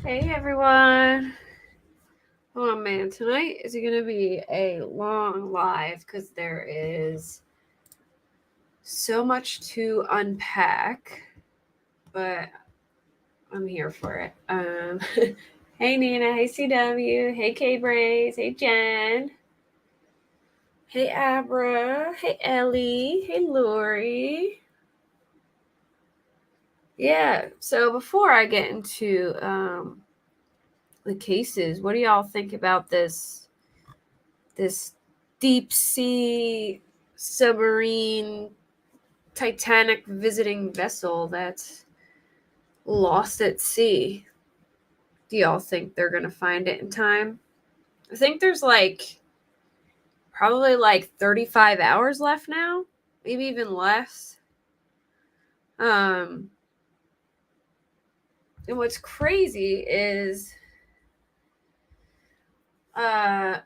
Hey everyone. Oh man, tonight is going to be a long live because there is so much to unpack, but I'm here for it. Hey Nina, hey CW, hey K-Braze, hey Jen, hey Abra, hey Ellie, hey Lori. Yeah, so before I get into the cases, what do y'all think about this deep sea submarine Titanic visiting vessel that's lost at sea? Do y'all think they're gonna find it in time? I think there's probably 35 hours left now, maybe even less. And what's crazy is all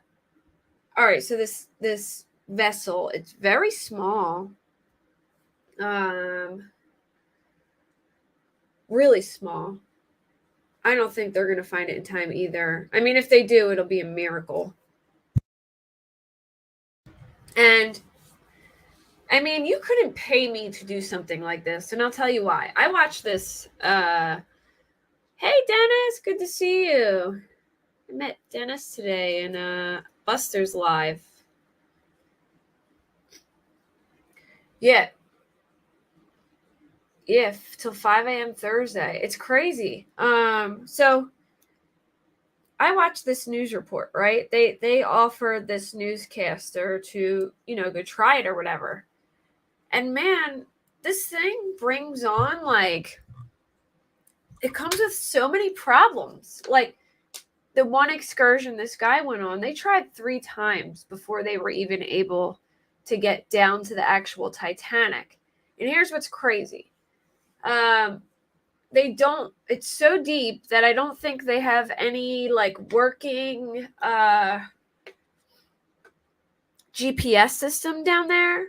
right, so this vessel, it's very small. Really small. I don't think they're going to find it in time either. I mean, if they do, it'll be a miracle. And I mean, you couldn't pay me to do something like this, and I'll tell you why. I watched this. Hey, Dennis, good to see you. I met Dennis today in Buster's Live. Yeah, till 5 a.m. Thursday. It's crazy. So I watched this news report, right? They offered this newscaster to, go try it or whatever. And man, this thing brings on it comes with so many problems. Like the one excursion this guy went on, they tried 3 times before they were even able to get down to the actual Titanic. And here's what's crazy. It's so deep that I don't think they have any working GPS system down there.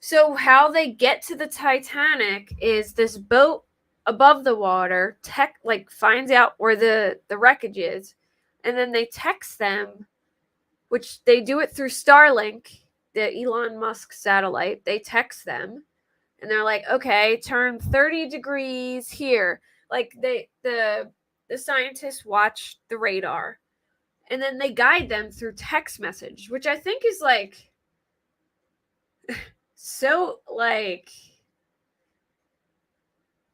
So how they get to the Titanic is this boat above the water finds out where the wreckage is, and then they text them, which they do it through Starlink, the Elon Musk satellite. They text them and they're like, okay, turn 30 degrees here. Like the scientists watch the radar, and then they guide them through text message, which I think is so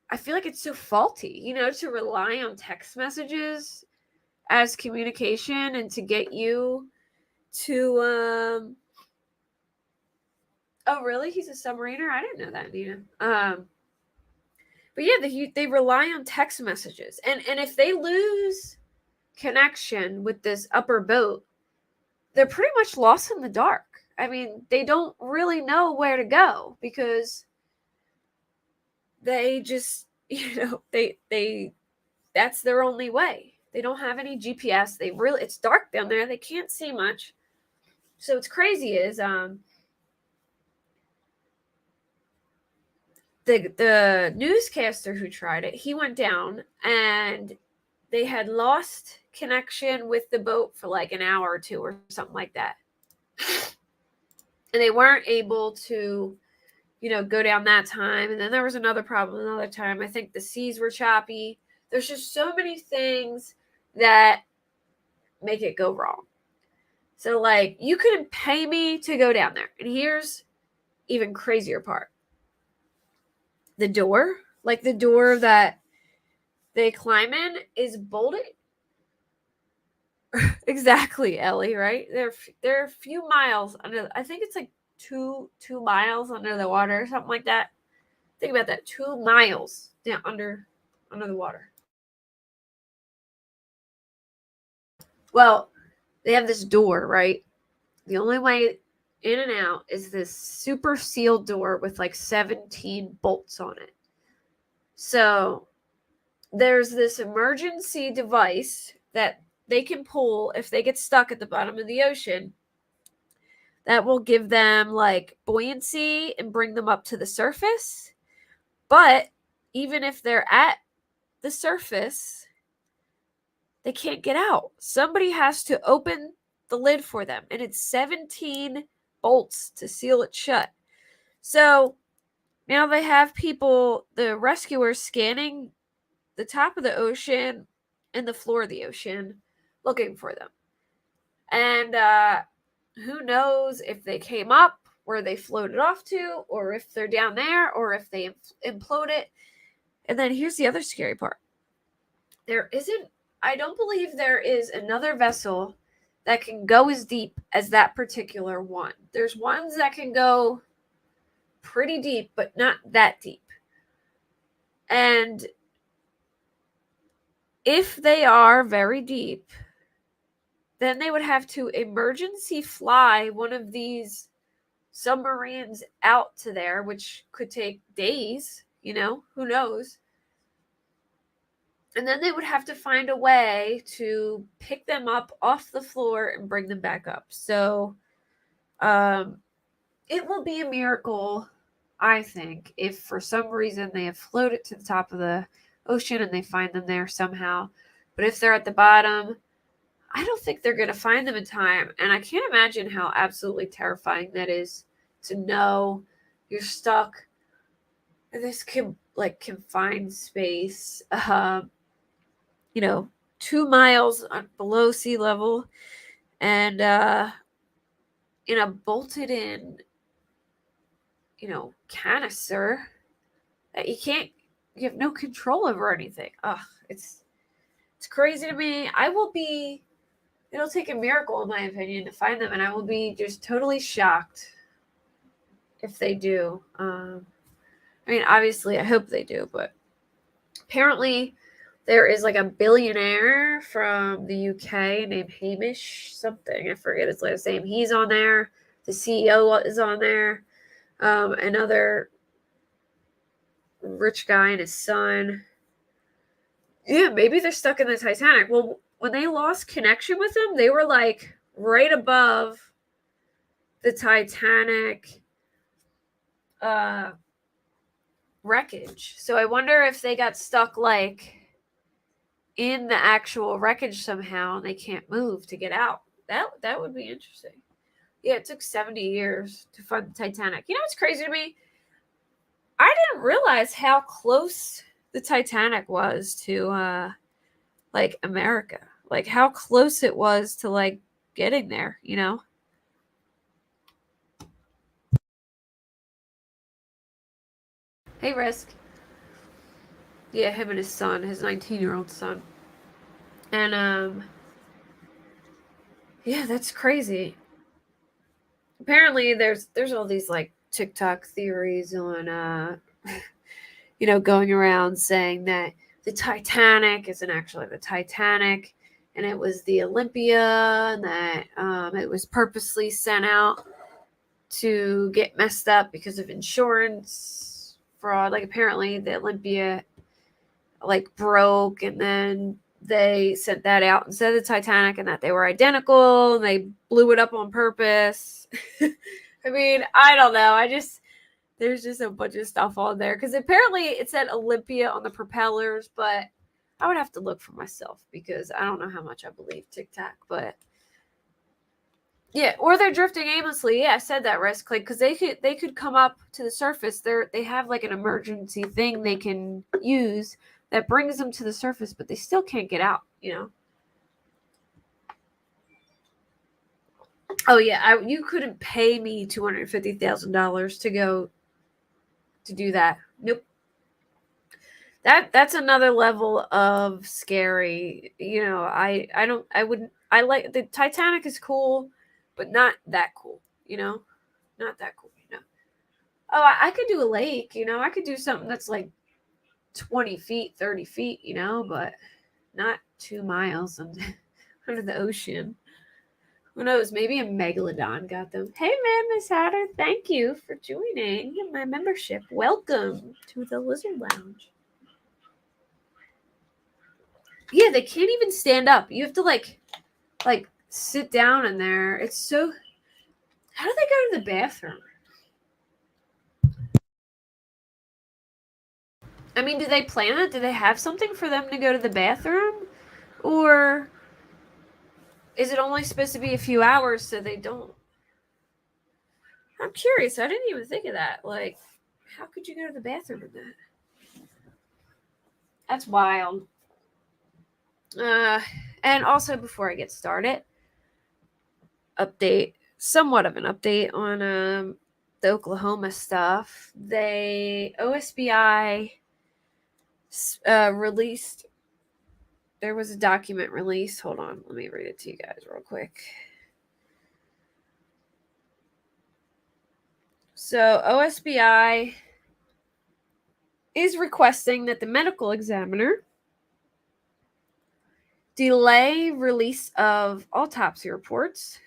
I feel like it's so faulty, to rely on text messages as communication and to get you to oh really, he's a submariner? I didn't know that, Nina. But yeah, they rely on text messages, and if they lose connection with this upper boat, they're pretty much lost in the dark. I mean, they don't really know where to go because they just, they that's their only way. They don't have any GPS. It's dark down there. They can't see much. So what's crazy is the newscaster who tried it, he went down and they had lost connection with the boat for like an hour or two or something like that. And they weren't able to, go down that time. And then there was another problem another time. I think the seas were choppy. There's just so many things that make it go wrong. So, like, you couldn't pay me to go down there. And here's even crazier part. The door, like the door that they climb in, is bolted. Exactly, Ellie, right? They're a few miles under. I think it's like 2 miles under the water or something like that. Think about that. 2 miles down under the water. Well, they have this door, right? The only way in and out is this super sealed door with like 17 bolts on it. So there's this emergency device that they can pull if they get stuck at the bottom of the ocean that will give them like buoyancy and bring them up to the surface. But even if they're at the surface, they can't get out. Somebody has to open the lid for them, and it's 17 bolts to seal it shut. So now they have people, the rescuers, scanning the top of the ocean and the floor of the ocean looking for them. And who knows if they came up where they floated off to, or if they're down there, or if they imploded. And then here's the other scary part. I don't believe there is another vessel that can go as deep as that particular one. There's ones that can go pretty deep, but not that deep. And if they are very deep, then they would have to emergency fly one of these submarines out to there, which could take days, who knows? And then they would have to find a way to pick them up off the floor and bring them back up. So it will be a miracle, I think, if for some reason they have floated to the top of the ocean and they find them there somehow. But if they're at the bottom, I don't think they're going to find them in time. And I can't imagine how absolutely terrifying that is to know you're stuck in this confined space, 2 miles below sea level, and in a bolted in, canister that you have no control over anything. It's crazy to me. It'll take a miracle, in my opinion, to find them, and I will be just totally shocked if they do. Obviously, I hope they do, but apparently there is like a billionaire from the UK named Hamish something. I forget his last name. He's on there. The CEO is on there. Another rich guy and his son. Yeah, maybe they're stuck in the Titanic. Well, when they lost connection with them, they were like right above the Titanic wreckage. So I wonder if they got stuck like in the actual wreckage somehow and they can't move to get out. That would be interesting. Yeah, it took 70 years to find the Titanic. What's crazy to me? I didn't realize how close the Titanic was to America. Like how close it was to like getting there, Hey, Risk. Yeah, him and his son, his 19-year-old son. And yeah, that's crazy. Apparently there's all these like TikTok theories on going around saying that the Titanic isn't actually the Titanic and it was the Olympia, and that it was purposely sent out to get messed up because of insurance fraud. Like apparently the Olympia like broke and then they sent that out instead of the Titanic, and that they were identical and they blew it up on purpose. I don't know. There's just a bunch of stuff on there because apparently it said Olympia on the propellers, but I would have to look for myself because I don't know how much I believe TikTok, but yeah, or they're drifting aimlessly. Yeah, I said that, Risk, like because they could come up to the surface. They have like an emergency thing they can use that brings them to the surface, but they still can't get out. Oh yeah, you couldn't pay me $250,000 to go to do that. Nope. That's another level of scary. I wouldn't. I like the Titanic is cool, but not that cool. Not that cool. Oh, I could do a lake. I could do something that's like 20 feet, 30 feet. But not 2 miles under the ocean. Who knows? Maybe a megalodon got them. Hey, man, Miss Hatter, thank you for joining my membership. Welcome to the Lizard Lounge. Yeah, they can't even stand up. You have to like sit down in there. It's so. How do they go to the bathroom? I mean, do they plan it? Do they have something for them to go to the bathroom? Or is it only supposed to be a few hours so they don't? I'm curious. I didn't even think of that. Like, how could you go to the bathroom in that? That's wild. And also, before I get started, somewhat of an update on the Oklahoma stuff. OSBI released. There was a document released. Hold on, let me read it to you guys real quick. So OSBI is requesting that the medical examiner delay release of autopsy reports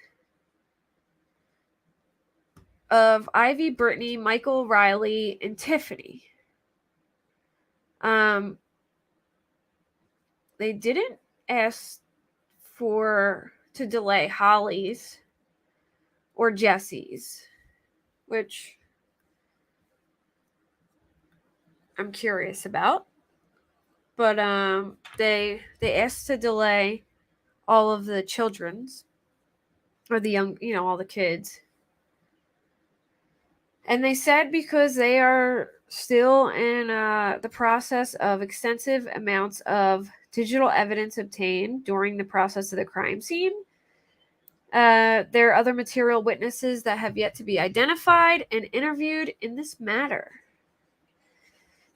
of Ivy, Brittany, Michael, Riley, and Tiffany. They didn't ask to delay Holly's or Jesse's, which I'm curious about. But they asked to delay all of the children's, or the young, all the kids. And they said because they are still in the process of extensive amounts of digital evidence obtained during the process of the crime scene. There are other material witnesses that have yet to be identified and interviewed in this matter.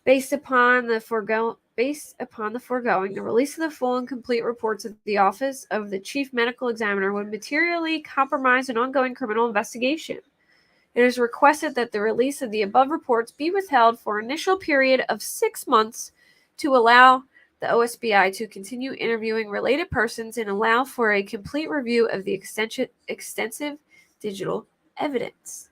Based upon the foregoing, the release of the full and complete reports of the Office of the Chief Medical Examiner would materially compromise an ongoing criminal investigation. It is requested that the release of the above reports be withheld for an initial period of 6 months to allow the OSBI to continue interviewing related persons and allow for a complete review of the extensive digital evidence.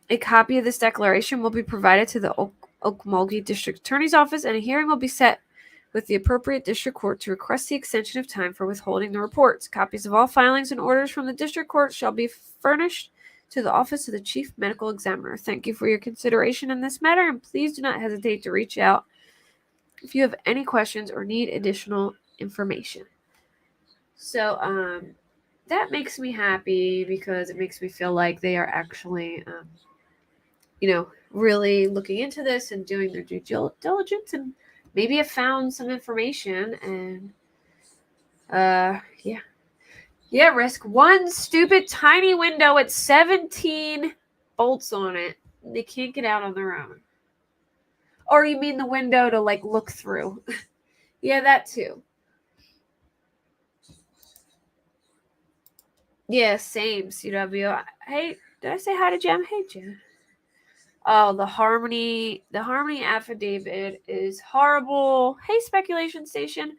A copy of this declaration will be provided to the Okmulgee District Attorney's Office, and a hearing will be set with the appropriate district court to request the extension of time for withholding the reports. Copies of all filings and orders from the district court shall be furnished to the Office of the Chief Medical Examiner. Thank you for your consideration in this matter, and please do not hesitate to reach out if you have any questions or need additional information. So, that makes me happy because it makes me feel like they are actually, really looking into this and doing their due diligence, and maybe have found some information. And yeah, Risk, one stupid tiny window with 17 bolts on it. They can't get out on their own. Or you mean the window to look through? Yeah, that too. Yeah, same, CW. Hey, did I say hi to Jem? Hey, Jem. Oh, the Harmony affidavit is horrible. Hey, Speculation Station.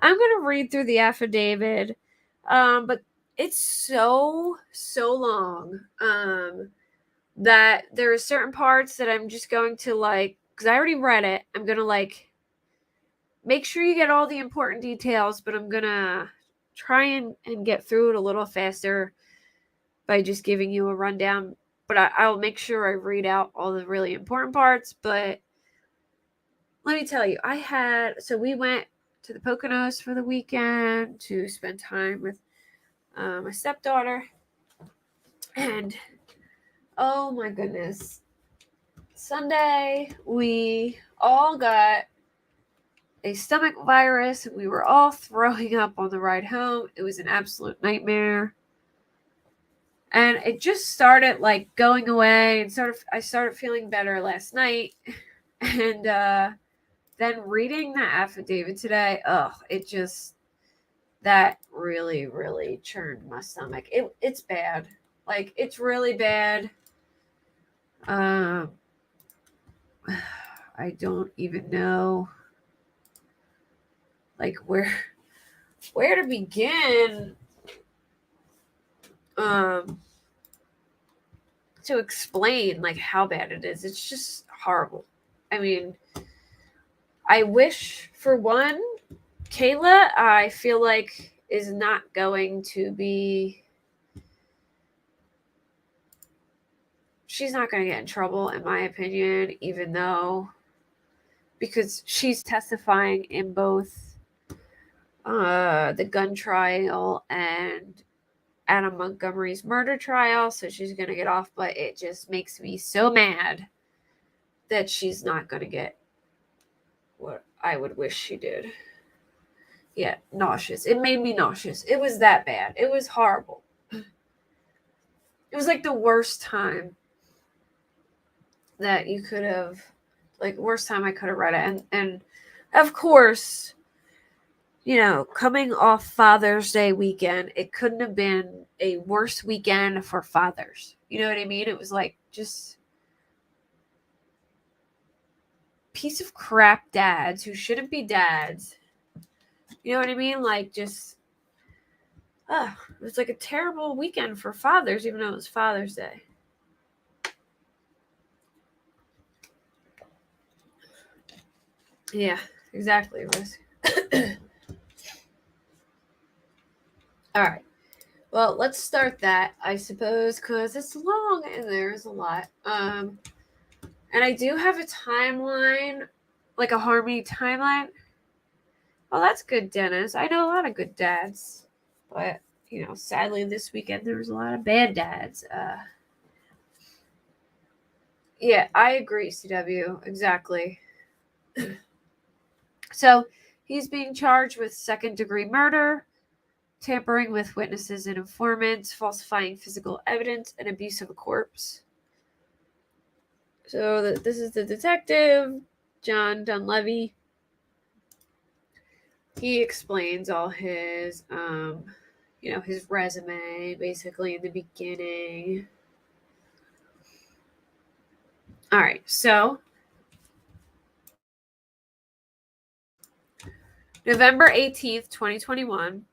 I'm going to read through the affidavit, but it's so long that there are certain parts that I'm just going to because I already read it. I'm going to make sure you get all the important details, but I'm going to try and get through it a little faster by just giving you a rundown but I'll make sure I read out all the really important parts. But let me tell you, we went to the Poconos for the weekend to spend time with my stepdaughter. And oh my goodness, Sunday we all got a stomach virus. We were all throwing up on the ride home. It was an absolute nightmare. And it just started like going away, and I started feeling better last night. And then reading the affidavit today, that really, really churned my stomach. It's bad. Like, it's really bad. I don't even know, like, where to begin to explain, like, how bad it is. It's just horrible. I mean, I wish, for one, Kayla, I feel like, is not going to be... She's not going to get in trouble, in my opinion, even though... Because she's testifying in both the gun trial and Adam Montgomery's murder trial, so she's going to get off, but it just makes me so mad that she's not going to get what I would wish she did. Yeah, nauseous. It made me nauseous. It was that bad. It was horrible. It was like the worst time that you could have, like, worst time I could have read it. And of course, you know, coming off Father's Day weekend, it couldn't have been a worse weekend for fathers. You know what I mean? It was like just piece of crap dads who shouldn't be dads. You know what I mean? Like, just, it was like a terrible weekend for fathers, even though it was Father's Day. Yeah, exactly, Rose. All right. Well, let's start that, I suppose, because it's long and there's a lot. And I do have a timeline, like a Harmony timeline. Well, that's good, Dennis. I know a lot of good dads. But, you know, sadly this weekend there was a lot of bad dads. Yeah, I agree, CW. Exactly. So, he's being charged with second-degree murder, tampering with witnesses and informants, falsifying physical evidence, and abuse of a corpse. So this is the detective, John Dunleavy. He explains all his, his resume, basically, in the beginning. All right, so November 18th, 2021,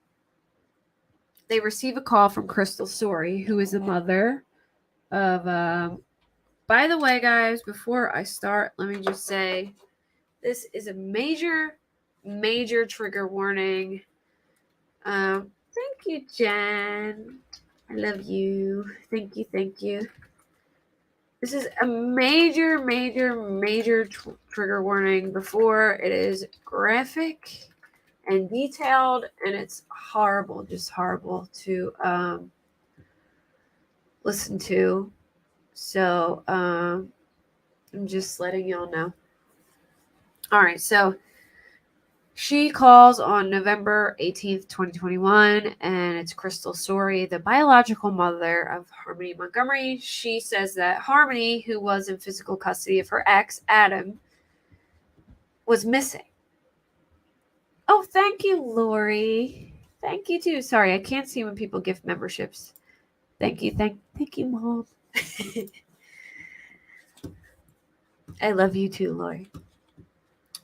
they receive a call from Crystal Story, who is the mother of... by the way, guys, before I start, let me just say, this is a major, major trigger warning. Thank you, Jen. I love you. Thank you. This is a major, major, major trigger warning before. It is graphic and detailed, and it's horrible, just horrible to listen to. So I'm just letting y'all know. All right, so she calls on November 18th, 2021, and it's Crystal Story, the biological mother of Harmony Montgomery. She says that Harmony, who was in physical custody of her ex, Adam, was missing. Oh, thank you, Lori. Thank you, too. Sorry, I can't see when people gift memberships. Thank you, thank you, Mom. I love you, too, Lori.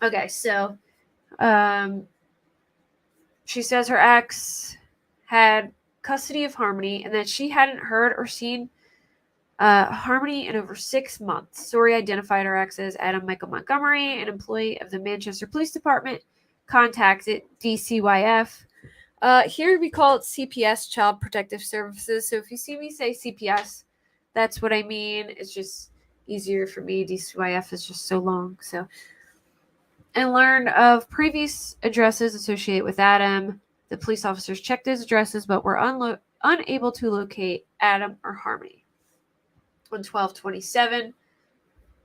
Okay, so... she says her ex had custody of Harmony and that she hadn't heard or seen Harmony in over 6 months. Story identified her ex as Adam Michael Montgomery, an employee of the Manchester Police Department, contacted DCYF. Here we call it CPS, Child Protective Services. So if you see me say CPS, That's what I mean. It's just easier for me. DCYF is just so long. So, and learned of previous addresses associated with Adam. The police officers checked those addresses but were unable to locate Adam or Harmony. On 12/27,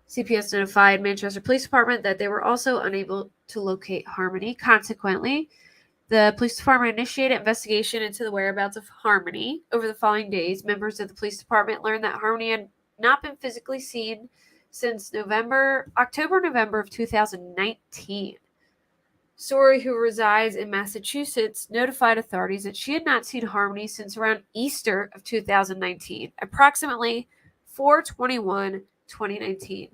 CPS notified Manchester Police Department that they were also unable to locate Harmony. Consequently, the police department initiated investigation into the whereabouts of Harmony. Over the following days, members of the police department learned that Harmony had not been physically seen since October-November of 2019. Story, who resides in Massachusetts, notified authorities that she had not seen Harmony since around Easter of 2019, approximately 4/21/2019.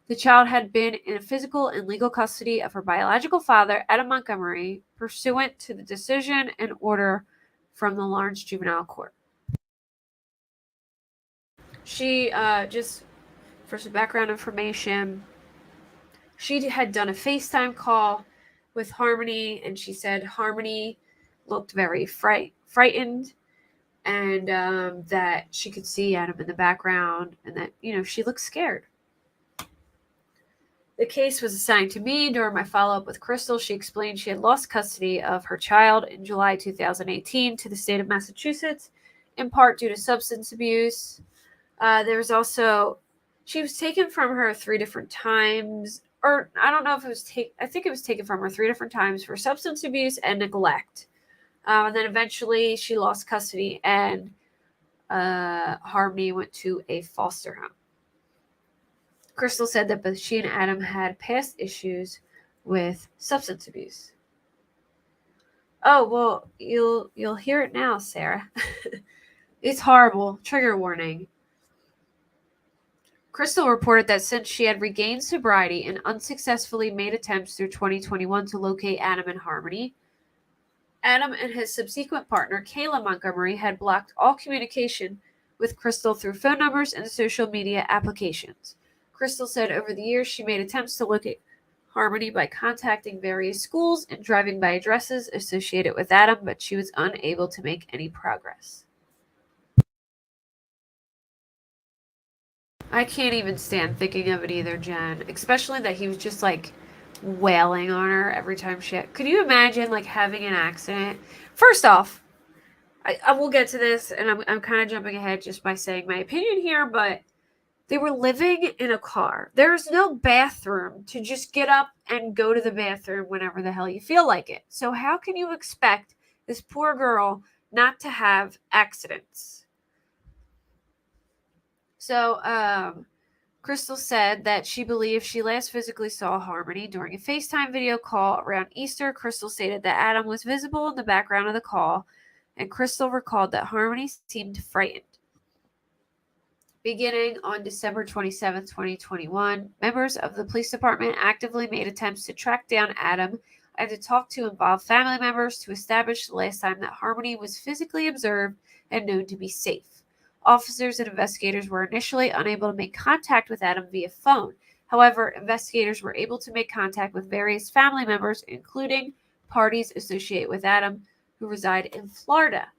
The child had been in physical and legal custody of her biological father, Adam Montgomery, pursuant to the decision and order from the Lawrence Juvenile Court. She, just for some background information, she had done a FaceTime call with Harmony, and she said Harmony looked very frightened, and that she could see Adam in the background, and that, she looked scared. The case was assigned to me during my follow-up with Crystal. She explained she had lost custody of her child in July 2018 to the state of Massachusetts, in part due to substance abuse. There was also, she was taken from her 3 different times, or I don't know if it was I think it was taken from her 3 different times for substance abuse and neglect. And then eventually she lost custody, and Harmony went to a foster home. Crystal said that both she and Adam had past issues with substance abuse. Oh, well, you'll hear it now, Sarah. It's horrible. Trigger warning. Crystal reported that since she had regained sobriety and unsuccessfully made attempts through 2021 to locate Adam and Harmony, Adam and his subsequent partner, Kayla Montgomery, had blocked all communication with Crystal through phone numbers and social media applications. Crystal said over the years she made attempts to locate Harmony by contacting various schools and driving by addresses associated with Adam, but she was unable to make any progress. I can't even stand thinking of it either, Jen. Especially that he was just like wailing on her every time she had. Could you imagine like having an accident? First off, I will get to this, and I'm kind of jumping ahead just by saying my opinion here, but they were living in a car. There's no bathroom to just get up and go to the bathroom whenever the hell you feel like it. So how can you expect this poor girl not to have accidents? So, Crystal said that she believed she last physically saw Harmony during a FaceTime video call around Easter. Crystal stated that Adam was visible in the background of the call, and Crystal recalled that Harmony seemed frightened. Beginning on December 27, 2021, members of the police department actively made attempts to track down Adam and to talk to involved family members to establish the last time that Harmony was physically observed and known to be safe. Officers and investigators were initially unable to make contact with Adam via phone. However, investigators were able to make contact with various family members, including parties associated with Adam who reside in Florida.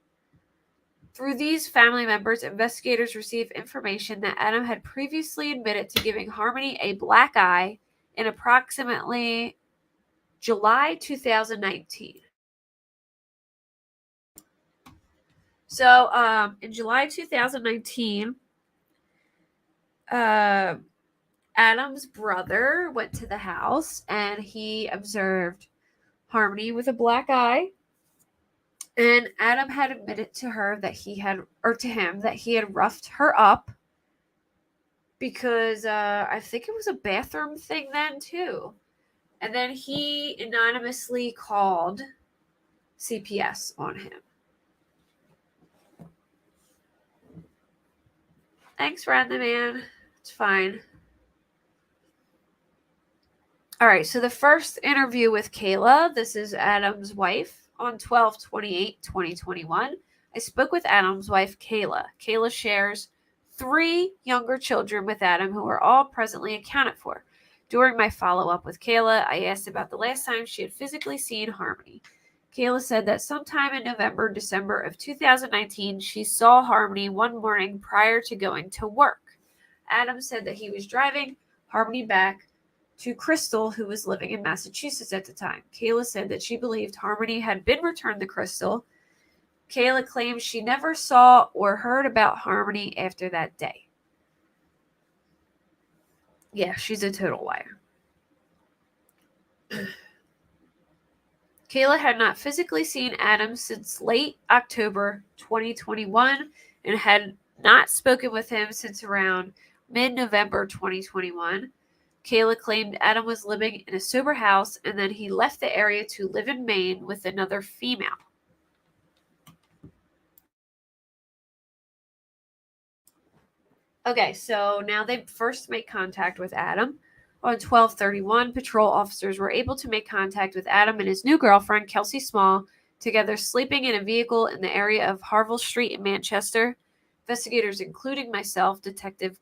Through these family members, investigators received information that Adam had previously admitted to giving Harmony a black eye in approximately July 2019. So, in July 2019, Adam's brother went to the house and he observed Harmony with a black eye. And Adam had admitted to her that to him that he had roughed her up because I think it was a bathroom thing then too. And then he anonymously called CPS on him. Thanks, Random Man. It's fine. All right, so the first interview with Kayla, this is Adam's wife, on 12/28/2021. I spoke with Adam's wife, Kayla. Kayla shares 3 younger children with Adam who are all presently accounted for. During my follow-up with Kayla, I asked about the last time she had physically seen Harmony. Kayla said that sometime in November, December of 2019, she saw Harmony one morning prior to going to work. Adam said that he was driving Harmony back to Crystal, who was living in Massachusetts at the time. Kayla said that she believed Harmony had been returned to Crystal. Kayla claims she never saw or heard about Harmony after that day. Yeah, she's a total liar. Kayla had not physically seen Adam since late October 2021 and had not spoken with him since around mid-November 2021. Kayla claimed Adam was living in a sober house and then he left the area to live in Maine with another female. Okay, so now they first make contact with Adam. On 12/31, patrol officers were able to make contact with Adam and his new girlfriend, Kelsey Small, together sleeping in a vehicle in the area of Harville Street in Manchester. Investigators, including myself, Detective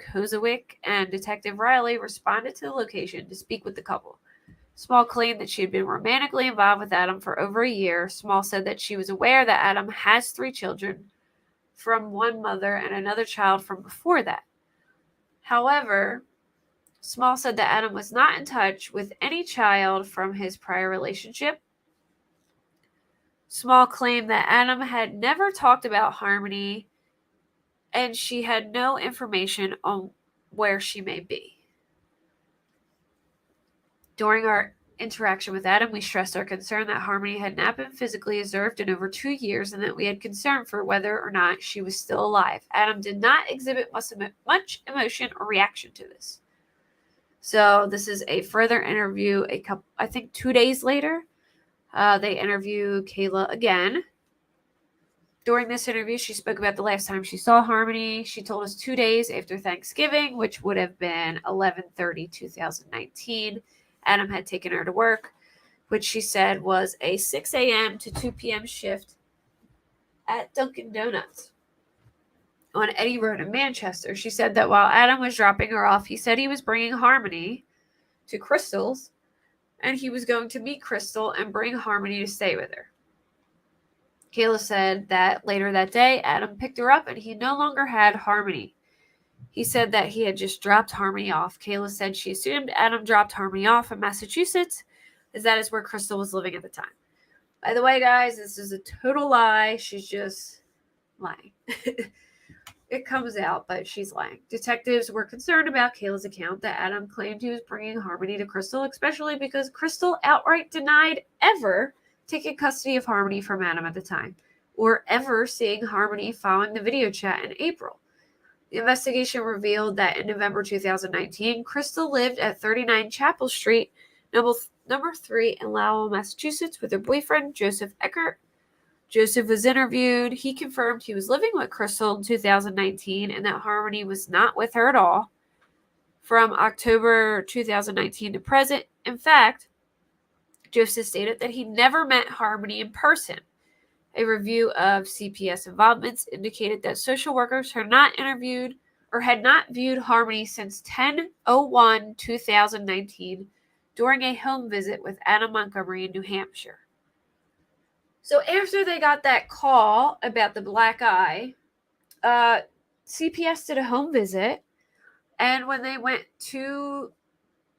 Kozowick, and Detective Riley, responded to the location to speak with the couple. Small claimed that she had been romantically involved with Adam for over a year. Small said that she was aware that Adam has 3 children from one mother and another child from before that. However, Small said that Adam was not in touch with any child from his prior relationship. Small claimed that Adam had never talked about Harmony and she had no information on where she may be. During our interaction with Adam, we stressed our concern that Harmony had not been physically observed in over 2 years and that we had concern for whether or not she was still alive. Adam did not exhibit much emotion or reaction to this. So this is a further interview, I think 2 days later. They interview Kayla again. During this interview, she spoke about the last time she saw Harmony. She told us 2 days after Thanksgiving, which would have been 11/30/2019. Adam had taken her to work, which she said was a 6 a.m. to 2 p.m. shift at Dunkin' Donuts on Eddy Road in Manchester. She said that while Adam was dropping her off, he said he was bringing Harmony to Crystal's and he was going to meet Crystal and bring Harmony to stay with her. Kayla said that later that day, Adam picked her up and he no longer had Harmony. He said that he had just dropped Harmony off. Kayla said she assumed Adam dropped Harmony off in Massachusetts, as that is where Crystal was living at the time. By the way, guys, this is a total lie. She's just lying. It comes out, but she's lying. Detectives were concerned about Kayla's account that Adam claimed he was bringing Harmony to Crystal, especially because Crystal outright denied ever taking custody of Harmony from Adam at the time, or ever seeing Harmony following the video chat in April. The investigation revealed that in November 2019, Crystal lived at 39 Chapel Street, number 3 in Lowell, Massachusetts, with her boyfriend, Joseph Eckert. Joseph was interviewed. He confirmed he was living with Crystal in 2019 and that Harmony was not with her at all from October 2019 to present. In fact, Joseph stated that he never met Harmony in person. A review of CPS involvements indicated that social workers had not interviewed or had not viewed Harmony since 10/01/2019 during a home visit with Adam Montgomery in New Hampshire. So after they got that call about the black eye, CPS did a home visit, and when they went to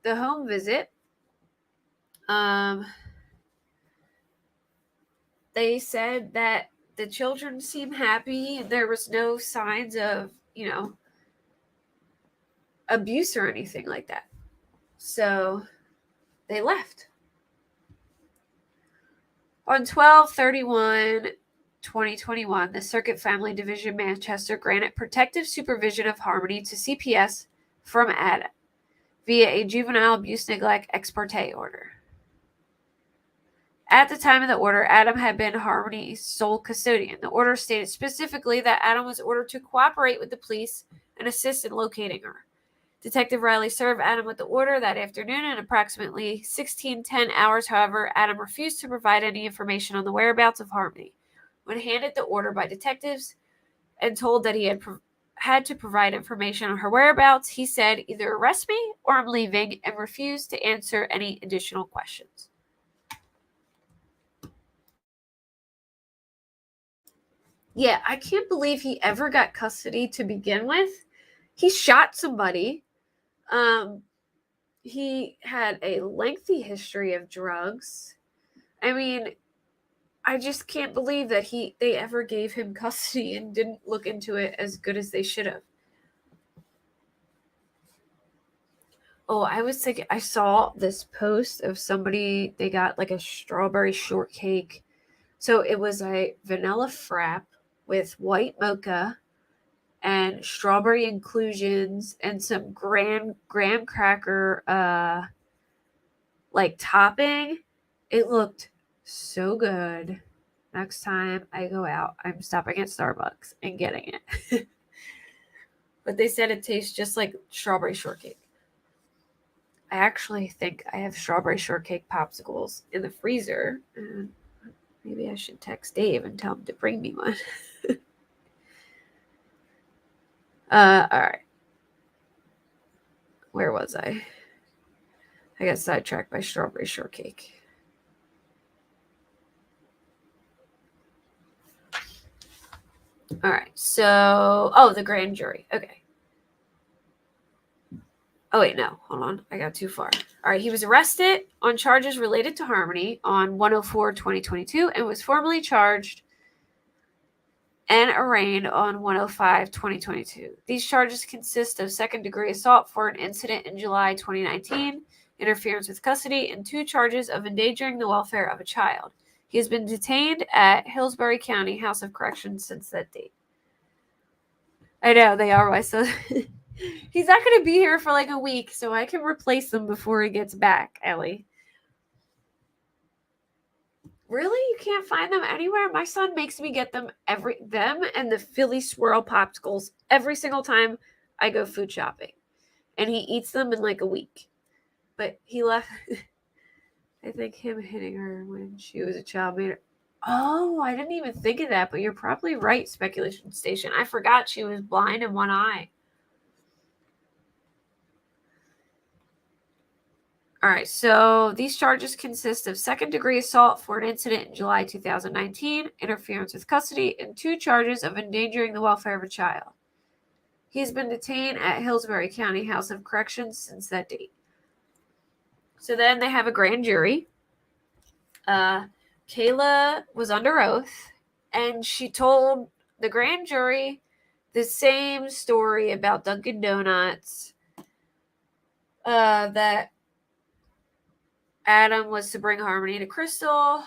the home visit, they said that the children seemed happy and there was no signs of, abuse or anything like that. So they left. On 12/31/2021, the Circuit Family Division Manchester granted protective supervision of Harmony to CPS from Adam via a juvenile abuse neglect ex parte order. At the time of the order, Adam had been Harmony's sole custodian. The order stated specifically that Adam was ordered to cooperate with the police and assist in locating her. Detective Riley served Adam with the order that afternoon at approximately 16:10 hours. However, Adam refused to provide any information on the whereabouts of Harmony. When handed the order by detectives and told that he had to provide information on her whereabouts, he said, "Either arrest me or I'm leaving," and refused to answer any additional questions. Yeah, I can't believe he ever got custody to begin with. He shot somebody. Um, he had a lengthy history of drugs. I mean, I just can't believe that they ever gave him custody and didn't look into it as good as they should have. Oh, I was thinking, I saw this post of somebody, they got like a strawberry shortcake. So it was a vanilla frap with white mocha and strawberry inclusions and some graham cracker like topping. It looked so good. Next time I go out, I'm stopping at Starbucks and getting it. But they said it tastes just like strawberry shortcake. I actually think I have strawberry shortcake popsicles in the freezer. And maybe I should text Dave and tell him to bring me one. All right. Where was I? I got sidetracked by strawberry shortcake. All right. So, the grand jury. Okay. Oh, wait, no. Hold on. I got too far. All right. He was arrested on charges related to Harmony on 104-2022 and was formally charged and arraigned on 105-2022. These charges consist of second-degree assault for an incident in July 2019, interference with custody, and 2 charges of endangering the welfare of a child. He has been detained at Hillsbury County House of Corrections since that date. I know, they are. So he's not going to be here for like a week, so I can replace him before he gets back, Ellie. Really? You can't find them anywhere? My son makes me get them and the Philly swirl popsicles every single time I go food shopping. And he eats them in like a week. But he left I think him hitting her when she was a child made her. Oh, I didn't even think of that, but you're probably right, Speculation Station. I forgot she was blind in one eye. All right, so these charges consist of second-degree assault for an incident in July 2019, interference with custody, and 2 charges of endangering the welfare of a child. He has been detained at Hillsbury County House of Corrections since that date. So then they have a grand jury. Kayla was under oath, and she told the grand jury the same story about Dunkin' Donuts, that Adam was to bring Harmony to Crystal.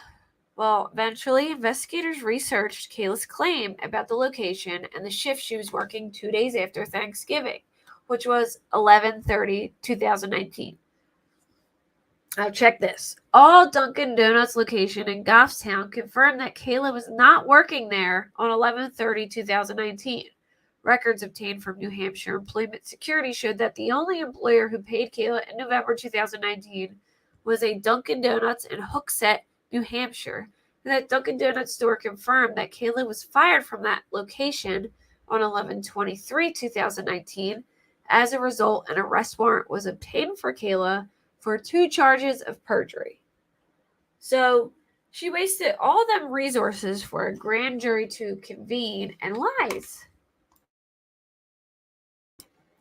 Well, eventually, investigators researched Kayla's claim about the location and the shift she was working 2 days after Thanksgiving, which was 11/30/2019. Now, check this. All Dunkin' Donuts location in Goffstown confirmed that Kayla was not working there on 11/30/2019. Records obtained from New Hampshire Employment Security showed that the only employer who paid Kayla in November 2019 was a Dunkin' Donuts in Hooksett, New Hampshire. And that Dunkin' Donuts store confirmed that Kayla was fired from that location on 11/23/2019. As a result, an arrest warrant was obtained for Kayla for 2 charges of perjury. So she wasted all them resources for a grand jury to convene and lies.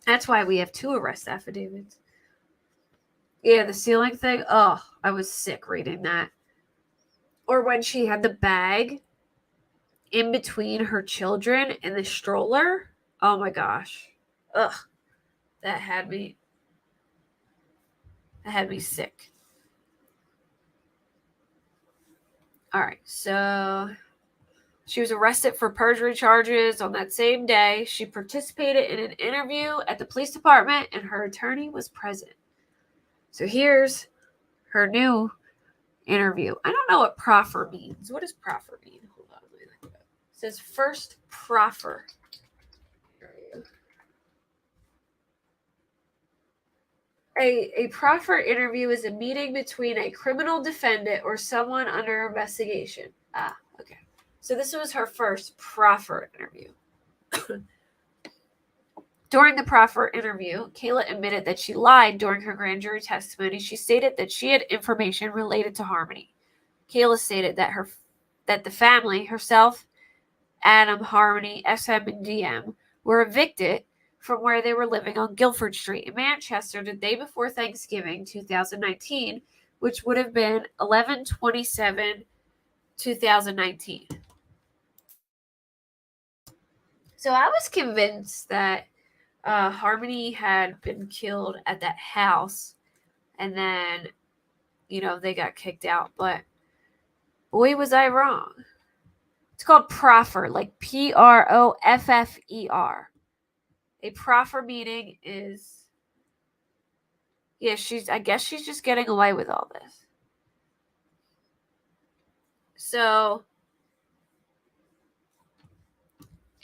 That's why we have 2 arrest affidavits. Yeah, the ceiling thing. Oh, I was sick reading that. Or when she had the bag in between her children in the stroller. Oh my gosh. Ugh. That had me sick. All right, so she was arrested for perjury charges on that same day. She participated in an interview at the police department, and her attorney was present. So here's her new interview. I don't know what proffer means. What does proffer mean? Hold on, let me look it up. It says first proffer. A proffer interview is a meeting between a criminal defendant or someone under investigation. Ah, okay. So this was her first proffer interview. During the proffer interview, Kayla admitted that she lied during her grand jury testimony. She stated that she had information related to Harmony. Kayla stated that the family, herself, Adam, Harmony, SM, and DM were evicted from where they were living on Guilford Street in Manchester the day before Thanksgiving 2019, which would have been 11/27/2019. So I was convinced that Harmony had been killed at that house, and then, they got kicked out. But boy, was I wrong. It's called proffer, like PROFFER. A proffer meeting is, I guess she's just getting away with all this. So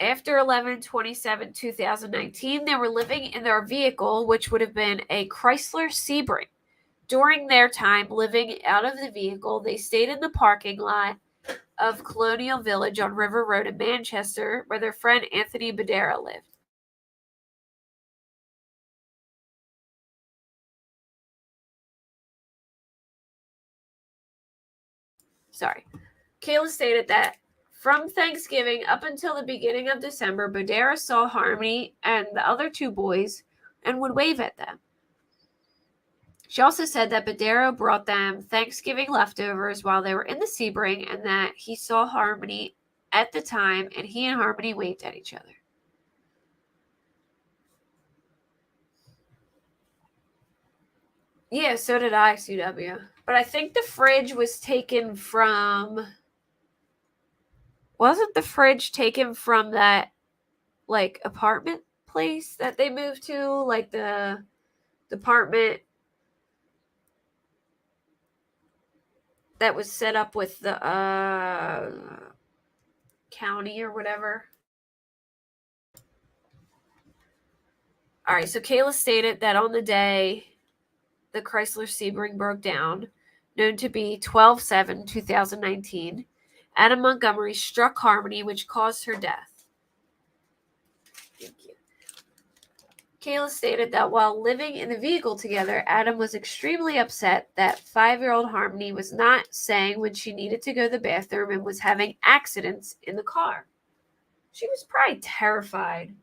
after 11/27/2019, they were living in their vehicle, which would have been a Chrysler Sebring. During their time living out of the vehicle, they stayed in the parking lot of Colonial Village on River Road in Manchester, where their friend Anthony Badera lived. Kayla stated that from Thanksgiving up until the beginning of December, Badera saw Harmony and the other two boys and would wave at them. She also said that Badera brought them Thanksgiving leftovers while they were in the Sebring, and that he saw Harmony at the time, and he and Harmony waved at each other. Yeah, so did I, CW. But I think the fridge was taken from... Wasn't the fridge taken from that, apartment place that they moved to? The apartment that was set up with the county or whatever. All right, so Kayla stated that on the day the Chrysler Sebring broke down, known to be 12/7/2019, Adam Montgomery struck Harmony, which caused her death. Thank you. Kayla stated that while living in the vehicle together, Adam was extremely upset that 5-year-old Harmony was not saying when she needed to go to the bathroom and was having accidents in the car. She was probably terrified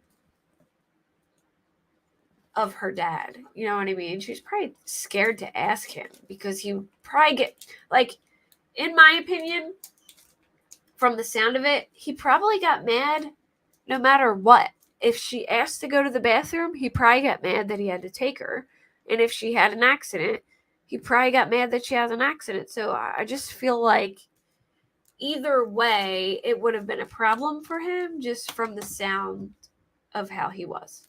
of her dad. You know what I mean? She was probably scared to ask him because he would probably get, in my opinion, from the sound of it, he probably got mad no matter what. If she asked to go to the bathroom, he probably got mad that he had to take her. And if she had an accident, he probably got mad that she has an accident. So I just feel like either way, it would have been a problem for him just from the sound of how he was.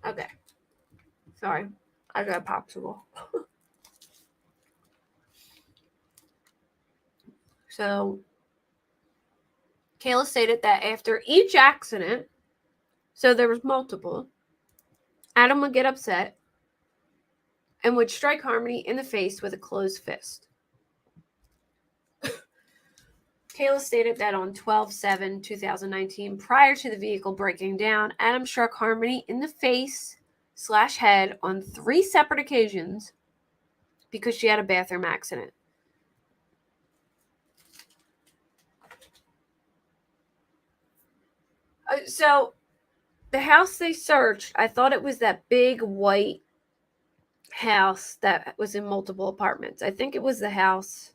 Okay. Sorry. I got a popsicle. So, Kayla stated that after each accident, so there was multiple, Adam would get upset and would strike Harmony in the face with a closed fist. Kayla stated that on 12/7/2019, prior to the vehicle breaking down, Adam struck Harmony in the face/head on 3 separate occasions because she had a bathroom accident. So, the house they searched, I thought it was that big white house that was in multiple apartments. I think it was the house.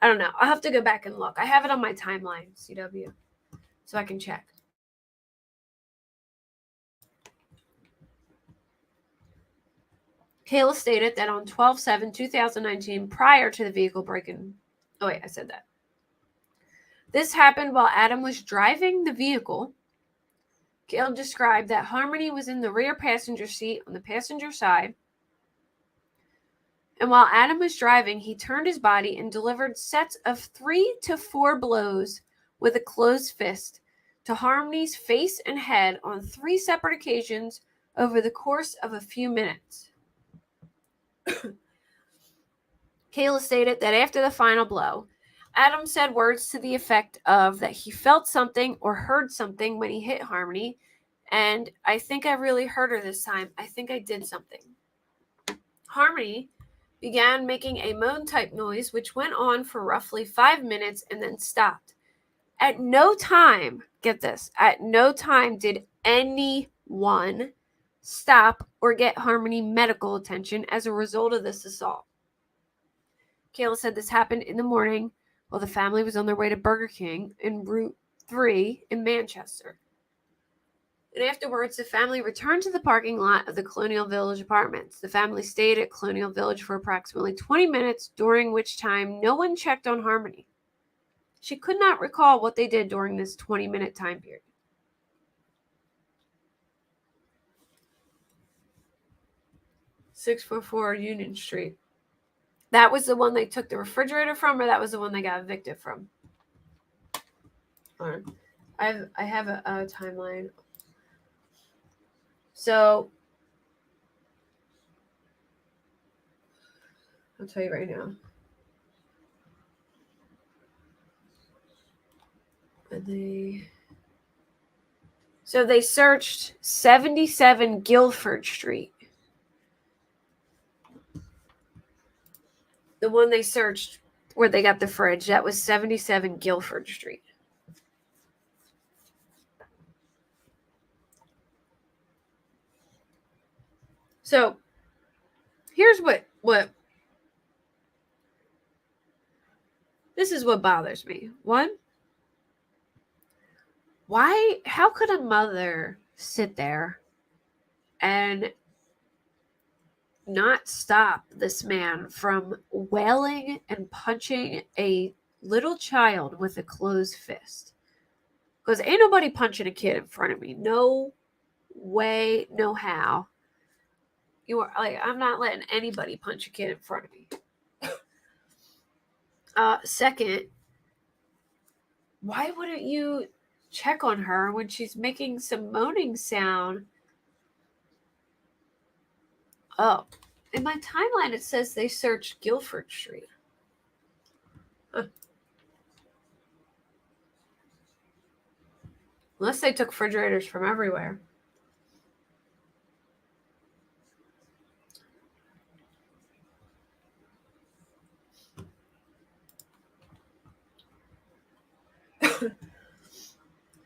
I don't know. I'll have to go back and look. I have it on my timeline, CW, so I can check. Kayla stated that on 12/7/2019, prior to the vehicle break-in... Oh, wait, I said that. This happened while Adam was driving the vehicle. Kayla described that Harmony was in the rear passenger seat on the passenger side. And while Adam was driving, he turned his body and delivered sets of 3 to 4 blows with a closed fist to Harmony's face and head on 3 separate occasions over the course of a few minutes. Kayla stated that after the final blow, Adam said words to the effect of that he felt something or heard something when he hit Harmony, and I think I really hurt her this time. I think I did something. Harmony began making a moan-type noise, which went on for roughly 5 minutes and then stopped. At no time, get this, at no time did anyone stop or get Harmony medical attention as a result of this assault. Kayla said this happened in the morning while the family was on their way to Burger King in Route 3 in Manchester. And afterwards, the family returned to the parking lot of the Colonial Village apartments. The family stayed at Colonial Village for approximately 20 minutes, during which time no one checked on Harmony. She could not recall what they did during this 20-minute time period. .644 Union Street. That was the one they took the refrigerator from, or that was the one they got evicted from? I have a timeline. So, I'll tell you right now. So they searched 77 Guilford Street. The one they searched where they got the fridge, that was 77 Guilford Street. So, here's what this is what bothers me. One, how could a mother sit there and not stop this man from wailing and punching a little child with a closed fist? Because ain't nobody punching a kid in front of me. No way, no how. You are like, I'm not letting anybody punch a kid in front of me. Second, why wouldn't you check on her when she's making some moaning sound? Oh, in my timeline it says they searched Guilford Street. Unless they took refrigerators from everywhere.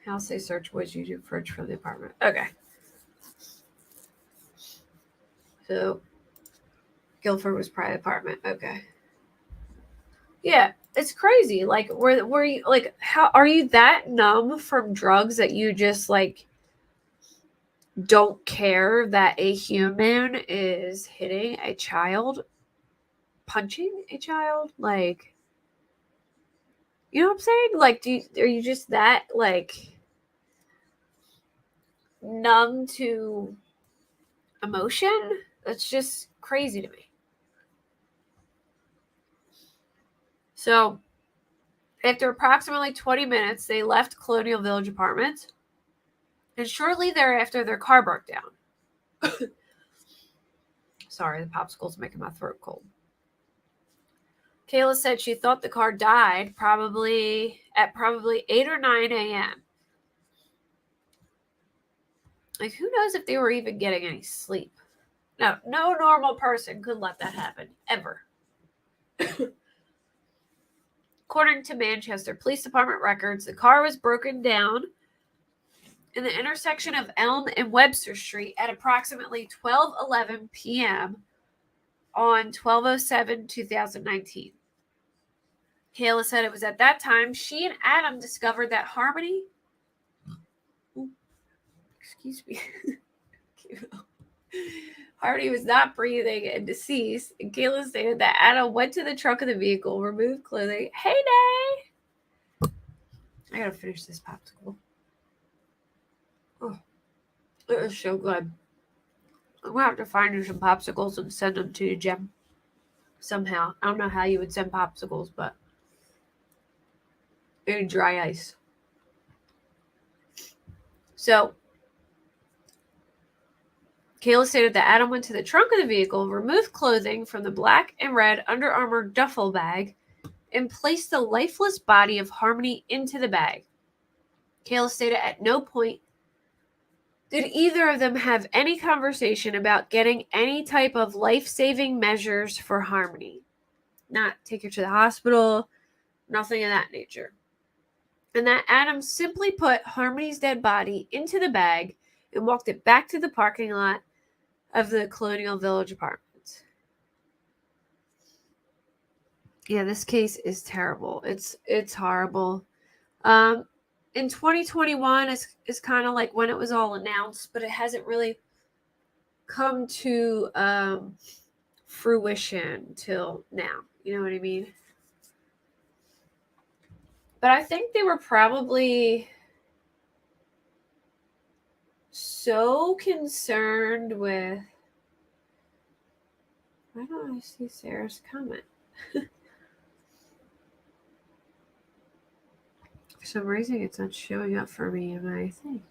House they searched was YouTube fridge from the apartment. Okay. So Guilford was private apartment. Okay. Yeah, it's crazy. Like, were you like, how are you that numb from drugs that you just like don't care that a human is hitting a child, punching a child? Like, you know what I'm saying? Like, are you just that like numb to emotion? That's just crazy to me. So, after approximately 20 minutes, they left Colonial Village Apartments, and shortly thereafter, their car broke down. Sorry, the popsicle's making my throat cold. Kayla said she thought the car died at probably 8 or 9 a.m. Like, who knows if they were even getting any sleep? No normal person could let that happen, ever. According to Manchester Police Department records, the car was broken down in the intersection of Elm and Webster Street at approximately 12:11 p.m. on 12/07/2019. Kayla said it was at that time she and Adam discovered that Harmony... Excuse me. Harmony was not breathing and deceased, and Kayla stated that Adam went to the trunk of the vehicle, removed clothing. Hey, Day! I gotta finish this popsicle. Oh, it was so good. I'm gonna have to find you some popsicles and send them to you, Jem. Somehow. I don't know how you would send popsicles, but in dry ice. So, Kayla stated that Adam went to the trunk of the vehicle, removed clothing from the black and red Under Armour duffel bag, and placed the lifeless body of Harmony into the bag. Kayla stated at no point Did either of them have any conversation about getting any type of life-saving measures for Harmony? Not take her to the hospital, nothing of that nature. And that Adam simply put Harmony's dead body into the bag and walked it back to the parking lot of the Colonial Village apartments. Yeah, this case is terrible. It's horrible. In 2021 is kind of like when it was all announced, but it hasn't really come to fruition till now. You know what I mean? But I think they were probably so concerned with. Why don't I see Sarah's comment? For some reason, it's not showing up for me in my thing.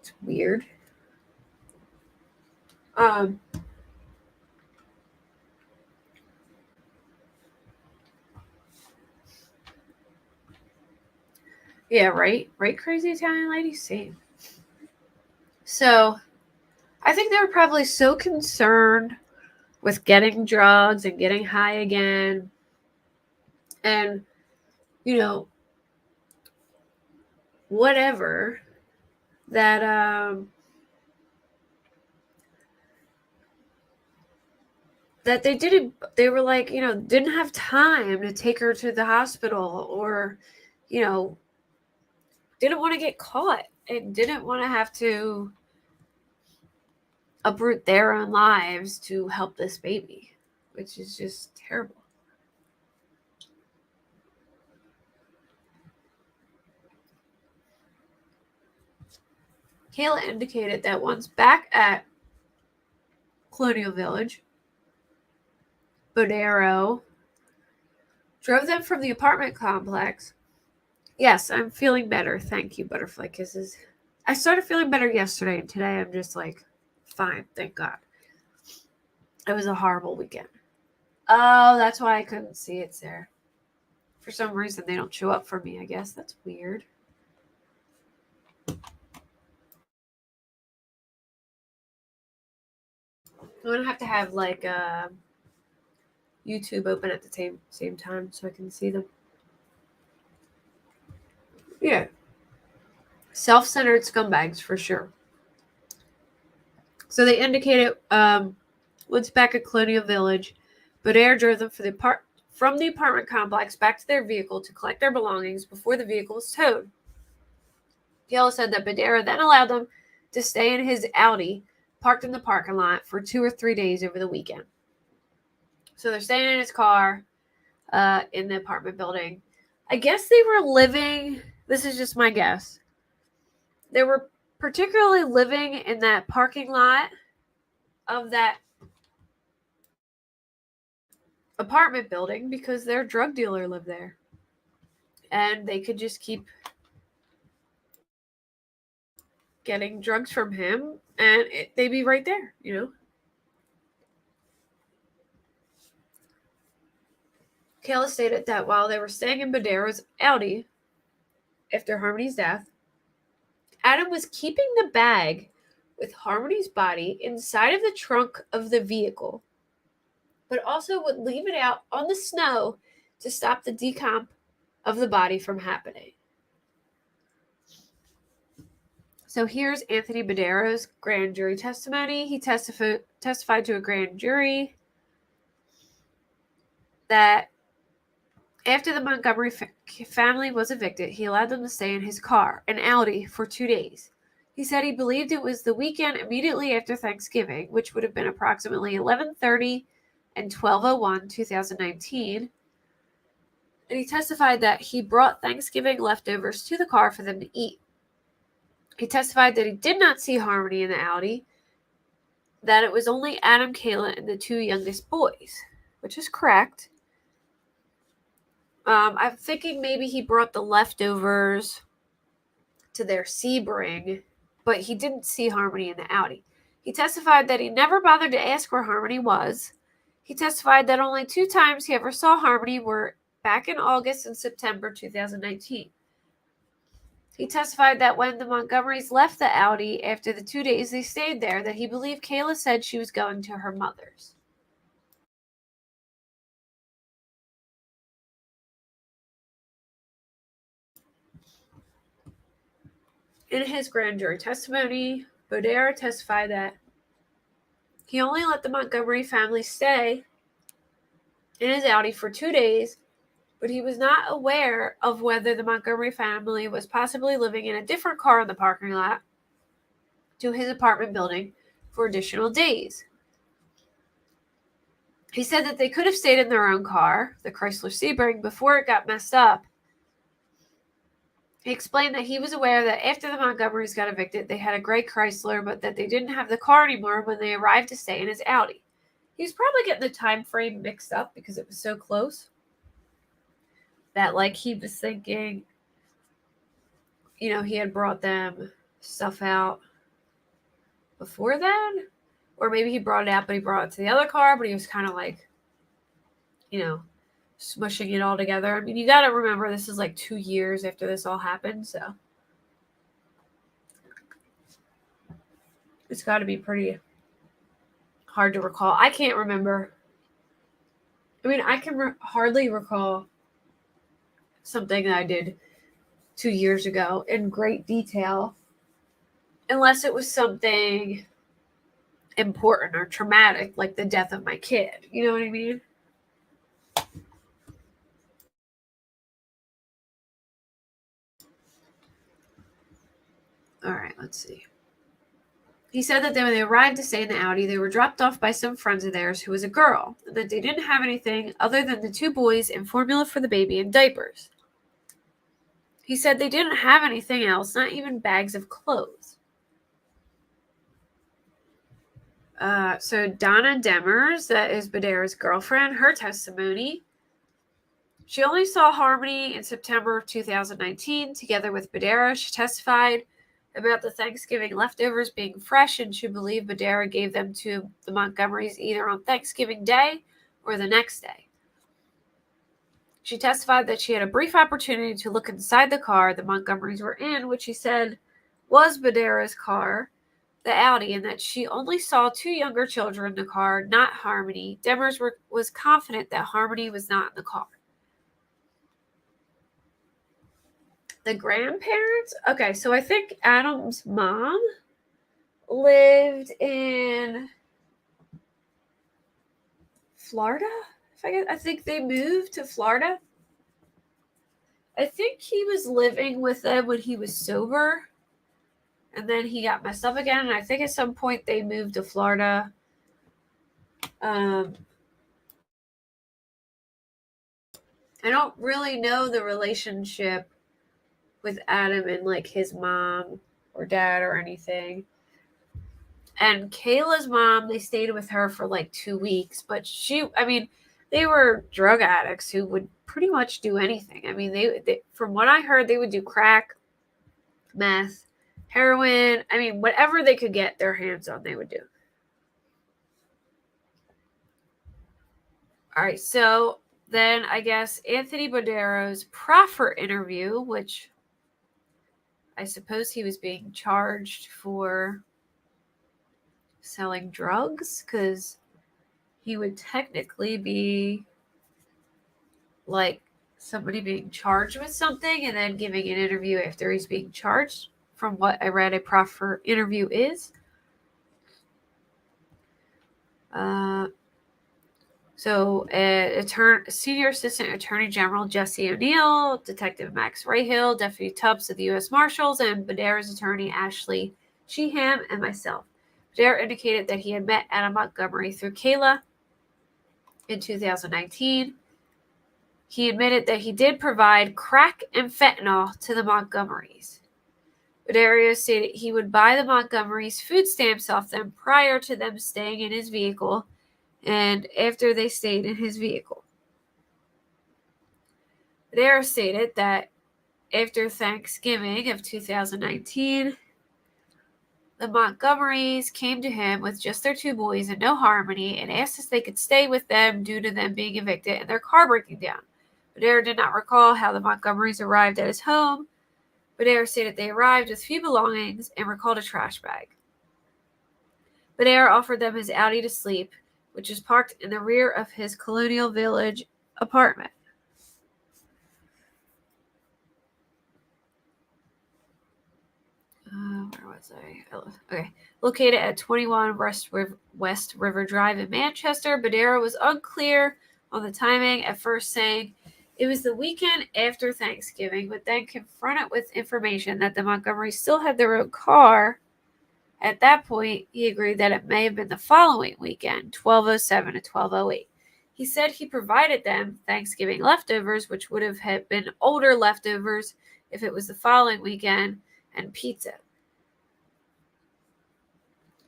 It's weird. Yeah, right? Right, crazy Italian lady? Same. So, I think they were probably so concerned with getting drugs and getting high again. And, you know, whatever, that that they were like, didn't have time to take her to the hospital, or, didn't want to get caught and didn't want to have to uproot their own lives to help this baby, which is just terrible. Kayla indicated that once back at Colonial Village, Bodero drove them from the apartment complex. Yes, I'm feeling better. Thank you, Butterfly Kisses. I started feeling better yesterday, and today I'm just like, fine, thank God. It was a horrible weekend. Oh, that's why I couldn't see it there. For some reason, they don't show up for me, I guess. That's weird. I'm going to have like YouTube open at the same time so I can see them. Yeah. Self-centered scumbags for sure. So they indicated once back at Colonial Village, Bodere drove them from the apartment complex back to their vehicle to collect their belongings before the vehicle was towed. Kayla said that Bodere then allowed them to stay in his Audi parked in the parking lot for 2 or 3 days over the weekend. So they're staying in his car in the apartment building. I guess they were living, this is just my guess, they were particularly living in that parking lot of that apartment building because their drug dealer lived there. And they could just keep getting drugs from him and they'd be right there, Kayla stated that while they were staying in Bodero's Audi after Harmony's death, Adam was keeping the bag with Harmony's body inside of the trunk of the vehicle, but also would leave it out on the snow to stop the decomp of the body from happening. So here's Anthony Bodero's grand jury testimony. He testified to a grand jury that after the Montgomery family was evicted, he allowed them to stay in his car, an Audi, for 2 days. He said he believed it was the weekend immediately after Thanksgiving, which would have been approximately 11:30 and 12:01, 2019. And he testified that he brought Thanksgiving leftovers to the car for them to eat. He testified that he did not see Harmony in the Audi, that it was only Adam, Kayla, and the 2 youngest boys, which is correct. I'm thinking maybe he brought the leftovers to their Sebring, but he didn't see Harmony in the Audi. He testified that he never bothered to ask where Harmony was. He testified that only 2 times he ever saw Harmony were back in August and September 2019. He testified that when the Montgomerys left the Audi after the 2 days they stayed there, that he believed Kayla said she was going to her mother's. In his grand jury testimony, Bodera testified that he only let the Montgomery family stay in his Audi for 2 days, but he was not aware of whether the Montgomery family was possibly living in a different car in the parking lot to his apartment building for additional days. He said that they could have stayed in their own car, the Chrysler Sebring, before it got messed up. He explained that he was aware that after the Montgomerys got evicted, they had a gray Chrysler, but that they didn't have the car anymore when they arrived to stay in his Audi. He was probably getting the time frame mixed up because it was so close that, like, he was thinking, you know, he had brought them stuff out before then, or maybe he brought it out, but he brought it to the other car, but he was kind of like, you know, smushing it all together. I mean, you got to remember this is like 2 years after this all happened, so it's got to be pretty hard to recall. I can't remember. I mean, I can hardly recall something that I did 2 years ago in great detail, unless it was something important or traumatic, like the death of my kid. You know what I mean? All right, let's see. He said that when they arrived to stay in the Audi, they were dropped off by some friends of theirs who was a girl, and that they didn't have anything other than the 2 boys and formula for the baby and diapers. He said they didn't have anything else, not even bags of clothes. So Donna Demers, that is Bodera's girlfriend, her testimony. She only saw Harmony in September of 2019 together with Bodera. She testified about the Thanksgiving leftovers being fresh, and she believed Bodera gave them to the Montgomerys either on Thanksgiving Day or the next day. She testified that she had a brief opportunity to look inside the car the Montgomerys were in, which she said was Bodera's car, the Audi, and that she only saw 2 younger children in the car, not Harmony. Demers was confident that Harmony was not in the car. The grandparents? Okay, so I think Adam's mom lived in Florida. I think they moved to Florida. I think he was living with them when he was sober, and then he got messed up again, and I think at some point they moved to Florida. I don't really know the relationship with Adam and like his mom or dad or anything. And Kayla's mom, they stayed with her for like 2 weeks, but they were drug addicts who would pretty much do anything. I mean, they from what I heard, they would do crack, meth, heroin. I mean, whatever they could get their hands on, they would do. All right, so then I guess Anthony Bodero's proffer interview, which I suppose he was being charged for selling drugs, because he would technically be like somebody being charged with something and then giving an interview after he's being charged, from what I read a proffer interview is. So Senior Assistant Attorney General Jesse O'Neill, Detective Max Rahill, Deputy Tubbs of the U.S. Marshals, and Bodera's attorney Ashley Sheeham, and myself. Bodera indicated that he had met Adam Montgomery through Kayla in 2019. He admitted that he did provide crack and fentanyl to the Montgomerys. Bodera stated he would buy the Montgomerys food stamps off them prior to them staying in his vehicle and after they stayed in his vehicle. Bodera stated that after Thanksgiving of 2019, the Montgomerys came to him with just their 2 boys and no Harmony and asked if they could stay with them due to them being evicted and their car breaking down. Bodera did not recall how the Montgomerys arrived at his home, Badera stated they arrived with few belongings and recalled a trash bag. Badera offered them his Audi to sleep, which was parked in the rear of his Colonial Village apartment. Where was I? Okay. Located at 21 West River Drive in Manchester, Badera was unclear on the timing, at first saying it was the weekend after Thanksgiving, but then confronted with information that the Montgomerys still had their own car. At that point, he agreed that it may have been the following weekend, 1207 to 1208. He said he provided them Thanksgiving leftovers, which would have been older leftovers if it was the following weekend, and pizza.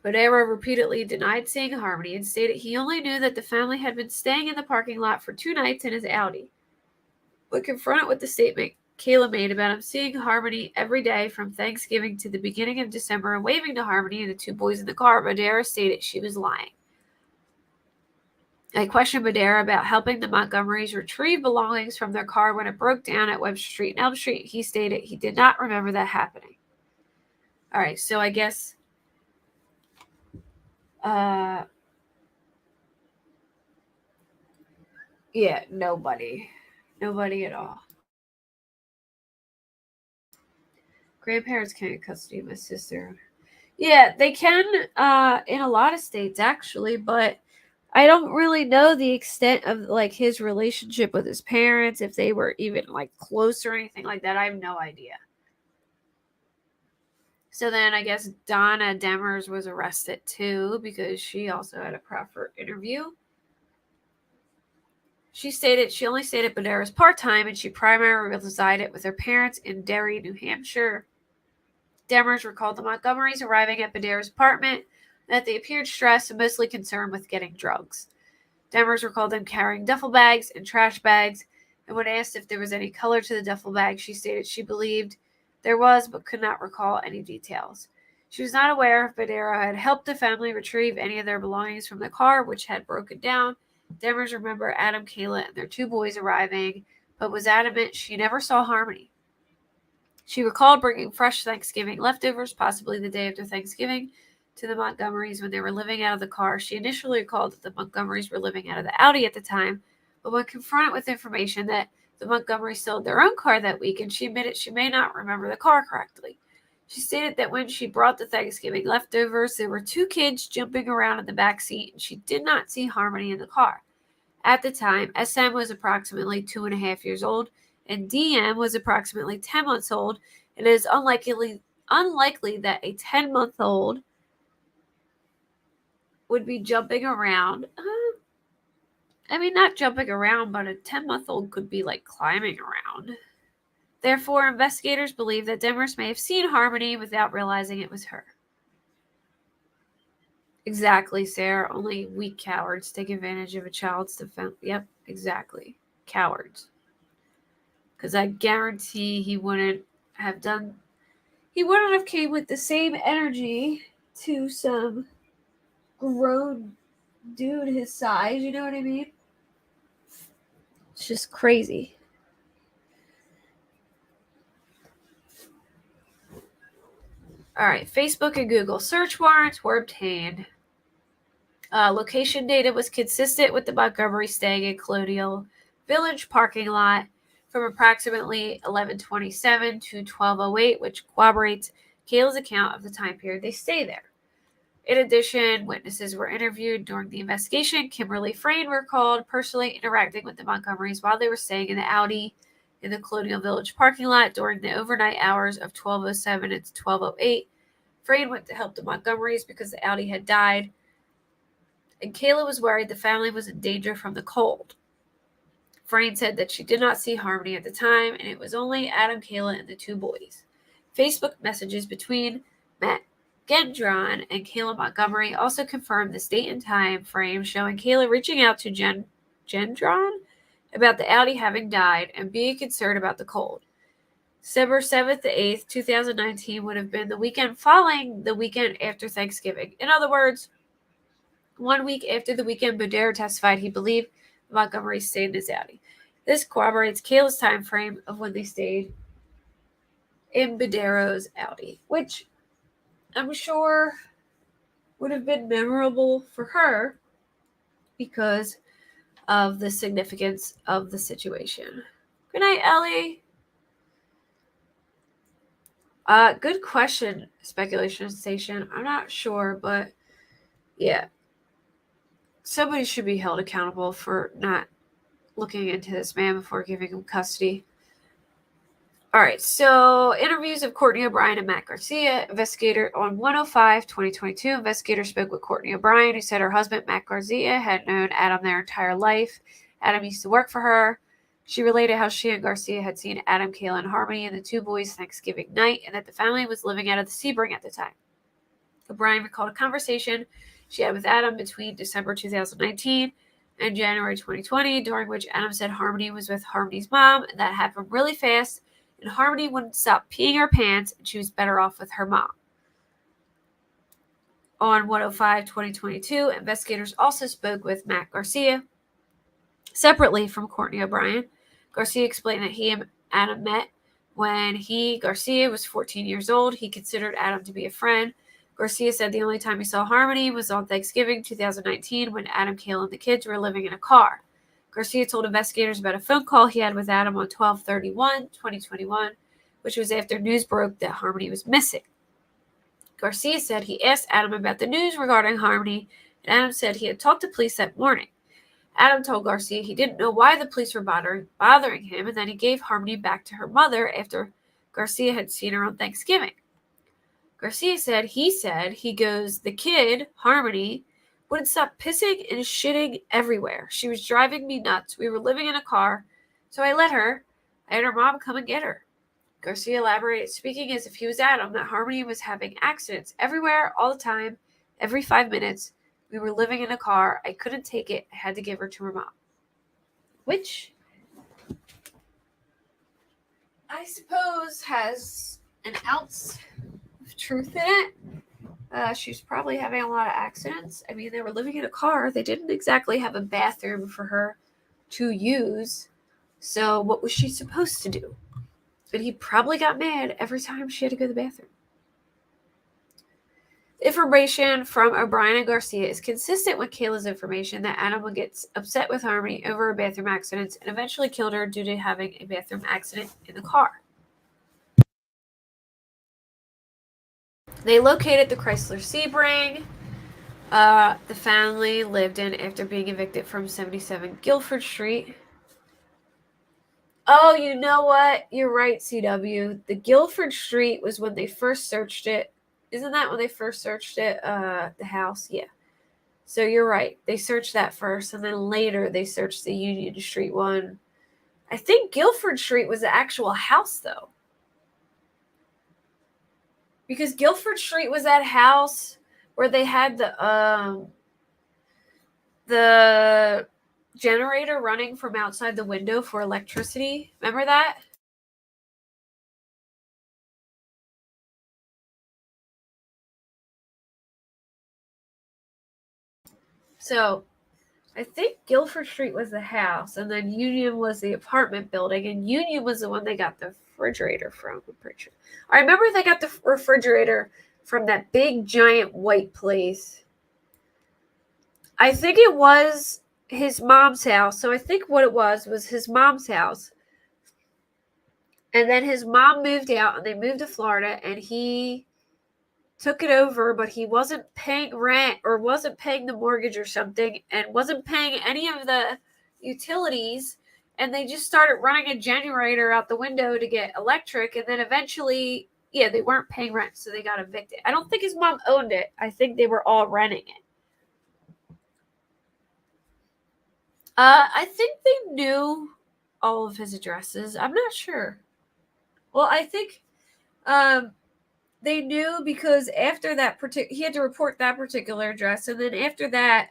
Badera repeatedly denied seeing Harmony and stated he only knew that the family had been staying in the parking lot for 2 nights in his Audi. When confronted with the statement Kayla made about him seeing Harmony every day from Thanksgiving to the beginning of December and waving to Harmony and the 2 boys in the car, Badera stated she was lying. I questioned Badera about helping the Montgomerys retrieve belongings from their car when it broke down at Webster Street and Elm Street. He stated he did not remember that happening. All right, so I guess yeah, nobody at all. Grandparents can't get custody of my sister. Yeah, they can in a lot of states actually, but I don't really know the extent of like his relationship with his parents, if they were even like close or anything like that. I have no idea. So then I guess Donna Demers was arrested too because she also had a proper interview. She only stayed at Badera's part-time and she primarily resided with her parents in Derry, New Hampshire. Demers recalled the Montgomerys arriving at Badera's apartment and that they appeared stressed and mostly concerned with getting drugs. Demers recalled them carrying duffel bags and trash bags, and when asked if there was any color to the duffel bag, she stated she believed there was but could not recall any details. She was not aware if Badera had helped the family retrieve any of their belongings from the car, which had broken down. Demers remembered Adam, Kayla, and their 2 boys arriving, but was adamant she never saw Harmony. She recalled bringing fresh Thanksgiving leftovers, possibly the day after Thanksgiving, to the Montgomerys when they were living out of the car. She initially recalled that the Montgomerys were living out of the Audi at the time, but when confronted with information that the Montgomerys sold their own car that weekend, she admitted she may not remember the car correctly. She stated that when she brought the Thanksgiving leftovers, there were 2 kids jumping around in the back seat, and she did not see Harmony in the car. At the time, SM was approximately 2.5 years old, and DM was approximately 10 months old, and it is unlikely that a 10-month-old would be jumping around. Not jumping around, but a 10-month-old could be like climbing around. Therefore, investigators believe that Demers may have seen Harmony without realizing it was her. Exactly, Sarah. Only weak cowards take advantage of a child's defense. Yep, exactly. Cowards. Because I guarantee he wouldn't have came with the same energy to some grown dude his size, you know what I mean? It's just crazy. Alright, Facebook and Google search warrants were obtained. Location data was consistent with the Montgomery staying in Colonial Village parking lot from approximately 11:27 to 12:08, which corroborates Kayla's account of the time period they stay there. In addition, witnesses were interviewed during the investigation. Kimberly Frayne recalled personally interacting with the Montgomerys while they were staying in the Audi in the Colonial Village parking lot during the overnight hours of 12:07 and 12:08. Frayne went to help the Montgomerys because the Audi had died, and Kayla was worried the family was in danger from the cold. Frayne said that she did not see Harmony at the time, and it was only Adam, Kayla, and the 2 boys. Facebook messages between Matt Gendron and Kayla Montgomery also confirmed this date and time frame, showing Kayla reaching out to Gendron about the Audi having died and being concerned about the cold. December 7th to 8th, 2019 would have been the weekend following the weekend after Thanksgiving. In other words, 1 week after the weekend Badera testified he believed Montgomery stayed in his Audi. This corroborates Kayla's time frame of when they stayed in Badero's Audi, which I'm sure would have been memorable for her because of the significance of the situation. Good night, Ellie. Good question, Speculation Station. I'm not sure, but yeah. Somebody should be held accountable for not looking into this man before giving him custody. All right, so interviews of Courtney O'Brien and Matt Garcia. Investigator on 105, 2022. Investigator spoke with Courtney O'Brien, who said her husband, Matt Garcia, had known Adam their entire life. Adam used to work for her. She related how she and Garcia had seen Adam, Kayla, and Harmony and the two boys Thanksgiving night, and that the family was living out of the Sebring at the time. O'Brien recalled a conversation she had with Adam between December 2019 and January 2020, during which Adam said Harmony was with Harmony's mom, and that happened really fast, and Harmony wouldn't stop peeing her pants, and she was better off with her mom. On 105, 2022, investigators also spoke with Matt Garcia. Separately from Courtney O'Brien, Garcia explained that he and Adam met when Garcia, was 14 years old. He considered Adam to be a friend. Garcia said the only time he saw Harmony was on Thanksgiving 2019 when Adam, Kayla, and the kids were living in a car. Garcia told investigators about a phone call he had with Adam on 12/31/2021, which was after news broke that Harmony was missing. Garcia said he asked Adam about the news regarding Harmony, and Adam said he had talked to police that morning. Adam told Garcia he didn't know why the police were bothering him, and then he gave Harmony back to her mother after Garcia had seen her on Thanksgiving. Garcia said he goes, the kid, Harmony, wouldn't stop pissing and shitting everywhere. She was driving me nuts. We were living in a car, so I let her. I had her mom come and get her. Garcia elaborated, speaking as if he was Adam, that Harmony was having accidents everywhere, all the time, every 5 minutes. We were living in a car. I couldn't take it. I had to give her to her mom. Which, I suppose, has an ounce of truth in it. She was probably having a lot of accidents. I mean, they were living in a car. They didn't exactly have a bathroom for her to use. So what was she supposed to do? But he probably got mad every time she had to go to the bathroom. Information from O'Brien and Garcia is consistent with Kayla's information that Adam would get upset with Harmony over her bathroom accidents and eventually killed her due to having a bathroom accident in the car. They located the Chrysler Sebring the family lived in after being evicted from 77 Guilford Street. Oh, you know what? You're right, CW. The Guilford Street was when they first searched it. Isn't that when they first searched it? The house? Yeah. So you're right. They searched that first, and then later they searched the Union Street one. I think Guilford Street was the actual house, though. Because Guilford Street was that house where they had the generator running from outside the window for electricity. Remember that? So, I think Guilford Street was the house, and then Union was the apartment building, and Union was the one they got the refrigerator from, I'm pretty sure. I remember they got the refrigerator from that big, giant white place. I think it was his mom's house. So I think what it was his mom's house. And then his mom moved out, and they moved to Florida, and he took it over, but he wasn't paying rent or wasn't paying the mortgage or something and wasn't paying any of the utilities. And they just started running a generator out the window to get electric. And then eventually, they weren't paying rent, so they got evicted. I don't think his mom owned it. I think they were all renting it. I think they knew all of his addresses. I'm not sure. Well, I think they knew because after that he had to report that particular address, and then after that,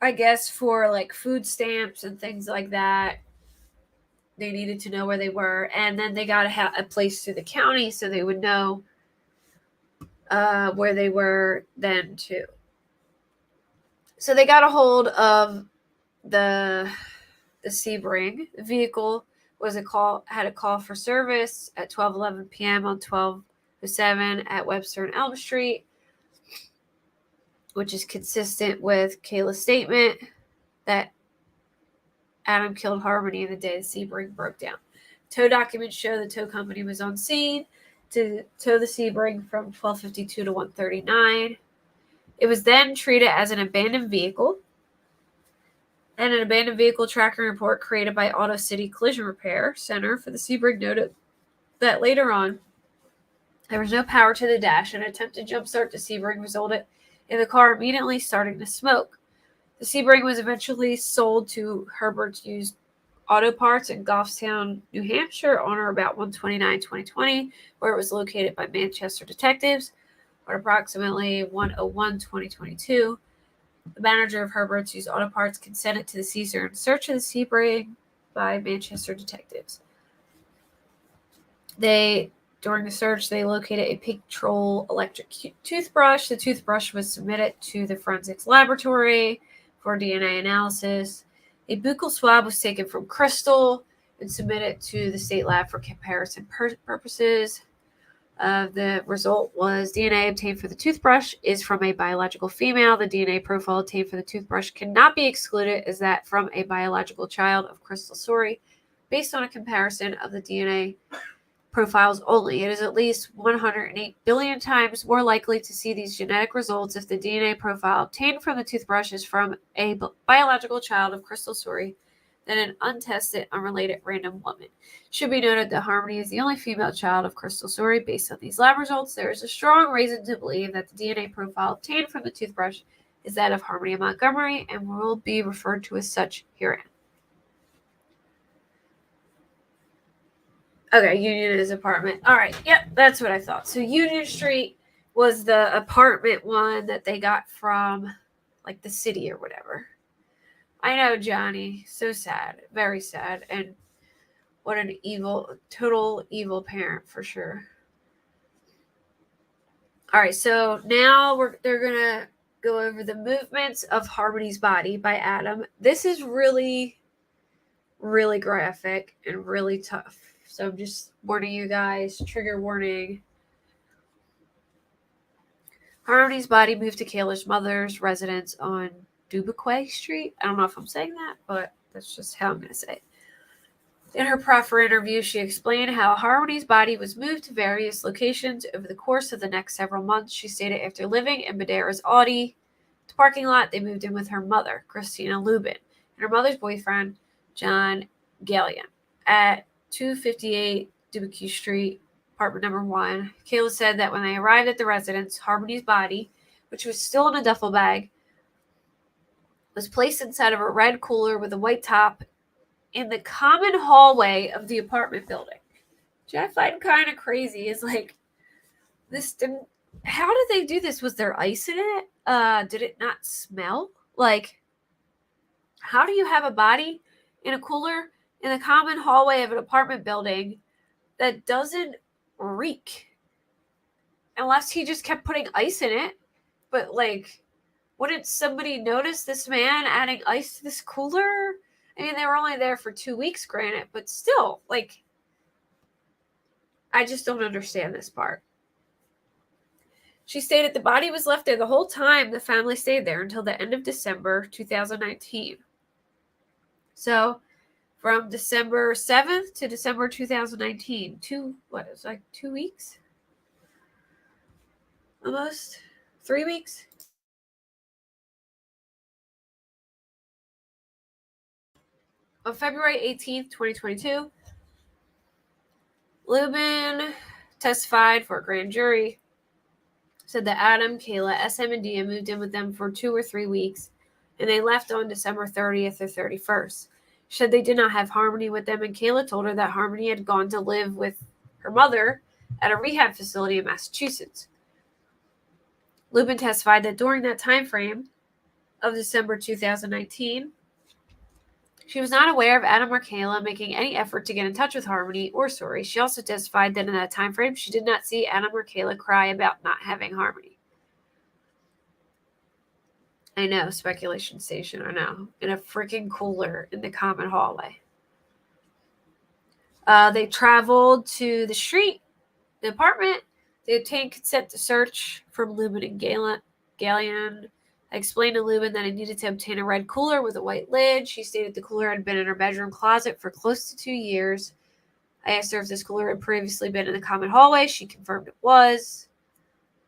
I guess for like food stamps and things like that, they needed to know where they were, and then they got a place through the county so they would know where they were then too. So they got a hold of the Sebring vehicle had a call for service at 12:11 p.m. on 12:07 at Webster and Elm Street, which is consistent with Kayla's statement that Adam killed Harmony the day the Sebring broke down. Tow documents show the tow company was on scene to tow the Sebring from 12:52 to 1:39. It was then treated as an abandoned vehicle, and an abandoned vehicle tracking report created by Auto City Collision Repair Center for the Sebring noted that later on there was no power to the dash, and an attempt to jumpstart the Sebring resulted in the car immediately starting to smoke. The Sebring was eventually sold to Herbert's Used Auto Parts in Goffstown, New Hampshire on or about 1/29/2020, where it was located by Manchester detectives. On approximately 1/01/2022, the manager of Herbert's Used Auto Parts consented to the seizure and search of the Sebring by Manchester detectives. During the search, they located a Petrol electric toothbrush. The toothbrush was submitted to the forensics laboratory for DNA analysis. A buccal swab was taken from Crystal and submitted to the state lab for comparison purposes. The result was DNA obtained for the toothbrush is from a biological female. The DNA profile obtained for the toothbrush cannot be excluded as that from a biological child of Crystal Sorey based on a comparison of the DNA profiles only. It is at least 108 billion times more likely to see these genetic results if the DNA profile obtained from the toothbrush is from a biological child of Crystal Sorey than an untested, unrelated random woman. It should be noted that Harmony is the only female child of Crystal Sorey. Based on these lab results, there is a strong reason to believe that the DNA profile obtained from the toothbrush is that of Harmony Montgomery and will be referred to as such herein. Okay, Union is apartment. All right, yep, that's what I thought. So Union Street was the apartment one that they got from, like, the city or whatever. I know, Johnny. So sad. Very sad. And what an total evil parent for sure. All right, so now they're going to go over the movements of Harmony's body by Adam. This is really, really graphic and really tough. So I'm just warning you guys, trigger warning. Harmony's body moved to Kayla's mother's residence on Dubuquois Street. I don't know if I'm saying that, but that's just how I'm going to say it. In her proffer interview, she explained how Harmony's body was moved to various locations over the course of the next several months. She stated after living in Madera's Audi parking lot, they moved in with her mother, Christina Lubin, and her mother's boyfriend, John Gallion, at 258 Dubuque Street, apartment number 1. Kayla said that when they arrived at the residence, Harmony's body, which was still in a duffel bag, was placed inside of a red cooler with a white top in the common hallway of the apartment building. Which I find kind of crazy is like, this didn't, how did they do this? Was there ice in it? Did it not smell? Like, how do you have a body in a cooler in the common hallway of an apartment building that doesn't reek? Unless he just kept putting ice in it. But, like, wouldn't somebody notice this man adding ice to this cooler? I mean, they were only there for 2 weeks, granted, but still, like, I just don't understand this part. She stated the body was left there the whole time the family stayed there until the end of December 2019. So, from December 7th to December 2019, 2 weeks? Almost 3 weeks? On February 18th, 2022, Lubin testified for a grand jury, said that Adam, Kayla, SM, and Dia moved in with them for 2 or 3 weeks, and they left on December 30th or 31st. She said they did not have Harmony with them, and Kayla told her that Harmony had gone to live with her mother at a rehab facility in Massachusetts. Lubin testified that during that time frame of December 2019, she was not aware of Adam or Kayla making any effort to get in touch with Harmony or Sorey. She also testified that in that time frame, she did not see Adam or Kayla cry about not having Harmony. I know, speculation station, I know. In a freaking cooler in the common hallway. They traveled to the apartment. They obtained consent to search from Lubin and Gallion. I explained to Lubin that I needed to obtain a red cooler with a white lid. She stated the cooler had been in her bedroom closet for close to 2 years. I asked her if this cooler had previously been in the common hallway. She confirmed it was.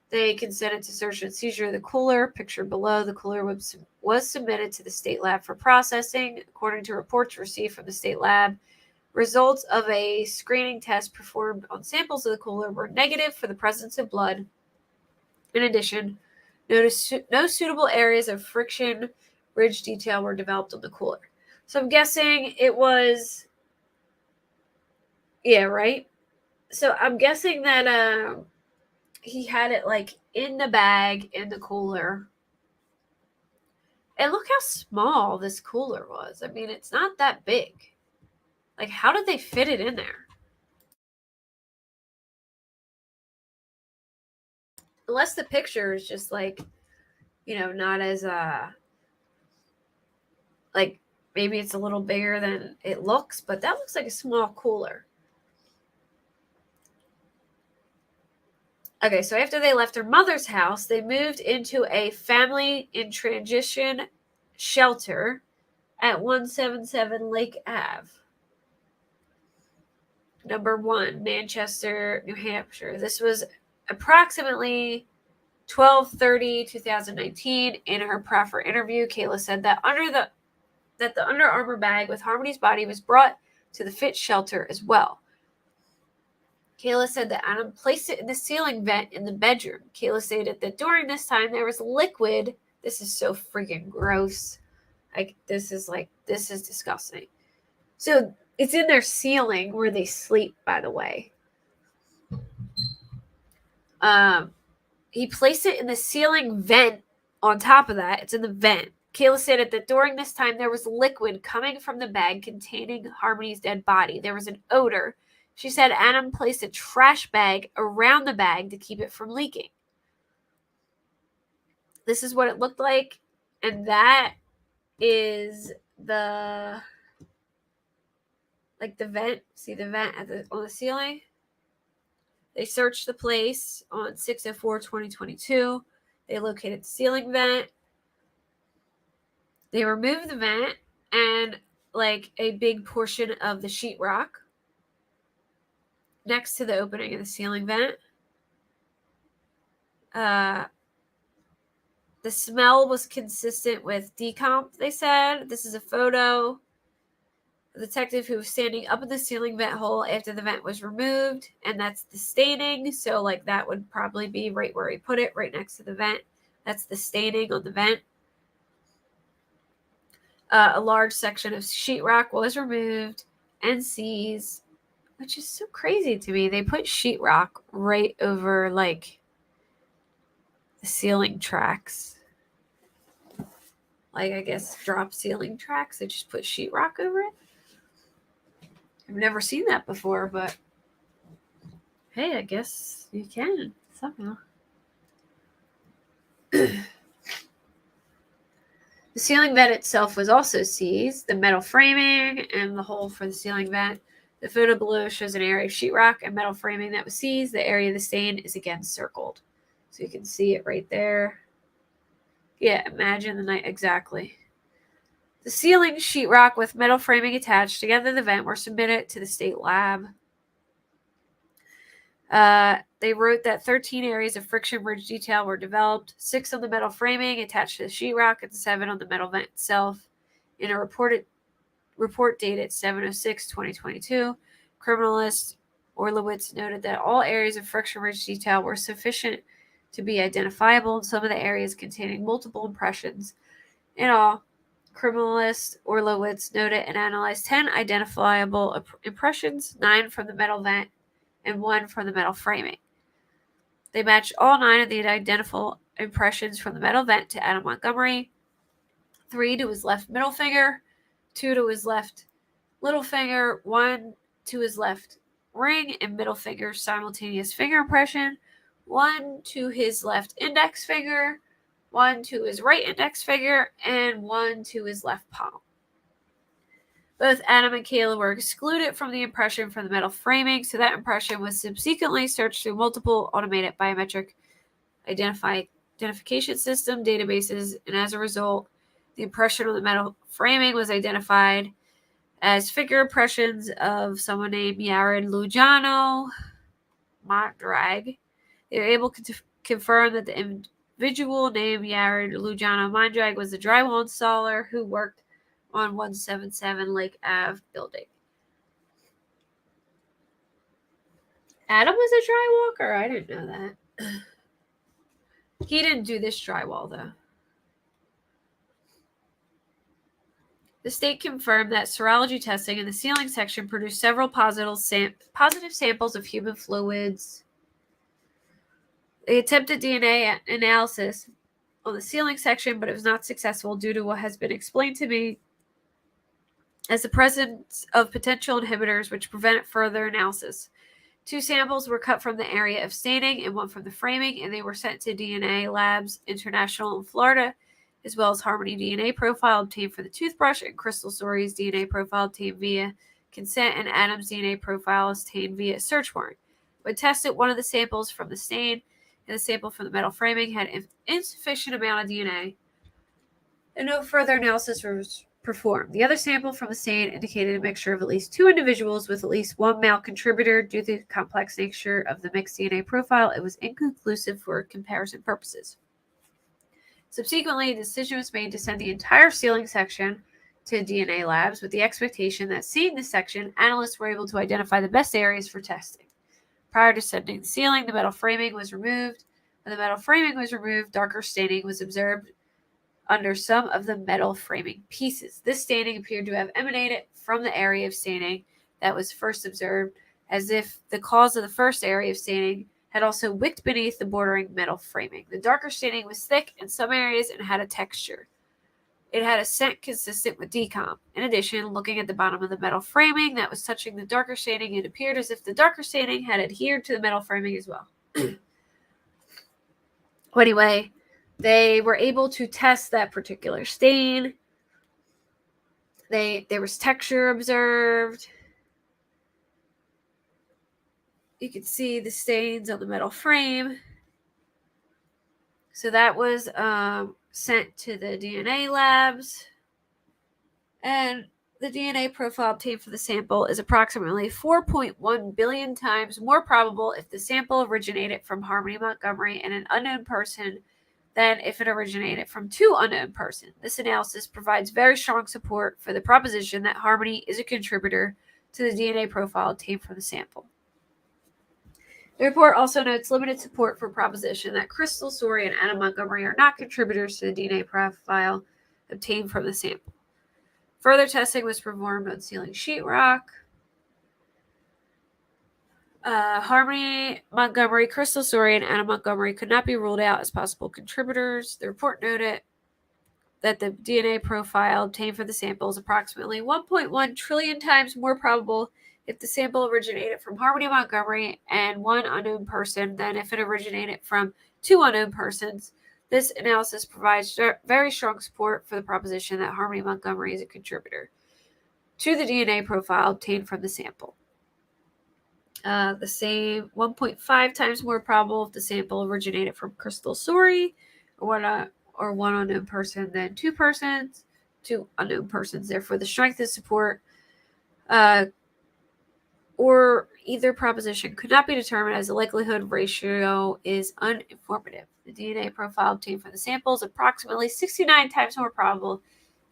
They consented to search and seizure of the cooler. Pictured below, the cooler was submitted to the state lab for processing. According to reports received from the state lab, results of a screening test performed on samples of the cooler were negative for the presence of blood. In addition, no suitable areas of friction ridge detail were developed on the cooler. So I'm guessing it was... Yeah, right? So I'm guessing that he had it like in the bag in the cooler. And look how small this cooler was. I mean, it's not that big. Like, how did they fit it in there? Unless the picture is just like, not as like maybe it's a little bigger than it looks, but that looks like a small cooler. Okay, so after they left their mother's house, they moved into a family in transition shelter at 177 Lake Ave. Number 1, Manchester, New Hampshire. This was approximately 12/30/2019. In her proffer interview, Kayla said that the Under Armour bag with Harmony's body was brought to the Fit shelter as well. Kayla said that Adam placed it in the ceiling vent in the bedroom. Kayla stated that during this time there was liquid. This is so freaking gross. This is disgusting. So it's in their ceiling where they sleep, by the way. He placed it in the ceiling vent on top of that. It's in the vent. Kayla stated that during this time there was liquid coming from the bag containing Harmony's dead body. There was an odor. She said Adam placed a trash bag around the bag to keep it from leaking. This is what it looked like. And that is the vent. See the vent on the ceiling? They searched the place on 6/04/2022. They located the ceiling vent. They removed the vent and a big portion of the sheetrock next to the opening of the ceiling vent. The smell was consistent with decomp, they said. This is a photo. The detective who was standing up in the ceiling vent hole after the vent was removed, and that's the staining. So, that would probably be right where he put it, right next to the vent. That's the staining on the vent. A large section of sheetrock was removed and seized, which is so crazy to me. They put sheetrock right over, the ceiling tracks. I guess drop ceiling tracks. They just put sheetrock over it. I've never seen that before, but hey, I guess you can somehow. The ceiling vent itself was also seized, the metal framing and the hole for the ceiling vent. The photo below shows an area of sheetrock and metal framing that was seized. The area of the stain is again circled. So you can see it right there. Yeah, imagine the night exactly. The ceiling sheetrock with metal framing attached together the vent were submitted to the state lab. They wrote that 13 areas of friction ridge detail were developed, 6 on the metal framing attached to the sheetrock, and 7 on the metal vent itself. In a report dated 7/06/2022, criminalist Orlowitz noted that all areas of friction ridge detail were sufficient to be identifiable, and some of the areas containing multiple impressions. In all, criminalist Orlowitz noted and analyzed 10 identifiable impressions, 9 from the metal vent and 1 from the metal framing. They matched all 9 of the identifiable impressions from the metal vent to Adam Montgomery, 3 to his left middle finger, 2 to his left little finger, 1 to his left ring and middle finger simultaneous finger impression, 1 to his left index finger, 1 to his right index finger, and 1 to his left palm. Both Adam and Kayla were excluded from the impression from the metal framing, so that impression was subsequently searched through multiple automated biometric identification system databases, and as a result, the impression on the metal framing was identified as figure impressions of someone named Yared Lujano Mondrag. They were able to confirm that the individual named Yared Lujano Mondrag was the drywall installer who worked on 177 Lake Ave building. Adam was a drywalker? I didn't know that. He didn't do this drywall, though. The state confirmed that serology testing in the ceiling section produced several positive samples of human fluids. They attempted DNA analysis on the ceiling section, but it was not successful due to what has been explained to me as the presence of potential inhibitors which prevent further analysis. 2 samples were cut from the area of staining and 1 from the framing, and they were sent to DNA Labs International in Florida, as well as Harmony DNA profile obtained for the toothbrush and Crystal Story's DNA profile obtained via consent and Adam's DNA profile obtained via search warrant. When tested, one of the samples from the stain and the sample from the metal framing had insufficient amount of DNA, and no further analysis was performed. The other sample from the stain indicated a mixture of at least 2 individuals with at least 1 male contributor. Due to the complex nature of the mixed DNA profile, it was inconclusive for comparison purposes. Subsequently, a decision was made to send the entire ceiling section to DNA Labs with the expectation that, seeing this section, analysts were able to identify the best areas for testing. Prior to sending the ceiling, the metal framing was removed. When the metal framing was removed, darker staining was observed under some of the metal framing pieces. This staining appeared to have emanated from the area of staining that was first observed, as if the cause of the first area of staining had also wicked beneath the bordering metal framing. The darker staining was thick in some areas and had a texture. It had a scent consistent with decomp. In addition, looking at the bottom of the metal framing that was touching the darker staining, it appeared as if the darker staining had adhered to the metal framing as well. Anyway, they were able to test that particular stain. There was texture observed. You could see the stains on the metal frame. So that was sent to the DNA labs. And the DNA profile obtained for the sample is approximately 4.1 billion times more probable if the sample originated from Harmony Montgomery and an unknown person than if it originated from 2 unknown persons. This analysis provides very strong support for the proposition that Harmony is a contributor to the DNA profile obtained from the sample. The report also notes limited support for proposition that Crystal Story and Adam Montgomery are not contributors to the DNA profile obtained from the sample. Further testing was performed on ceiling sheetrock. Harmony Montgomery, Crystal Story, and Adam Montgomery could not be ruled out as possible contributors. The report noted that the DNA profile obtained from the sample is approximately 1.1 trillion times more probable if the sample originated from Harmony Montgomery and 1 unknown person than if it originated from 2 unknown persons. This analysis provides very strong support for the proposition that Harmony Montgomery is a contributor to the DNA profile obtained from the sample. The same 1.5 times more probable if the sample originated from Crystal Story or 1 unknown person than 2 unknown persons. Therefore, the strength of support or either proposition could not be determined as the likelihood ratio is uninformative. The DNA profile obtained from the sample is approximately 69 times more probable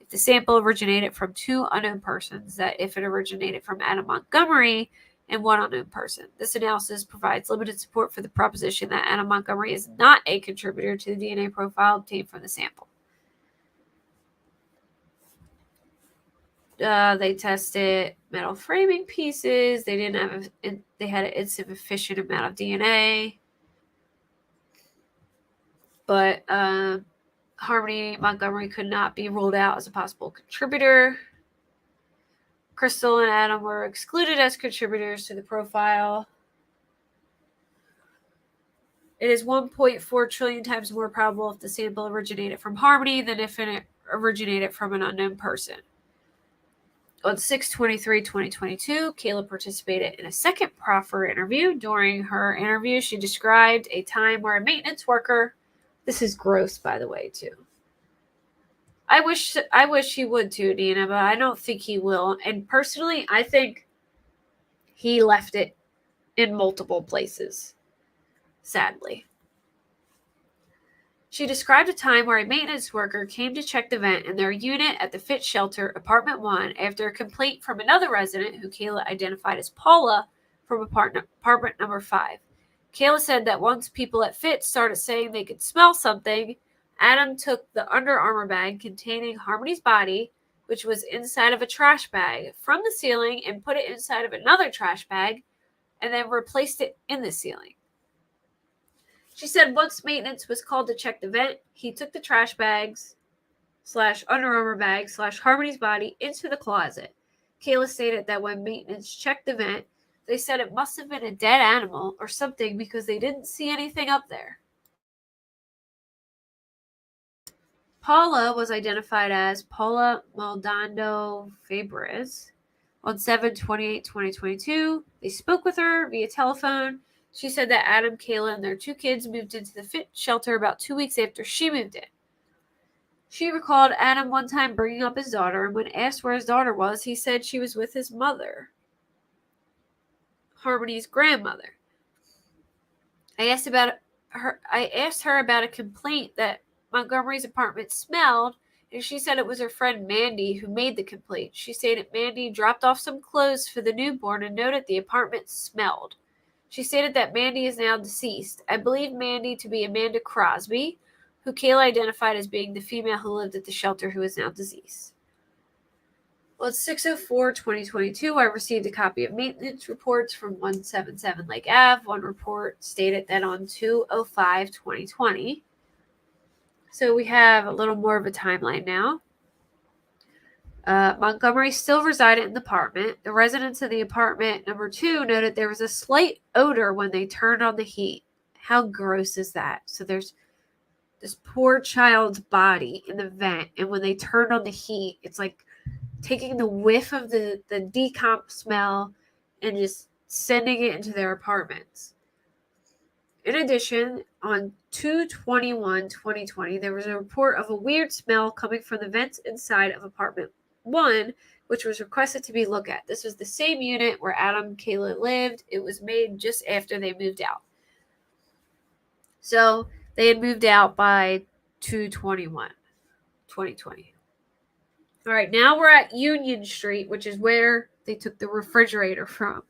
if the sample originated from 2 unknown persons than if it originated from Adam Montgomery and 1 unknown person. This analysis provides limited support for the proposition that Adam Montgomery is not a contributor to the DNA profile obtained from the sample. They tested metal framing pieces. They had an insufficient amount of DNA. But Harmony Montgomery could not be ruled out as a possible contributor. Crystal and Adam were excluded as contributors to the profile. It is 1.4 trillion times more probable if the sample originated from Harmony than if it originated from an unknown person. On 6/23/2022, Kayla participated in a second proffer interview. During her interview, she described a time where a maintenance worker, this is gross, by the way, too. I wish he would too, Nina, but I don't think he will. And personally, I think he left it in multiple places, sadly. She described a time where a maintenance worker came to check the vent in their unit at the Fit Shelter, Apartment 1, after a complaint from another resident who Kayla identified as Paula from apartment number 5. Kayla said that once people at Fit started saying they could smell something, Adam took the Under Armour bag containing Harmony's body, which was inside of a trash bag, from the ceiling and put it inside of another trash bag, and then replaced it in the ceiling. She said once maintenance was called to check the vent, he took the trash bags / Under Armour bag / Harmony's body into the closet. Kayla stated that when maintenance checked the vent, they said it must have been a dead animal or something because they didn't see anything up there. Paula was identified as Paula Maldonado Fabres. On 7/28/2022, they spoke with her via telephone. She said that Adam, Kayla, and their 2 kids moved into the Fit Shelter about 2 weeks after she moved in. She recalled Adam one time bringing up his daughter, and when asked where his daughter was, he said she was with his mother, Harmony's grandmother. I asked her about a complaint that Montgomery's apartment smelled, and she said it was her friend Mandy who made the complaint. She stated Mandy dropped off some clothes for the newborn and noted the apartment smelled. She stated that Mandy is now deceased. I believe Mandy to be Amanda Crosby, who Kayla identified as being the female who lived at the shelter who is now deceased. On 6/04/2022, I received a copy of maintenance reports from 177 Lake Ave. One report stated that on 2/05/2020, so we have a little more of a timeline now. Montgomery still resided in the apartment. The residents of the apartment number 2 noted there was a slight odor when they turned on the heat. How gross is that? So there's this poor child's body in the vent, and when they turned on the heat, it's like taking the whiff of the decomp smell and just sending it into their apartments. In addition, on 2/21/2020, there was a report of a weird smell coming from the vents inside of apartment 1, which was requested to be looked at. This was the same unit where Adam and Kayla lived. It was made just after they moved out. So they had moved out by 2/21/2020. All right, now we're at Union Street, which is where they took the refrigerator from.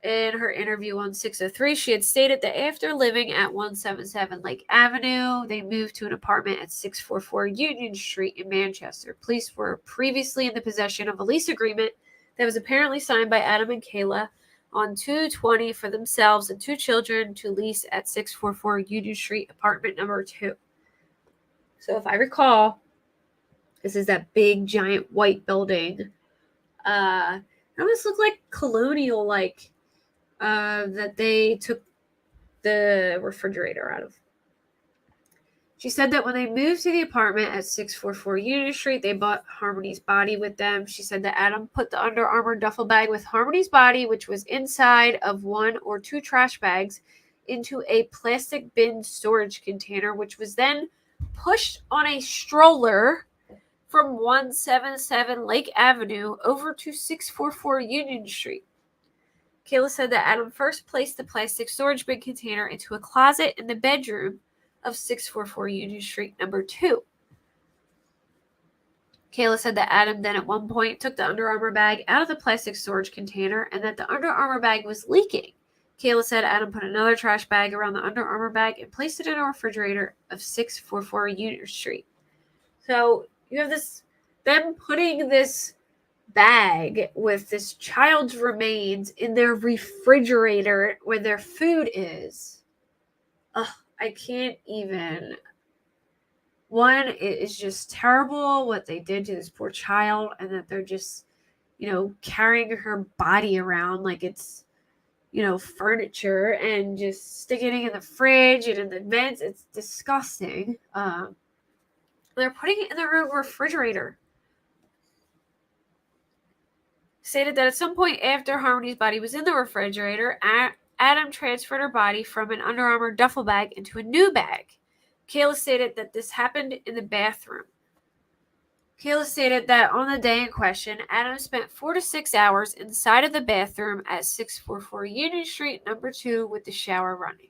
In her interview on 6/03, she had stated that after living at 177 Lake Avenue, they moved to an apartment at 644 Union Street in Manchester. Police were previously in the possession of a lease agreement that was apparently signed by Adam and Kayla on 2/20 for themselves and 2 children to lease at 644 Union Street, apartment number 2. So if I recall, this is that big, giant white building. It almost looked like colonial, that they took the refrigerator out of. She said that when they moved to the apartment at 644 Union Street, they bought Harmony's body with them. She said that Adam put the Under Armour duffel bag with Harmony's body, which was inside of 1 or 2 trash bags, into a plastic bin storage container, which was then pushed on a stroller from 177 Lake Avenue over to 644 Union Street. Kayla said that Adam first placed the plastic storage bin container into a closet in the bedroom of 644 Union Street, number 2. Kayla said that Adam then at one point took the Under Armour bag out of the plastic storage container and that the Under Armour bag was leaking. Kayla said Adam put another trash bag around the Under Armour bag and placed it in a refrigerator of 644 Union Street. So you have them putting this bag with this child's remains in their refrigerator where their food is. Ugh, I can't even. One, it is just terrible what they did to this poor child, and that they're just, carrying her body around like it's, furniture and just sticking it in the fridge and in the vents. It's disgusting. They're putting it in their own refrigerator. stated that at some point after Harmony's body was in the refrigerator, Adam transferred her body from an Under Armour duffel bag into a new bag. Kayla stated that this happened in the bathroom. Kayla stated that on the day in question, Adam spent 4 to 6 hours inside of the bathroom at 644 Union Street, number 2, with the shower running.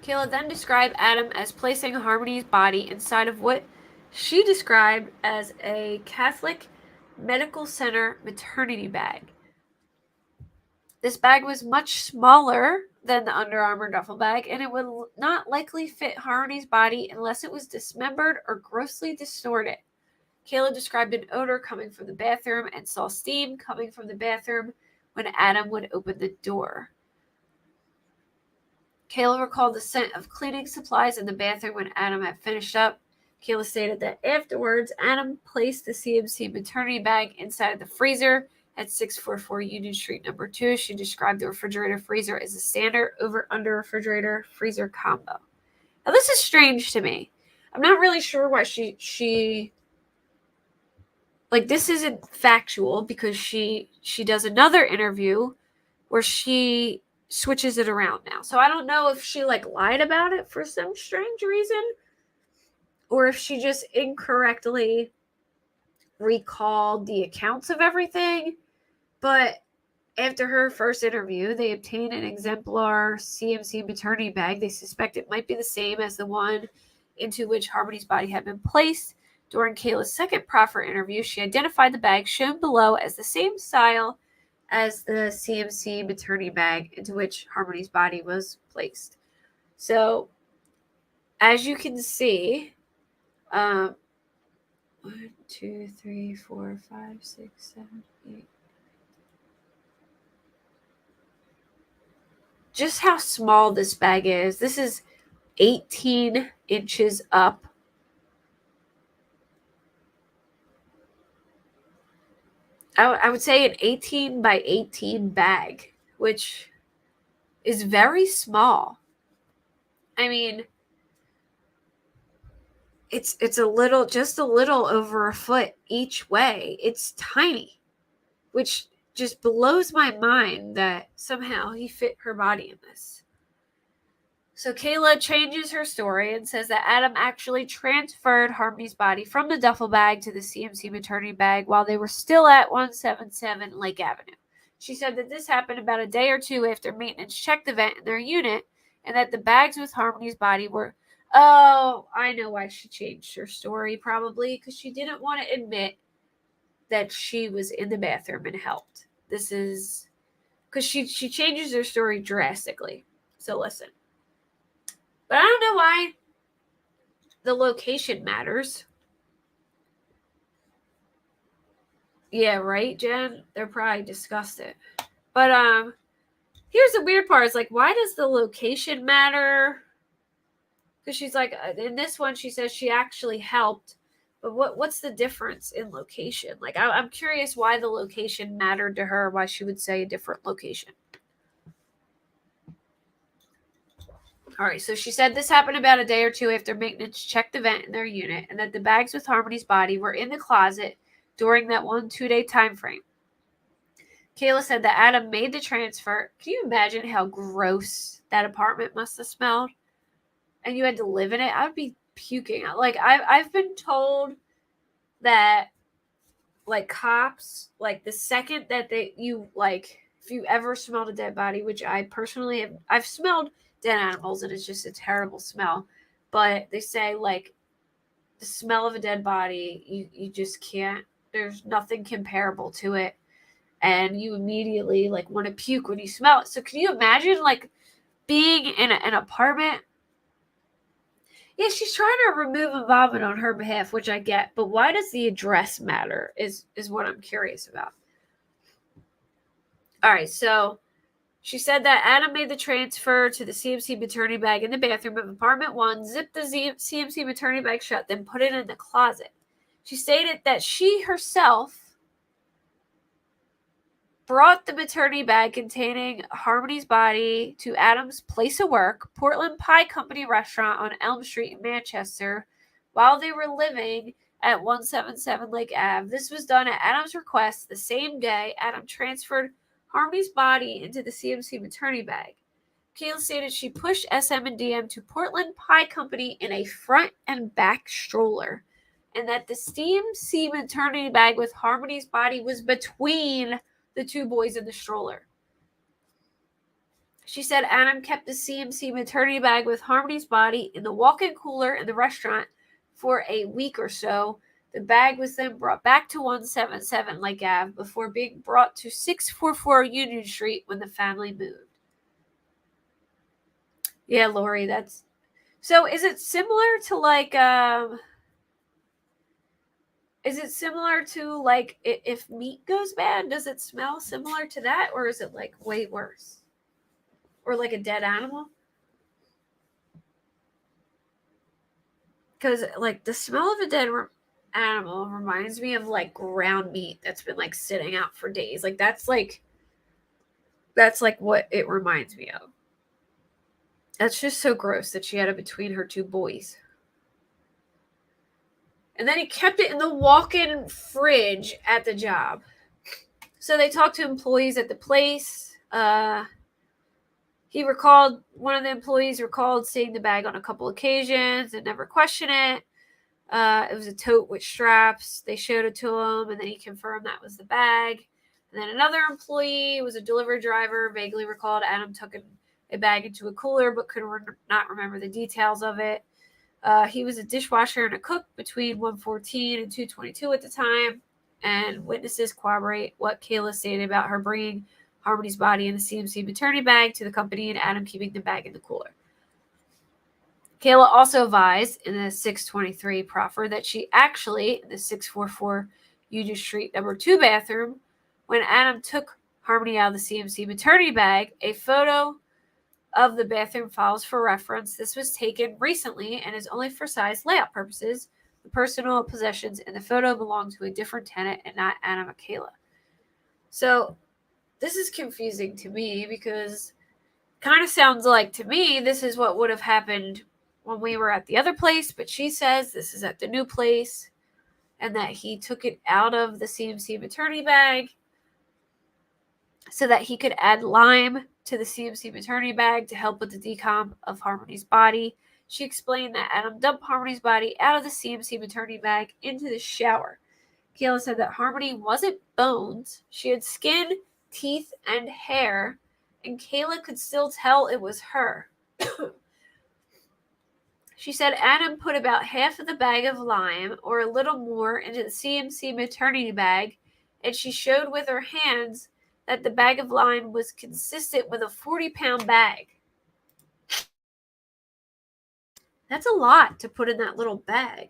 Kayla then described Adam as placing Harmony's body inside of what she described as a Catholic Medical Center maternity bag. This bag was much smaller than the Under Armour duffel bag, and it would not likely fit Harmony's body unless it was dismembered or grossly distorted. Kayla described an odor coming from the bathroom and saw steam coming from the bathroom when Adam would open the door. Kayla recalled the scent of cleaning supplies in the bathroom when Adam had finished up. Kayla stated that afterwards, Adam placed the CMC maternity bag inside of the freezer at 644 Union Street, number 2. She described the refrigerator freezer as a standard over-under refrigerator freezer combo. Now, this is strange to me. I'm not really sure why she like, this isn't factual, because she does another interview where she switches it around now. So I don't know if she lied about it for some strange reason, or if she just incorrectly recalled the accounts of everything. But after her first interview, they obtained an exemplar CMC maternity bag. They suspect it might be the same as the one into which Harmony's body had been placed. During Kayla's second proffer interview, she identified the bag shown below as the same style as the CMC maternity bag into which Harmony's body was placed. So, as you can see, 1, 2, 3, 4, 5, 6, 7, 8. Just how small this bag is. This is 18 inches up. I would say an 18 by 18 bag, which is very small. I mean, it's just a little over a foot each way. It's tiny, which just blows my mind that somehow he fit her body in this. So Kayla changes her story and says that Adam actually transferred Harmony's body from the duffel bag to the CMC maternity bag while they were still at 177 Lake Avenue. She said that this happened about a day or two after maintenance checked the vent in their unit, and that the bags with Harmony's body were... Oh, I know why she changed her story, probably because she didn't want to admit that she was in the bathroom and helped. This is... because she changes her story drastically. So listen. But I don't know why the location matters. Yeah, right, Jen? They're probably disgusted. But here's the weird part. It's like, why does the location matter? Because she's like, in this one, she says she actually helped. But what's the difference in location? Like, I'm curious why the location mattered to her, why she would say a different location. All right, so she said this happened about a day or two after maintenance checked the vent in their unit, and that the bags with Harmony's body were in the closet during that 1-2 day time frame. Kayla said that Adam made the transfer. Can you imagine how gross that apartment must have smelled? And you had to live in it? I would be puking. Like, I've been told that, like, cops, like, the second that if you ever smelled a dead body, which I personally have, I've smelled dead animals, and it's just a terrible smell. But they say, like, the smell of a dead body, you just can't, there's nothing comparable to it. And you immediately, like, want to puke when you smell it. So can you imagine, like, being in an apartment? Yeah, she's trying to remove a vomit on her behalf, which I get. But why does the address matter is what I'm curious about. All right, so she said that Adam made the transfer to the CMC maternity bag in the bathroom of apartment 1, zipped the CMC maternity bag shut, then put it in the closet. She stated that she herself brought the maternity bag containing Harmony's body to Adam's place of work, Portland Pie Company restaurant on Elm Street in Manchester, while they were living at 177 Lake Ave. This was done at Adam's request. The same day, Adam transferred Harmony's body into the CMC maternity bag. Kayla stated she pushed SM and DM to Portland Pie Company in a front and back stroller, and that the CMC maternity bag with Harmony's body was between the two boys in the stroller. She said Adam kept the CMC maternity bag with Harmony's body in the walk-in cooler in the restaurant for a week or so. The bag was then brought back to 177 Lake Ave before being brought to 644 Union Street when the family moved. Yeah, Lori, that's... So is it similar to like, is it similar to like if meat goes bad, does it smell similar to that? Or is it like way worse? Or like a dead animal? Because like the smell of a dead animal reminds me of like ground meat that's been like sitting out for days. Like that's like what it reminds me of. That's just so gross that she had it between her two boys. And then he kept it in the walk-in fridge at the job. So they talked to employees at the place. He recalled, one of the employees recalled seeing the bag on a couple occasions and never questioned it. It was a tote with straps. They showed it to him, and then he confirmed that was the bag. And then another employee, was a delivery driver, vaguely recalled Adam took a bag into a cooler, but could not remember the details of it. He was a dishwasher and a cook between 1:14 and 2:22 at the time, and witnesses corroborate what Kayla stated about her bringing Harmony's body in the CMC maternity bag to the company and Adam keeping the bag in the cooler. Kayla also advised in the 623 proffer that she actually, in the 644 Union Street number 2 bathroom, when Adam took Harmony out of the CMC maternity bag, a photo of the bathroom files for reference. This was taken recently and is only for size layout purposes. The personal possessions in the photo belong to a different tenant and not Adam or Kayla. So this is confusing to me because kind of sounds like to me this is what would have happened when we were at the other place, but she says this is at the new place and that he took it out of the CMC maternity bag so that he could add lime to the CMC maternity bag to help with the decomp of Harmony's body. She explained that Adam dumped Harmony's body out of the CMC maternity bag into the shower. Kayla said that Harmony wasn't bones. She had skin, teeth, and hair, and Kayla could still tell it was her. She said Adam put about half of the bag of lime, or a little more, into the CMC maternity bag, and she showed with her hands that the bag of lime was consistent with a 40-pound bag. That's a lot to put in that little bag.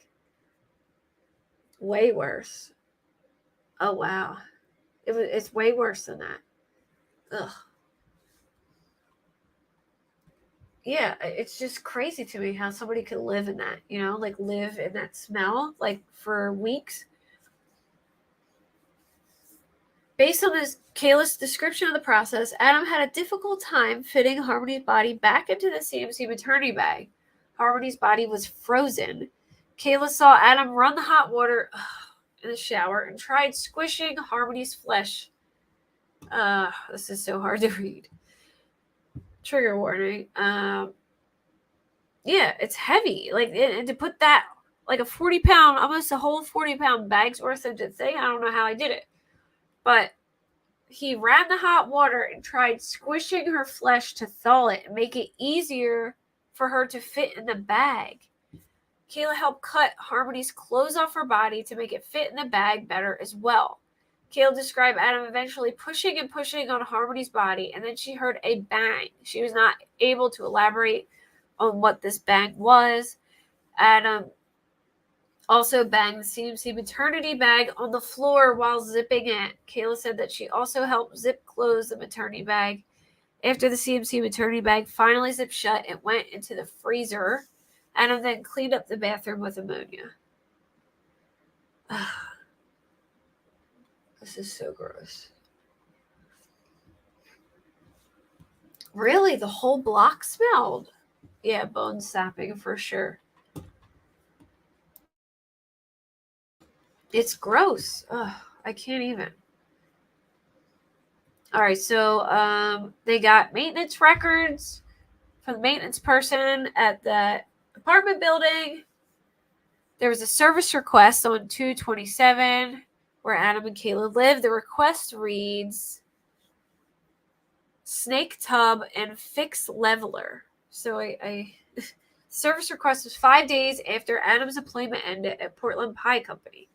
Way worse. Oh, wow. It's way worse than that. Ugh. Yeah, it's just crazy to me how somebody could live in that, like live in that smell, like for weeks. Based on Kayla's description of the process, Adam had a difficult time fitting Harmony's body back into the CMC maternity bag. Harmony's body was frozen. Kayla saw Adam run the hot water in the shower and tried squishing Harmony's flesh. This is so hard to read. Trigger warning. Yeah, it's heavy. Like, and to put that, like a 40-pound, almost a whole 40-pound bag's worth of the thing, I don't know how I did it. But he ran the hot water and tried squishing her flesh to thaw it and make it easier for her to fit in the bag. Kayla helped cut Harmony's clothes off her body to make it fit in the bag better as well. Kayla described Adam eventually pushing and pushing on Harmony's body, and then she heard a bang. She was not able to elaborate on what this bang was. Adam also banged the CMC maternity bag on the floor while zipping it. Kayla said that she also helped zip close the maternity bag. After the CMC maternity bag finally zipped shut, it went into the freezer. Adam then cleaned up the bathroom with ammonia. This is so gross. Really? The whole block smelled? Yeah, bone sapping for sure. It's gross. Ugh, I can't even. All right, so they got maintenance records from the maintenance person at the apartment building. There was a service request on 227 where Adam and Kayla live. The request reads snake tub and fix leveler. So I service request was 5 days after Adam's employment ended at Portland Pie Company.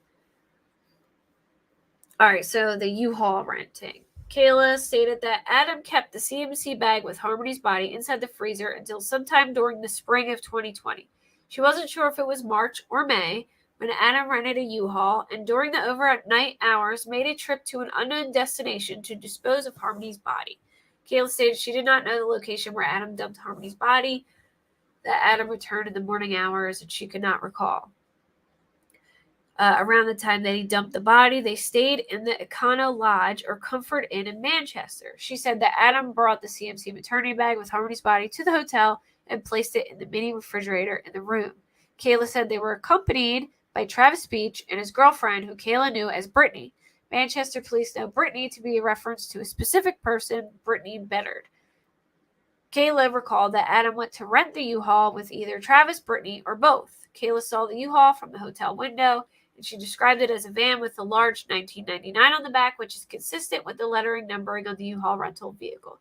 All right, so the U-Haul renting. Kayla stated that Adam kept the CMC bag with Harmony's body inside the freezer until sometime during the spring of 2020. She wasn't sure if it was March or May when Adam rented a U-Haul and during the overnight hours made a trip to an unknown destination to dispose of Harmony's body. Kayla stated she did not know the location where Adam dumped Harmony's body, that Adam returned in the morning hours, and she could not recall. Around the time that he dumped the body, they stayed in the Econo Lodge or Comfort Inn in Manchester. She said that Adam brought the CMC maternity bag with Harmony's body to the hotel and placed it in the mini refrigerator in the room. Kayla said they were accompanied by Travis Beach and his girlfriend, who Kayla knew as Brittany. Manchester police know Brittany to be a reference to a specific person, Brittany Beddard. Kayla recalled that Adam went to rent the U-Haul with either Travis, Brittany, or both. Kayla saw the U-Haul from the hotel window, and she described it as a van with a large 1999 on the back, which is consistent with the lettering numbering on the U-Haul rental vehicle.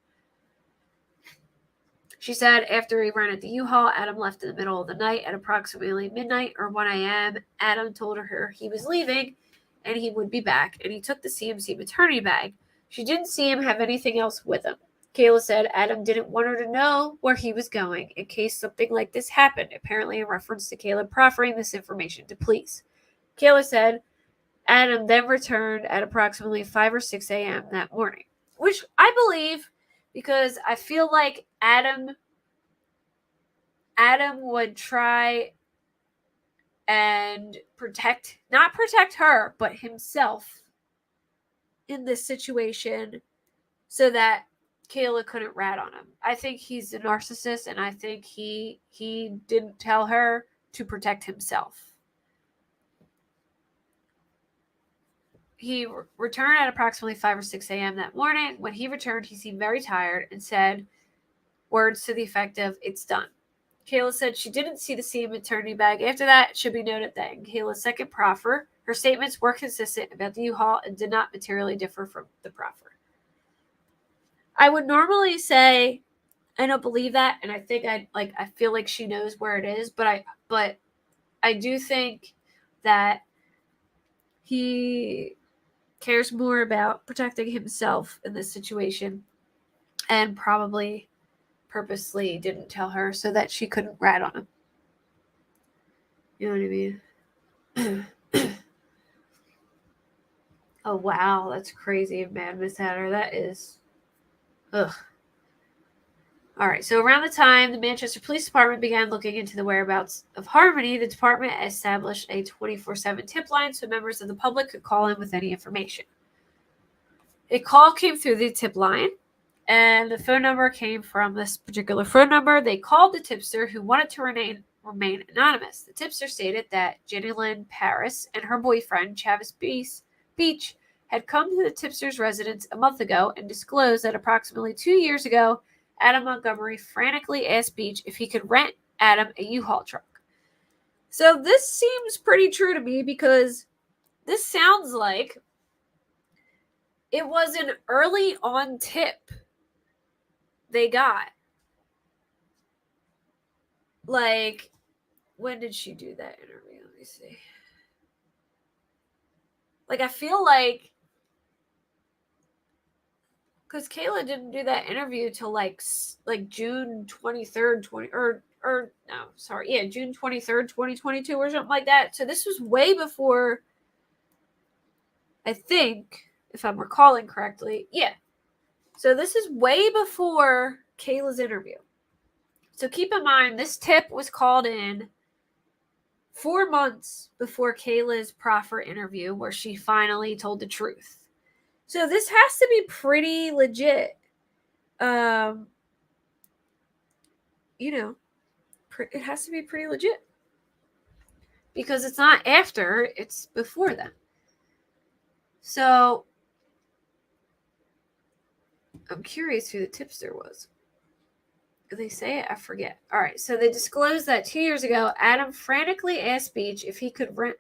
She said after he rented the U-Haul, Adam left in the middle of the night at approximately midnight or 1 a.m. Adam told her he was leaving and he would be back, and he took the CMC maternity bag. She didn't see him have anything else with him. Kayla said Adam didn't want her to know where he was going in case something like this happened, apparently in reference to Kayla proffering this information to police. Kayla said Adam then returned at approximately 5 or 6 a.m. that morning, which I believe because I feel like Adam would try and not protect her, but himself in this situation so that Kayla couldn't rat on him. I think he's a narcissist, and I think he didn't tell her to protect himself. He returned at approximately 5 or 6 a.m. that morning. When he returned, he seemed very tired and said words to the effect of, "It's done." Kayla said she didn't see the CMC maternity bag. After that, it should be noted that in Kayla's second proffer, her statements were consistent about the U-Haul and did not materially differ from the proffer. I would normally say I don't believe that, and I think I feel like she knows where it is, but I do think that he cares more about protecting himself in this situation and probably purposely didn't tell her so that she couldn't rat on him. You know what I mean? Oh, wow. That's crazy, man, Miss Hatter. That is... Ugh. All right. So around the time the Manchester Police Department began looking into the whereabouts of Harmony, the department established a 24/7 tip line so members of the public could call in with any information. A call came through the tip line, and the phone number came from this particular phone number. They called the tipster, who wanted to remain anonymous. The tipster stated that Jenny Lynn Paris and her boyfriend, Travis Beach, had come to the tipster's residence a month ago and disclosed that approximately 2 years ago, Adam Montgomery frantically asked Beach if he could rent Adam a U-Haul truck. So this seems pretty true to me because this sounds like it was an early on tip they got. Like, when did she do that interview? Let me see. Like, I feel like, because Kayla didn't do that interview till like June 23rd, June 23rd, 2022 or something like that. So this was way before, I think, if I'm recalling correctly. Yeah. So this is way before Kayla's interview. So keep in mind, this tip was called in 4 months before Kayla's proffer interview, where she finally told the truth. So this has to be pretty legit. It has to be pretty legit. Because it's not after, it's before then. So I'm curious who the tipster was. Did they say it? I forget. All right. So they disclosed that 2 years ago, Adam frantically asked Beach if he could rent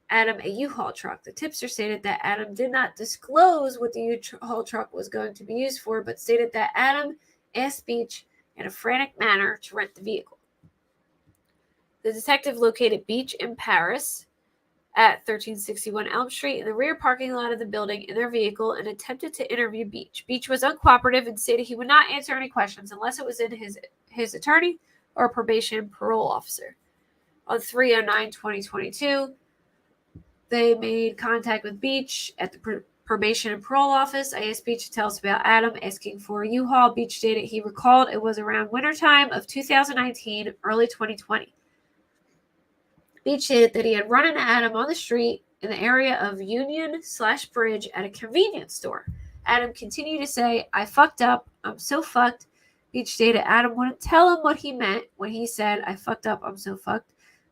Adam a U-Haul truck. The tipster stated that Adam did not disclose what the U-Haul truck was going to be used for, but stated that Adam asked Beach in a frantic manner to rent the vehicle. The detective located Beach in Paris at 1361 Elm Street in the rear parking lot of the building in their vehicle and attempted to interview Beach. Beach was uncooperative and stated he would not answer any questions unless it was in his attorney or probation parole officer. On 3/09/2022, they made contact with Beach at the probation and parole office. I asked Beach to tell us about Adam asking for a U-Haul. Beach stated he recalled it was around wintertime of 2019, early 2020. Beach stated that he had run into Adam on the street in the area of Union/Bridge at a convenience store. Adam continued to say, "I fucked up. I'm so fucked." Beach stated Adam wouldn't tell him what he meant when he said, "I fucked up. I'm so fucked."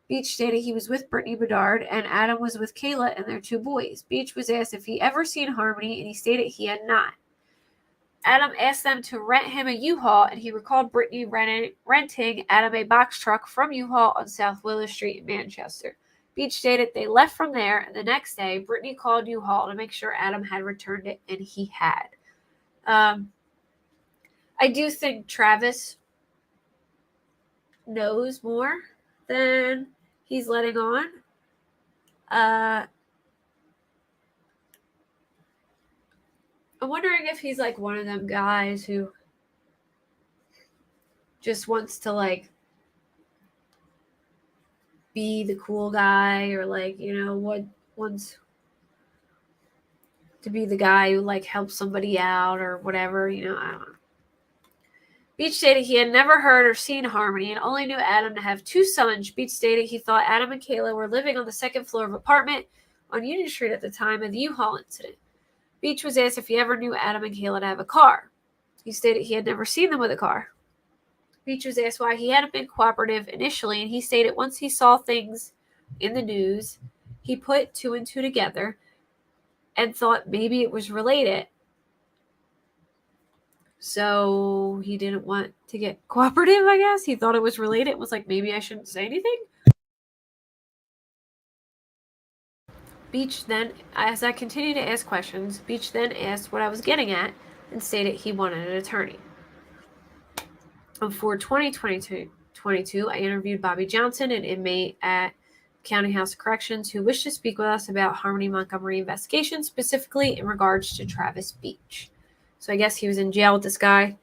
Beach stated he was with Brittany Bedard and Adam was with Kayla and their two boys. Beach was asked if he ever seen Harmony and he stated he had not. Adam asked them to rent him a U-Haul, and he recalled Brittany renting Adam a box truck from U-Haul on South Willow Street in Manchester. Beach stated they left from there, and the next day, Brittany called U-Haul to make sure Adam had returned it, and he had. I do think Travis knows more than he's letting on. I'm wondering if he's like one of them guys who just wants to like be the cool guy, or like, what wants to be the guy who like helps somebody out or whatever, I don't know. Beach stated he had never heard or seen Harmony and only knew Adam to have two sons. Beach stated he thought Adam and Kayla were living on the second floor of an apartment on Union Street at the time of the U-Haul incident. Beach was asked if he ever knew Adam and Kayla to have a car. He stated he had never seen them with a car. Beach was asked why he hadn't been cooperative initially, and he stated once he saw things in the news, he put two and two together and thought maybe it was related. So he didn't want to get cooperative, I guess. He thought it was related. It was like, maybe I shouldn't say anything. Beach then, as I continued to ask questions, Beach then asked what I was getting at and stated he wanted an attorney. Before 2022, I interviewed Bobby Johnson, an inmate at County House of Corrections, who wished to speak with us about Harmony Montgomery investigation, specifically in regards to Travis Beach. So I guess he was in jail with this guy.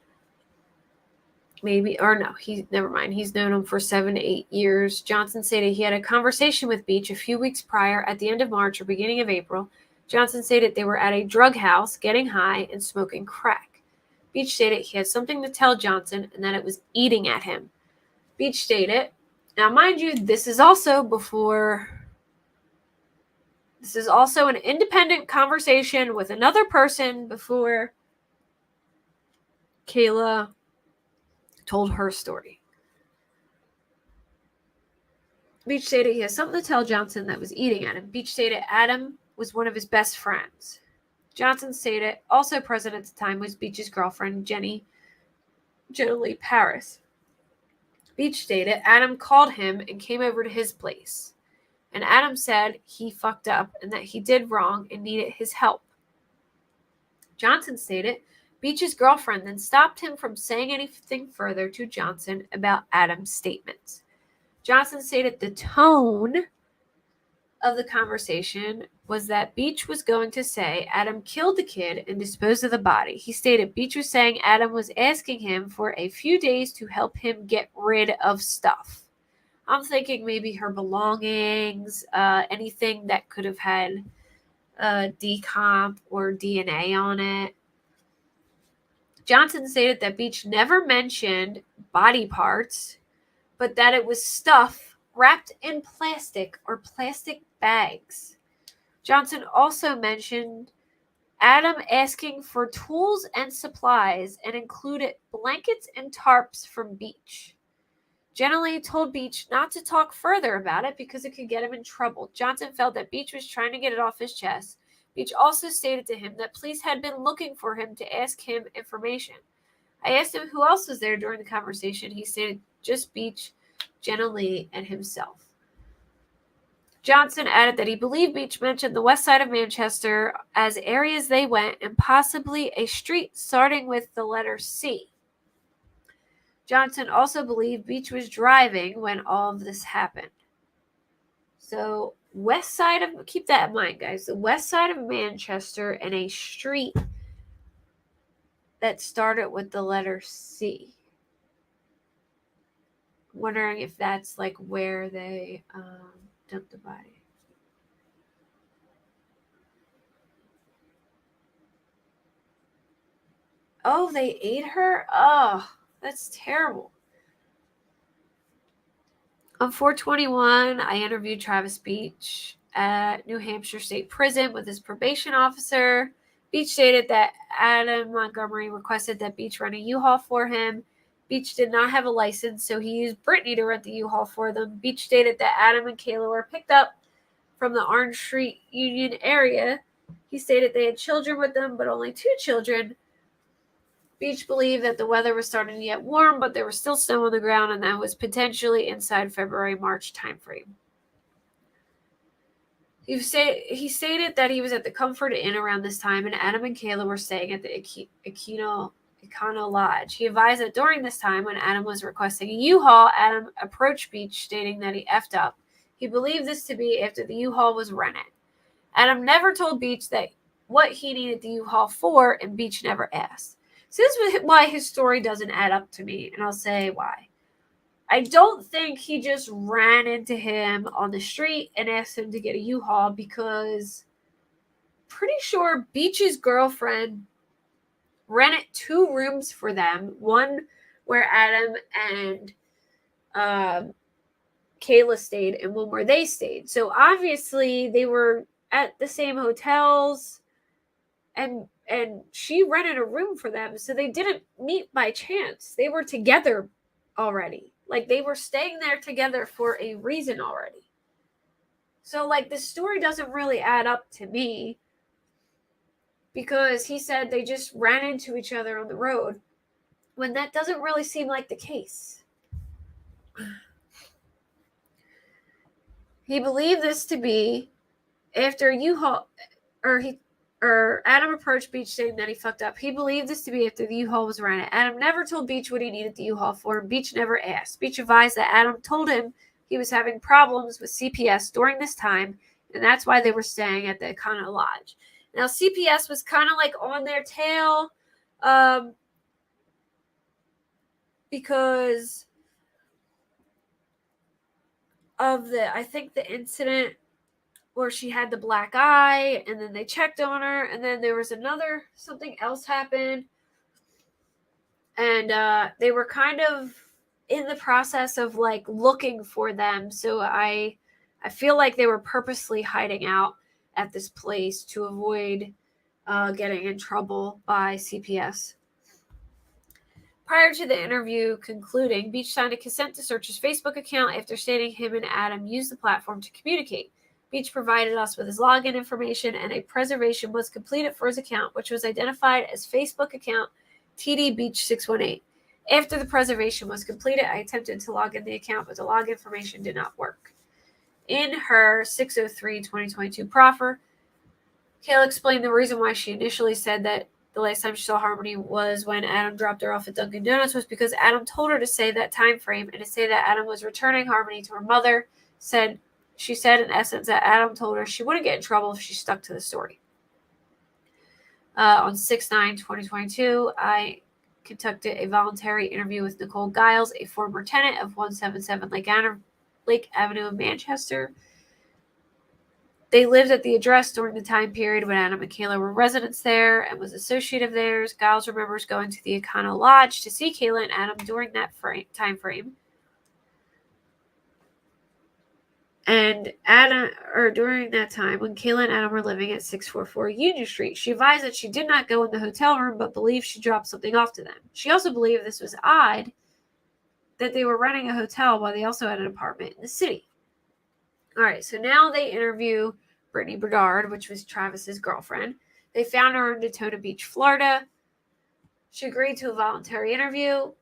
Maybe, or no, never mind. He's known him for 7 to 8 years. Johnson stated he had a conversation with Beach a few weeks prior at the end of March or beginning of April. Johnson stated they were at a drug house, getting high and smoking crack. Beach stated he had something to tell Johnson and that it was eating at him. Beach stated, now mind you, this is also an independent conversation with another person before Kayla told her story. Beach stated he has something to tell Johnson that was eating at him. Beach stated Adam was one of his best friends. Johnson stated also present at the time was Beach's girlfriend, Jenny Lee Paris. Beach stated Adam called him and came over to his place. And Adam said he fucked up and that he did wrong and needed his help. Johnson stated Beach's girlfriend then stopped him from saying anything further to Johnson about Adam's statements. Johnson stated the tone of the conversation was that Beach was going to say Adam killed the kid and disposed of the body. He stated Beach was saying Adam was asking him for a few days to help him get rid of stuff. I'm thinking maybe her belongings, anything that could have had decomp or DNA on it. Johnson stated that Beach never mentioned body parts, but that it was stuff wrapped in plastic or plastic bags. Johnson also mentioned Adam asking for tools and supplies and included blankets and tarps from Beach. Generally told Beach not to talk further about it because it could get him in trouble. Johnson felt that Beach was trying to get it off his chest, Beach also stated to him that police had been looking for him to ask him information. I asked him who else was there during the conversation. He stated just Beach, Jenna Lee, and himself. Johnson added that he believed Beach mentioned the west side of Manchester as areas they went and possibly a street starting with the letter C. Johnson also believed Beach was driving when all of this happened. So, west side of, keep that in mind, guys, the west side of Manchester and a street that started with the letter C. I'm wondering if that's like where they dumped the body. Oh, they ate her? Oh, that's terrible. On 4/21, I interviewed Travis Beach at New Hampshire State Prison with his probation officer. Beach stated that Adam Montgomery requested that Beach rent a U-Haul for him. Beach did not have a license, so he used Brittany to rent the U-Haul for them. Beach stated that Adam and Kayla were picked up from the Orange Street Union area. He stated they had children with them, but only 2 children. Beach believed that the weather was starting to get warm, but there was still snow on the ground, and that was potentially inside February-March timeframe. He stated that he was at the Comfort Inn around this time, and Adam and Kayla were staying at the Econo Lodge. He advised that during this time, when Adam was requesting a U-Haul, Adam approached Beach, stating that he effed up. He believed this to be after the U-Haul was rented. Adam never told Beach that what he needed the U-Haul for, and Beach never asked. So this is why his story doesn't add up to me, and I'll say why. I don't think he just ran into him on the street and asked him to get a U-Haul, because pretty sure Beach's girlfriend rented 2 rooms for them, one where Adam and Kayla stayed and one where they stayed. So obviously they were at the same hotels, and she rented a room for them, so they didn't meet by chance. They were together already. Like, they were staying there together for a reason already. So, like, the story doesn't really add up to me, because he said they just ran into each other on the road, when that doesn't really seem like the case. He believed this to be after U-Haul, or Adam approached Beach saying that he fucked up. He believed this to be after the U-Haul was rented. Adam never told Beach what he needed the U-Haul for, and Beach never asked. Beach advised that Adam told him he was having problems with CPS during this time, and that's why they were staying at the Econo Lodge. Now, CPS was kind of like on their tail, because of I think the incident where she had the black eye, and then they checked on her, and then there was something else happened, and they were kind of in the process of like looking for them. So I feel like they were purposely hiding out at this place to avoid getting in trouble by CPS. Prior to the interview concluding, Beach signed a consent to search his Facebook account after stating him and Adam used the platform to communicate. Beach provided us with his login information, and a preservation was completed for his account, which was identified as Facebook account TDBeach618. After the preservation was completed, I attempted to log in the account, but the login information did not work. In her 6/03/2022 proffer, Kayla explained the reason why she initially said that the last time she saw Harmony was when Adam dropped her off at Dunkin' Donuts was because Adam told her to say that time frame and to say that Adam was returning Harmony to her mother. She said in essence that Adam told her she wouldn't get in trouble if she stuck to the story. On 6/9/2022, I conducted a voluntary interview with Nicole Giles, a former tenant of 177 Lake Avenue in Manchester. They lived at the address during the time period when Adam and Kayla were residents there and was associate of theirs. Giles remembers going to the Econo Lodge to see Kayla and Adam during that time frame. And during that time, when Kayla and Adam were living at 644 Union Street, she advised that she did not go in the hotel room, but believed she dropped something off to them. She also believed this was odd that they were renting a hotel while they also had an apartment in the city. All right, so now they interview Brittany Bedard, which was Travis's girlfriend. They found her in Daytona Beach, Florida. She agreed to a voluntary interview.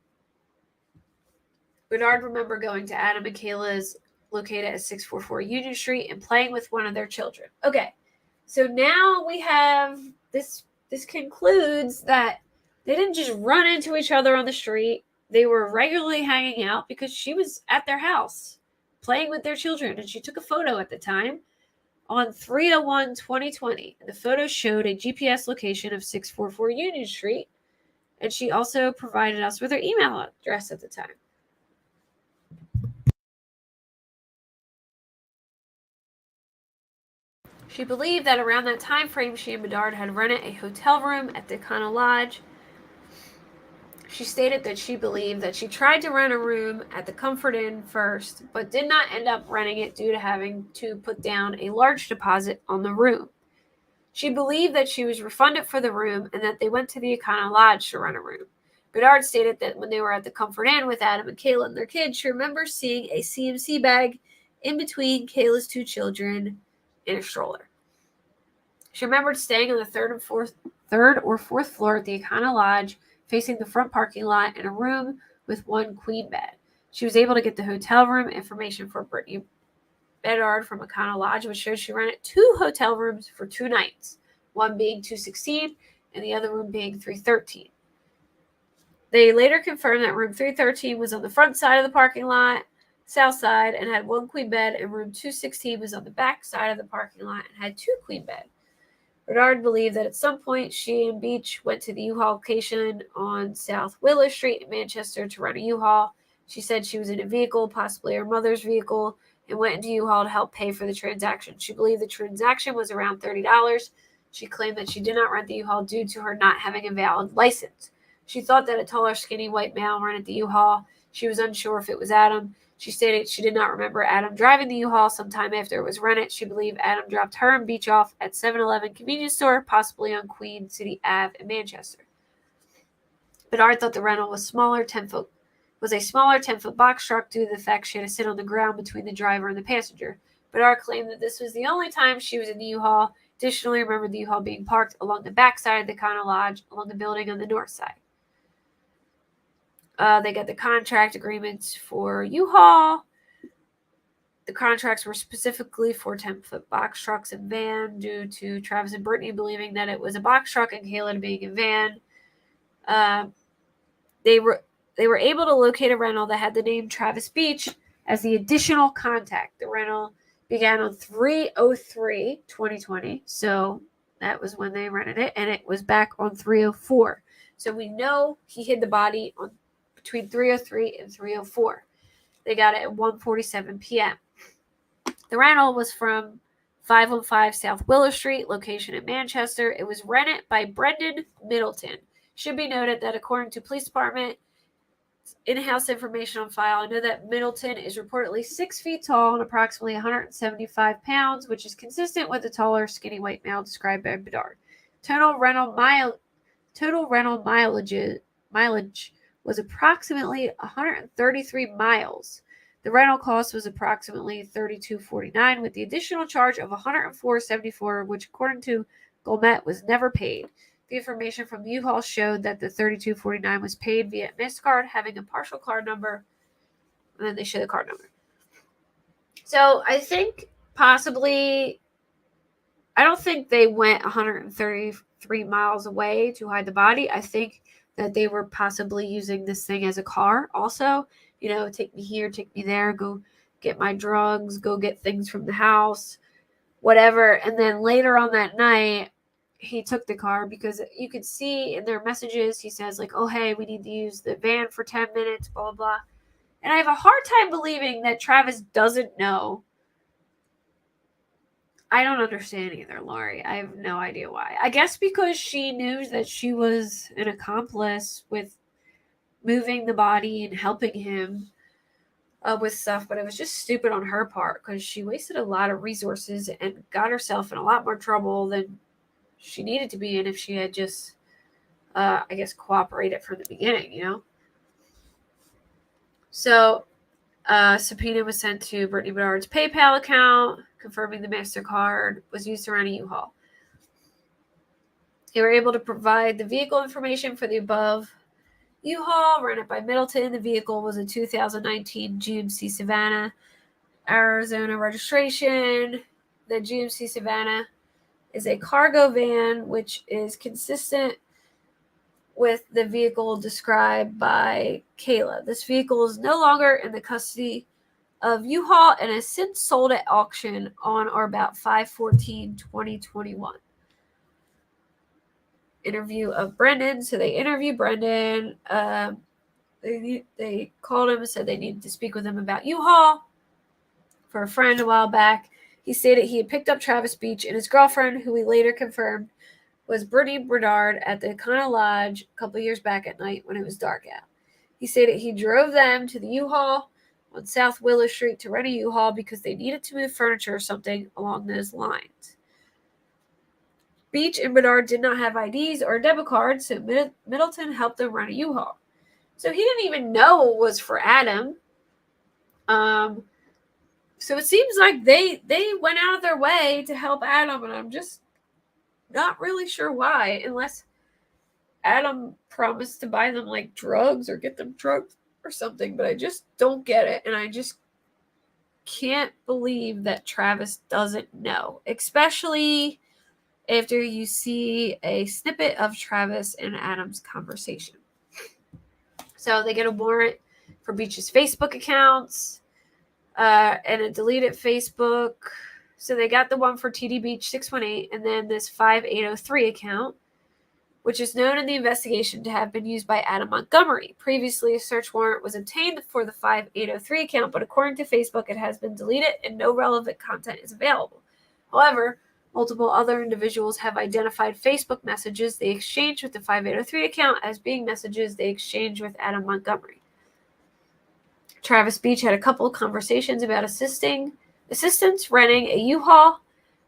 Bedard remembered going to Adam and Kayla's located at 644 Union Street and playing with one of their children. Okay, so now we have this concludes that they didn't just run into each other on the street. They were regularly hanging out because she was at their house playing with their children, and she took a photo at the time on 3/01/2020. And the photo showed a GPS location of 644 Union Street, and she also provided us with her email address at the time. She believed that around that time frame, she and Bedard had rented a hotel room at the Econo Lodge. She stated that she believed that she tried to rent a room at the Comfort Inn first, but did not end up renting it due to having to put down a large deposit on the room. She believed that she was refunded for the room and that they went to the Econo Lodge to rent a room. Bedard stated that when they were at the Comfort Inn with Adam and Kayla and their kids, she remembers seeing a CMC bag in between Kayla's two children in a stroller. She remembered staying on the third or fourth floor at the Econo Lodge, facing the front parking lot, in a room with one queen bed. She was able to get the hotel room information for Brittany Bedard from Econo Lodge, which showed she rented 2 hotel rooms for 2 nights, one being 216 and the other room being 313. They later confirmed that room 313 was on the front side of the parking lot, south side, and had 1 queen bed, and room 216 was on the back side of the parking lot and had 2 queen beds. Bedard believed that at some point she and Beach went to the U-Haul location on South Willow Street in Manchester to rent a U-Haul. She said she was in a vehicle, possibly her mother's vehicle, and went into U-Haul to help pay for the transaction. She believed the transaction was around $30. She claimed that she did not rent the U-Haul due to her not having a valid license. She thought that a taller, skinny white male rented the U-Haul. She was unsure if it was Adam. She stated she did not remember Adam driving the U-Haul sometime after it was rented. She believed Adam dropped her and Beach off at 7-Eleven convenience store, possibly on Queen City Ave in Manchester. Bedard thought the rental was a smaller 10-foot box truck due to the fact she had to sit on the ground between the driver and the passenger. Bedard claimed that this was the only time she was in the U-Haul. Additionally, remembered the U-Haul being parked along the back side of the Econo Lodge, along the building on the north side. They got the contract agreements for U-Haul. The contracts were specifically for 10-foot box trucks and van, due to Travis and Brittany believing that it was a box truck and Kayla being a van. They were able to locate a rental that had the name Travis Beach as the additional contact. The rental began on 3/03/2020, so that was when they rented it, and it was back on 3/04. So we know he hid the body on between 3:03 and 3:04. They got it at 1:47 p.m. The rental was from 515 South Willow Street, location in Manchester. It was rented by Brendan Middleton. Should be noted that according to police department in-house information on file, I know that Middleton is reportedly 6 feet tall and approximately 175 pounds, which is consistent with the taller, skinny white male described by Bedard. Total rental mileage was approximately 133 miles. The rental cost was approximately $32.49, with the additional charge of $104.74, which according to Golmet was never paid. The information from the U-Haul showed that the $32.49 was paid via MasterCard, having a partial card number, and then they show the card number. So I think possibly, I don't think they went 133 miles away to hide the body. I think that they were possibly using this thing as a car also. Take me here, take me there, go get my drugs, go get things from the house, whatever. And then later on that night, he took the car, because you could see in their messages, he says like, oh, hey, we need to use the van for 10 minutes, blah, blah, blah. And I have a hard time believing that Travis doesn't know. I don't understand either, Laurie. I have no idea why. I guess because she knew that she was an accomplice with moving the body and helping him with stuff, but it was just stupid on her part, because she wasted a lot of resources and got herself in a lot more trouble than she needed to be in if she had just, cooperated from the beginning, So, subpoena was sent to Brittany Bedard's PayPal account. confirming the MasterCard was used to rent a U-Haul. They were able to provide the vehicle information for the above U-Haul, rented by Middleton. The vehicle was a 2019 GMC Savannah, Arizona registration. The GMC Savannah is a cargo van, which is consistent with the vehicle described by Kayla. This vehicle is no longer in the custody of U-Haul and has since sold at auction on or about 5/14/2021. Interview of Brendan. So they interviewed Brendan. They called him and said they needed to speak with him about U-Haul for a friend a while back. He stated he had picked up Travis Beach and his girlfriend, who we later confirmed was Brittany Bernard, at the Econo Lodge a couple years back at night when it was dark out. He stated he drove them to the U-Haul on South Willow Street to rent a U-Haul because they needed to move furniture or something along those lines. Beach and Bernard did not have IDs or a debit card, so Middleton helped them rent a U-Haul. So he didn't even know it was for Adam. So it seems like they went out of their way to help Adam, and I'm just not really sure why, unless Adam promised to buy them like drugs or get them drugs or something, but I just don't get it, and I just can't believe that Travis doesn't know, especially after you see a snippet of Travis and Adam's conversation. So they get a warrant for Beach's Facebook accounts and a deleted Facebook. So they got the one for TD Beach 618 and then this 5803 account, which is known in the investigation to have been used by Adam Montgomery. Previously, a search warrant was obtained for the 5803 account, but according to Facebook, it has been deleted and no relevant content is available. However, multiple other individuals have identified Facebook messages they exchanged with the 5803 account as being messages they exchanged with Adam Montgomery. Travis Beach had a couple of conversations about assistance renting a U-Haul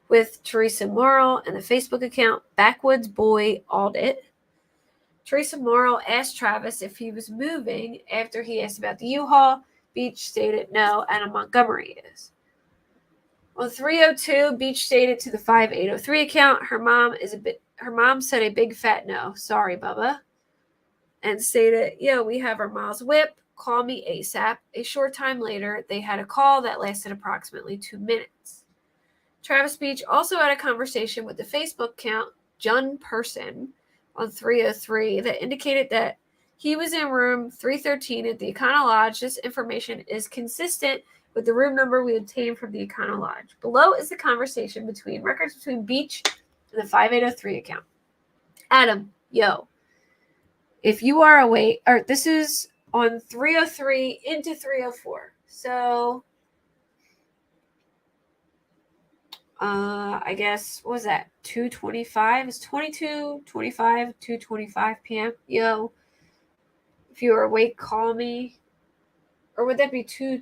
with Teresa Morrill and the Facebook account Backwoods Boy Audit. Teresa Morrill asked Travis if he was moving. After he asked about the U-Haul, Beach stated no, Adam Montgomery is. On 302, Beach stated to the 5803 account, her mom said a big fat no. Sorry, Bubba. And stated, we have our mom's whip. Call me ASAP. A short time later, they had a call that lasted approximately 2 minutes. Travis Beach also had a conversation with the Facebook account Jun Person on 303 that indicated that he was in room 313 at the Econo Lodge. This information is consistent with the room number we obtained from the Econo Lodge. Below is the conversation records between Beach and the 5803 account. Adam, if you are awake, or this is on 303 into 304. So, I guess, what was that? 2:25? It's 22:25, 2:25 p.m. If you are awake, call me. Or would that be 2?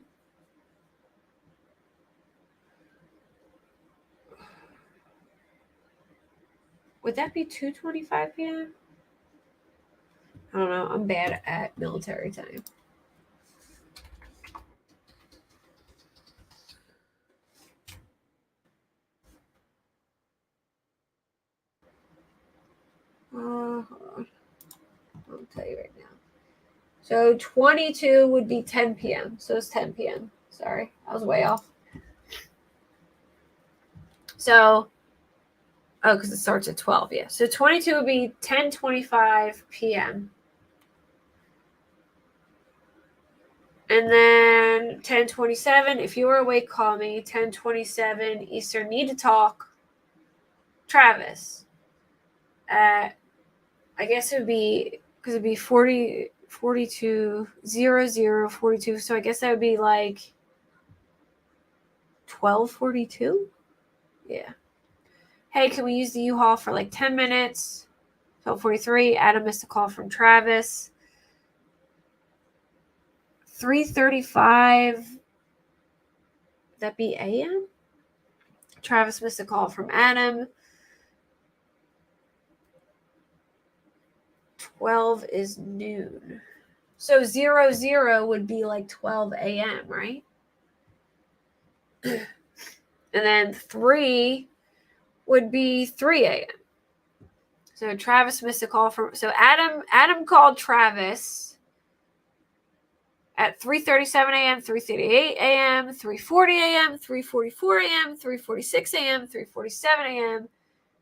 Would that be 2:25 p.m.? I don't know. I'm bad at military time. Hold on. I'll tell you right now. So 22 would be 10 p.m. So it's 10 p.m. Sorry, I was way off. So, because it starts at 12, yeah. So 22 would be 10:25 p.m. And then 10:27, if you were awake, call me. 10:27 Eastern, need to talk. Travis. I guess it would be, because it would be 42:00:42. So I guess that would be like 12:42? Yeah. Hey, can we use the U-Haul for like 10 minutes? 12:43, Adam missed a call from Travis. 3:35, that be a.m.? Travis missed a call from Adam. 12 is noon. So 00 would be like 12 a.m., right? And then 3 would be 3 a.m. So Travis missed a call from. So Adam called Travis at 3:37 a.m., 3:38 a.m., 3:40 a.m., 3:44 a.m., 3:46 a.m., 3:47 a.m.,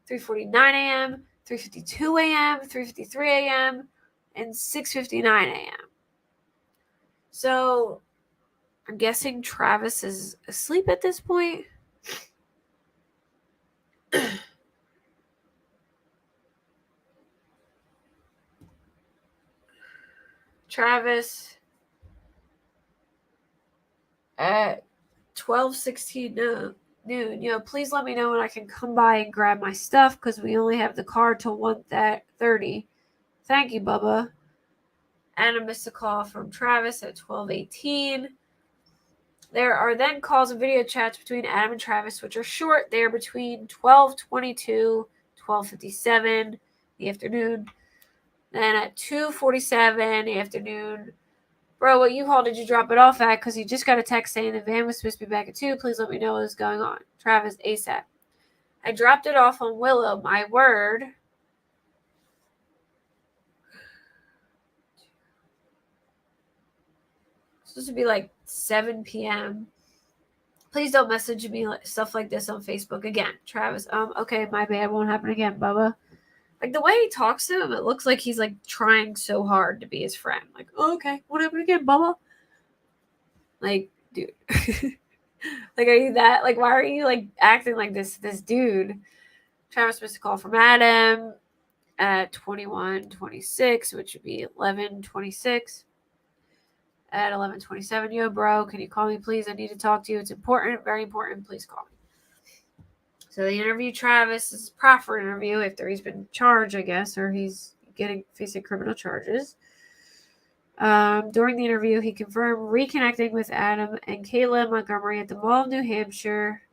3:49 a.m., 3:52 a.m., 3:53 a.m., and 6:59 a.m. So I'm guessing Travis is asleep at this point. Travis at 12:16 noon. Please let me know when I can come by and grab my stuff because we only have the car till 1:30. Thank you, Bubba. Adam missed a call from Travis at 12:18. There are then calls and video chats between Adam and Travis, which are short. They are between 12:22, 12:57 in the afternoon. Then at 2:47 in the afternoon, bro, what U-Haul did you drop it off at? Because he just got a text saying the van was supposed to be back at 2. Please let me know what is going on. Travis, ASAP. I dropped it off on Willow. My word. It's supposed to be like 7 p.m. Please don't message me stuff like this on Facebook again. Travis, okay, my bad. Won't happen again, Bubba. Like, the way he talks to him, it looks like he's, like, trying so hard to be his friend. Like, oh, okay, won't happen again, Bubba. Like, dude. Like, are you that? Like, why are you, like, acting like this dude? Travis missed a call from Adam at 21:26, which would be 11:26. At 11:27, yo, bro, can you call me, please? I need to talk to you. It's important, very important. Please call me. So they interview Travis. This is a proffer interview after he's been charged, I guess, or he's facing criminal charges. During the interview, he confirmed reconnecting with Adam and Kayla Montgomery at the Mall of New Hampshire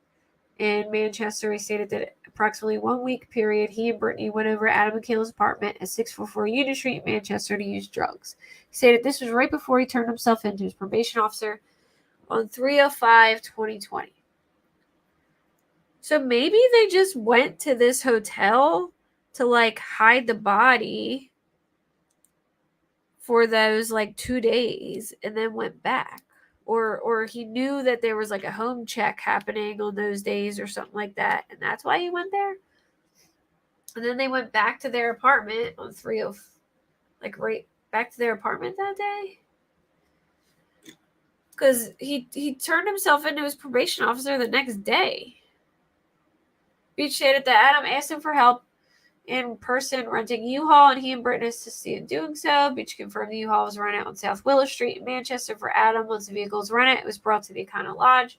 in Manchester. He stated that approximately 1 week period, he and Brittany went over Adam and Kayla's apartment at 644 Union Street in Manchester to use drugs. He stated this was right before he turned himself into his probation officer on 3/05/2020. So maybe they just went to this hotel to, like, hide the body for those, like, 2 days and then went back. Or he knew that there was, like, a home check happening on those days or something like that, and that's why he went there. And then they went back to their apartment on right back to their apartment that day. Because he turned himself into his probation officer the next day. Beach stated that Adam asked him for help in person renting U-Haul, and he and Brittany assisted in doing so. Beach confirmed the U-Haul was run out on South Willow Street in Manchester for Adam. Once the vehicle was rented, it was brought to the Econo Lodge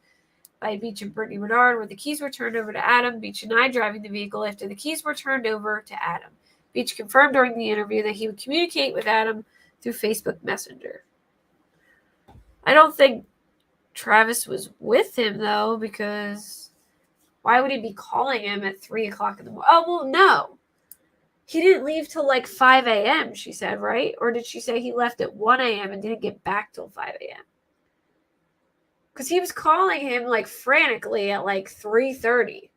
by Beach and Brittany Bernard, where the keys were turned over to Adam. Beach denied driving the vehicle after the keys were turned over to Adam. Beach confirmed during the interview that he would communicate with Adam through Facebook Messenger. I don't think Travis was with him, though, because why would he be calling him at 3 o'clock in the morning? Oh, well, no. He didn't leave till like 5 a.m., she said, right? Or did she say he left at 1 a.m. and didn't get back till 5 a.m.? Because he was calling him like frantically at like 3:30.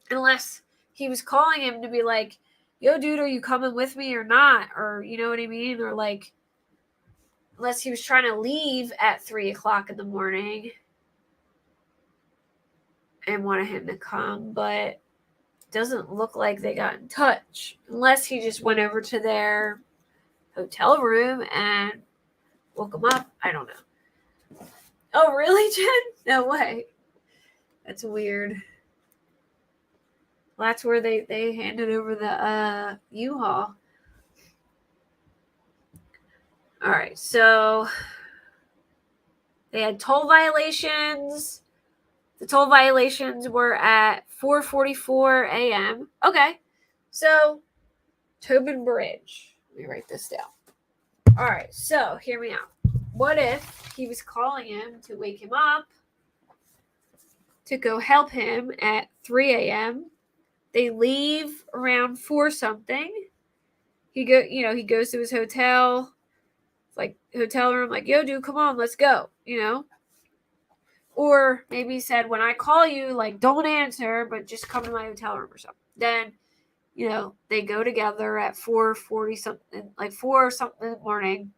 Unless he was calling him to be like, yo, dude, are you coming with me or not? Or, you know what I mean? Or like, unless he was trying to leave at 3 o'clock in the morning and wanted him to come, but doesn't look like they got in touch, unless he just went over to their hotel room and woke him up. I don't know. Oh, really, Jen? No way. That's weird. Well, that's where they handed over the U-Haul. All right, so they had toll violations. The toll violations were at 4:44 a.m. Okay, so Tobin Bridge. Let me write this down. All right, so hear me out. What if he was calling him to wake him up to go help him at 3 a.m.? They leave around 4 something. He goes to his hotel, like hotel room, like, yo, dude, come on, let's go, Or maybe he said, when I call you, like, don't answer, but just come to my hotel room or something. Then, they go together at 4:40 something, like 4 or something in the morning.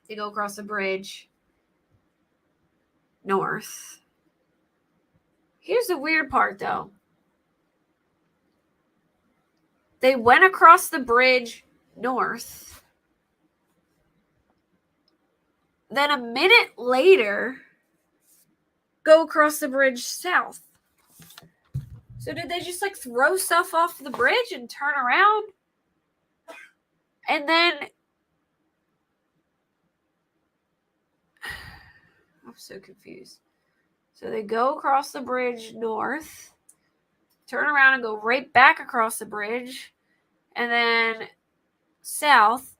They go across the bridge north. Here's the weird part, though. They went across the bridge north. Then a minute later, go across the bridge south. So did they just like throw stuff off the bridge and turn around? And then I'm so confused. So they go across the bridge north, turn around and go right back across the bridge, and then south.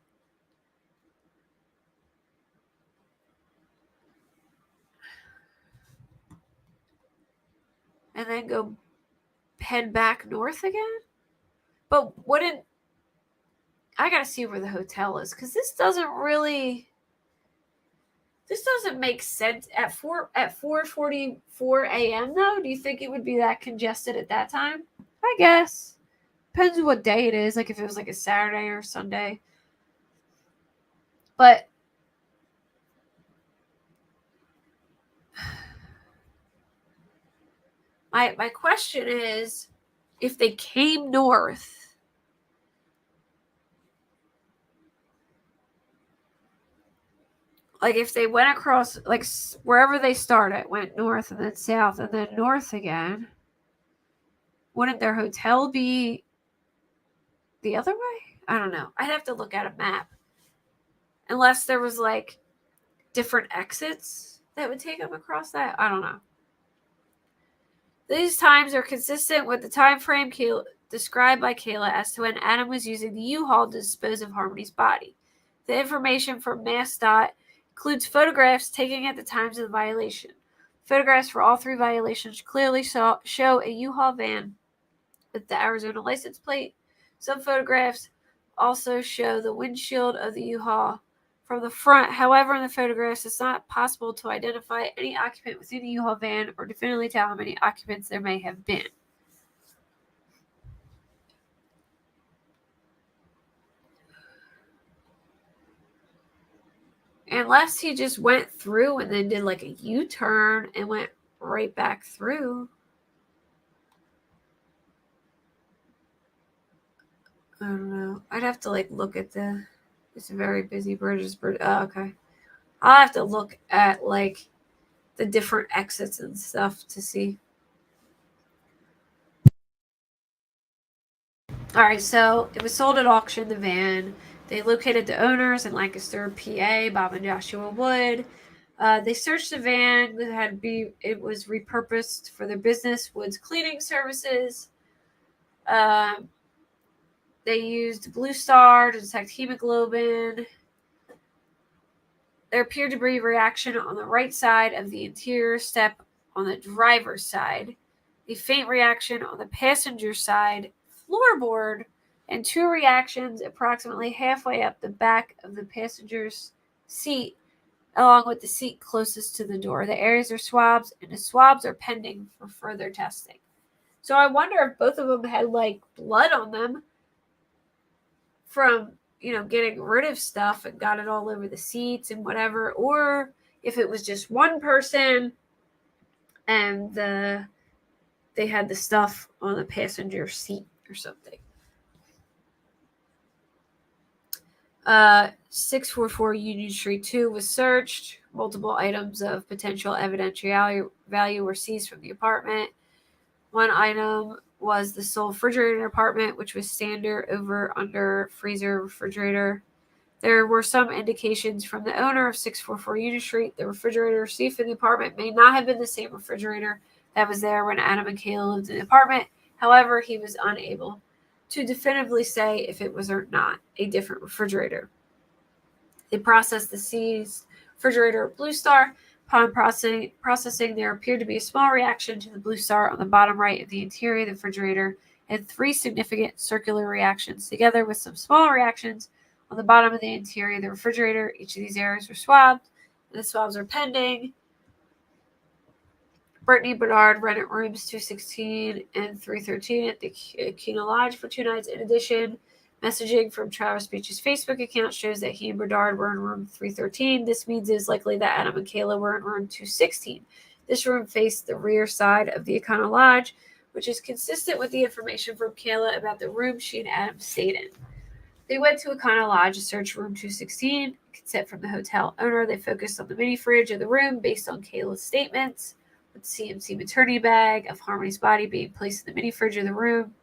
And then go head back north again? But I gotta see where the hotel is, because this doesn't make sense at 4:44 a.m. though. Do you think it would be that congested at that time? I guess. Depends what day it is, like if it was like a Saturday or Sunday. But my question is, if they came north, like if they went across, like wherever they started, went north and then south and then north again, wouldn't their hotel be the other way? I don't know. I'd have to look at a map. Unless there was like different exits that would take them across that. I don't know. These times are consistent with the time frame described by Kayla as to when Adam was using the U-Haul to dispose of Harmony's body. The information from MassDOT includes photographs taken at the times of the violation. Photographs for all 3 violations clearly show a U-Haul van with the Arizona license plate. Some photographs also show the windshield of the U-Haul from the front. However, in the photographs, it's not possible to identify any occupant within the U-Haul van or definitively tell how many occupants there may have been. Unless he just went through and then did like a U-turn and went right back through. I don't know. I'd have to like look at it's a very busy bridge. Oh, okay. I'll have to look at like the different exits and stuff to see. All right, so it was sold at auction, the van. They located the owners in Lancaster, PA, Bob and Joshua Wood. They searched the van. It was repurposed for their business, Wood's Cleaning Services. They used Blue Star to detect hemoglobin. There appeared to be a reaction on the right side of the interior step on the driver's side, a faint reaction on the passenger side floorboard, and 2 reactions approximately halfway up the back of the passenger's seat, along with the seat closest to the door. The areas are swabs, and the swabs are pending for further testing. So I wonder if both of them had like blood on them from getting rid of stuff and got it all over the seats and whatever, or if it was just one person and they had the stuff on the passenger seat or something. 644 Union Street 2 was searched. Multiple items of potential evidentiary value were seized from the apartment. One item was the sole refrigerator in the apartment, which was standard under freezer refrigerator. There were some indications from the owner of 644 Union Street the refrigerator received in the apartment may not have been the same refrigerator that was there when Adam and Kayla lived in the apartment. However, he was unable to definitively say if it was or not a different refrigerator. They processed the seized refrigerator at Blue Star. Upon processing, there appeared to be a small reaction to the Blue Star on the bottom right of the interior of the refrigerator and 3 significant circular reactions, together with some small reactions on the bottom of the interior of the refrigerator. Each of these areas were swabbed, and the swabs are pending. Brittany Bernard rented rooms 216 and 313 at the Kena Lodge for 2 nights. In addition, messaging from Travis Beach's Facebook account shows that he and Bernard were in room 313. This means it is likely that Adam and Kayla were in room 216. This room faced the rear side of the Econo Lodge, which is consistent with the information from Kayla about the room she and Adam stayed in. They went to Econo Lodge to search room 216. Consent from the hotel owner. They focused on the mini fridge of the room based on Kayla's statements, with the CMC maternity bag of Harmony's body being placed in the mini fridge of the room.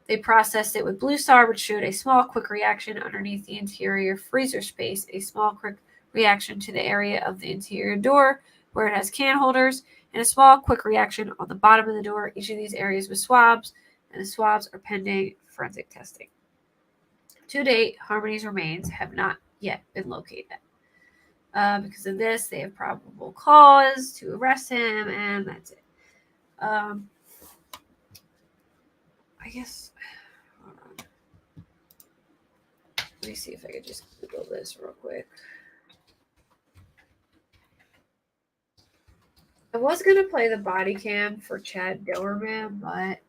They processed it with Blue Star, which showed a small quick reaction underneath the interior freezer space, a small quick reaction to the area of the interior door where it has can holders, and a small quick reaction on the bottom of the door. Each of these areas with swabs, and the swabs are pending forensic testing. To date, Harmony's remains have not yet been located. Because of this, they have probable cause to arrest him, and that's it. I guess. Hold on. Let me see if I can just Google this real quick. I was going to play the body cam for Chad Doerman, but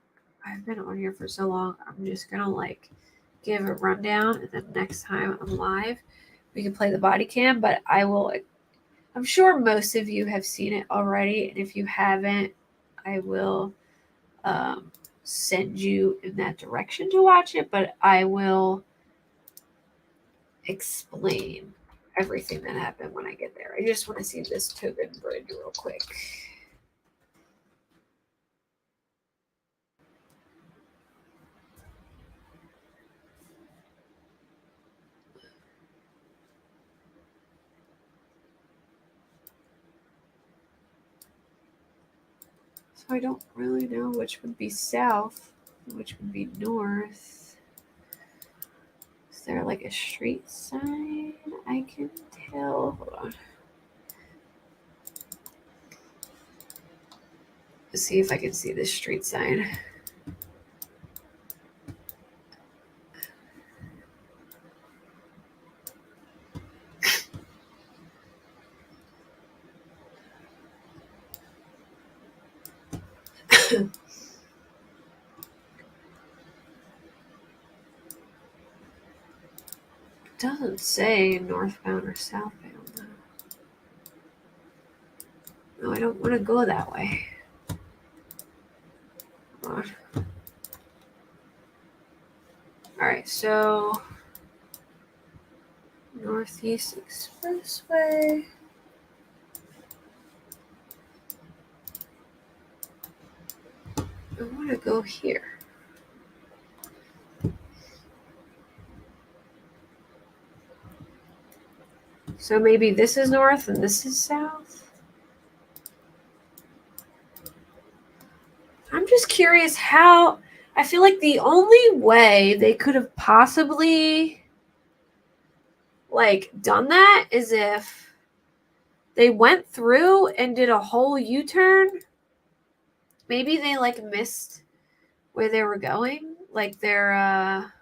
I've been on here for so long, I'm just going to give a rundown, and then next time I'm live, we can play the body cam, but I'm sure most of you have seen it already, and if you haven't, I will send you in that direction to watch it, but I will explain everything that happened when I get there. I just want to see this Tobin Bridge real quick. So I don't really know which would be south, which would be north. Is there like a street sign I can tell? Hold on. Let's see if I can see this street sign. It doesn't say northbound or southbound though. No, I don't want to go that way. Hold on. Alright, so Northeast Expressway. I want to go here. So maybe this is north and this is south? I'm just curious how. I feel like the only way they could have possibly done that is if they went through and did a whole U-turn. Maybe they missed where they were going, their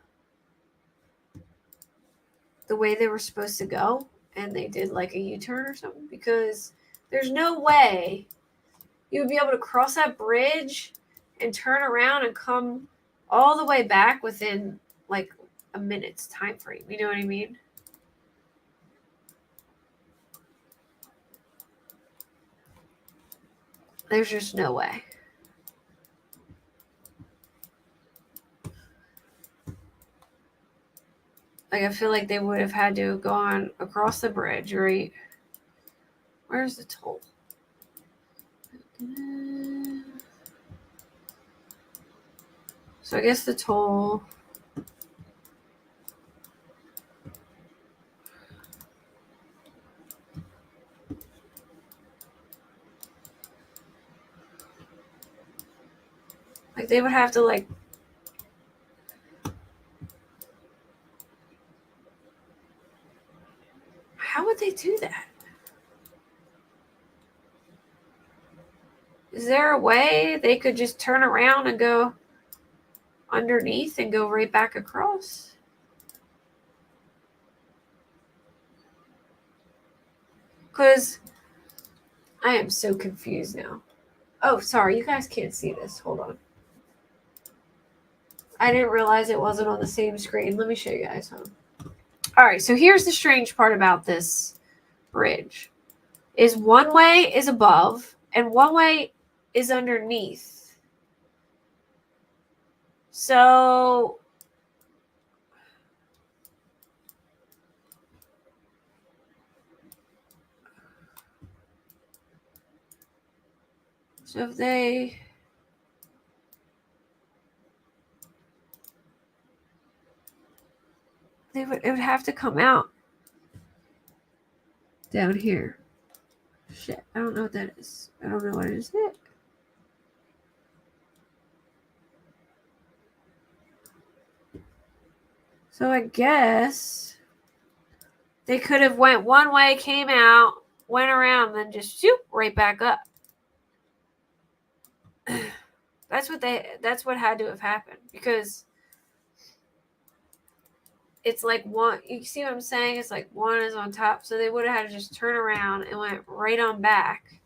the way they were supposed to go, and they did a U-turn or something, because there's no way you would be able to cross that bridge and turn around and come all the way back within a minute's time frame. You know what I mean? There's just no way. I feel like they would have had to have gone across the bridge, right? Where's the toll? So I guess the toll. They would have to how would they do that? Is there a way they could just turn around and go underneath and go right back across? Because I am so confused now. Oh, sorry, you guys can't see this. Hold on. I didn't realize it wasn't on the same screen. Let me show you guys. All right, so here's the strange part about this bridge. Is one way is above and one way is underneath. So if it would have to come out down here. Shit, I don't know what that is. I don't know what it is. So I guess they could have went one way, came out, went around, then just shoot right back up. That's what had to have happened, because it's like one, you see what I'm saying? It's like one is on top, so they would have had to just turn around and went right on back.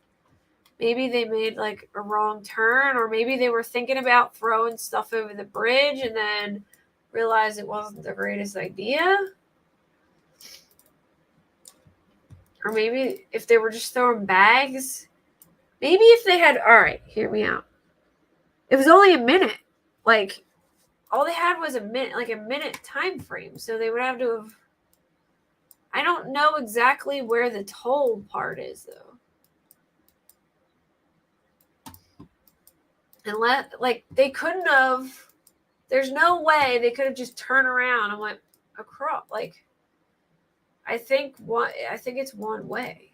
Maybe they made like a wrong turn, or maybe they were thinking about throwing stuff over the bridge and then realized it wasn't the greatest idea. Or maybe if they were just throwing bags. Maybe if they had, all right, hear me out. It was only a minute. Like, all they had was a minute time frame. So they would have to have, I don't know exactly where the toll part is, though. And they couldn't have, there's no way they could have just turned around and went across. Like, I think it's one way.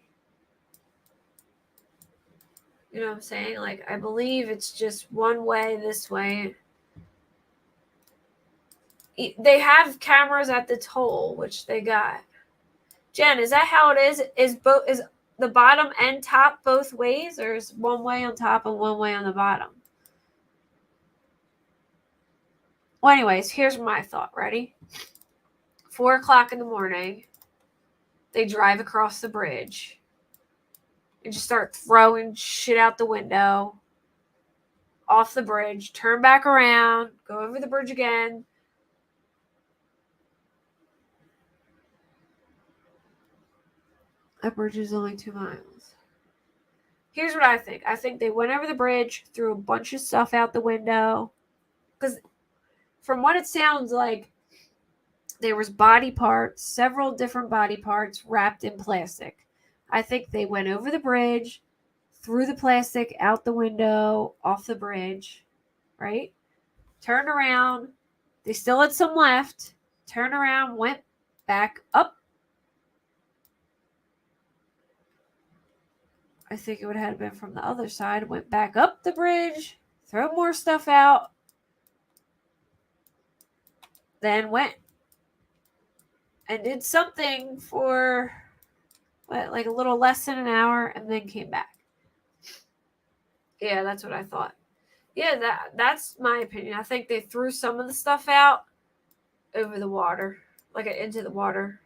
You know what I'm saying? Like, I believe it's just one way this way. They have cameras at the toll, which they got. Jen, is that how it is? Is the bottom and top both ways, or is one way on top and one way on the bottom? Well, anyways, here's my thought. Ready? 4:00 in the morning. They drive across the bridge and just start throwing shit out the window, off the bridge, turn back around, go over the bridge again. That bridge is only 2 miles. Here's what I think. I think they went over the bridge, threw a bunch of stuff out the window. Because from what it sounds like, there was body parts, several different body parts wrapped in plastic. I think they went over the bridge, threw the plastic out the window, off the bridge, right? Turned around. They still had some left. Turned around, went back up. I think it would have been from the other side. Went back up the bridge, throw more stuff out, then went and did something for like a little less than an hour, and then came back. Yeah, that's what I thought. Yeah, that's my opinion. I think they threw some of the stuff out over the water, like into the water.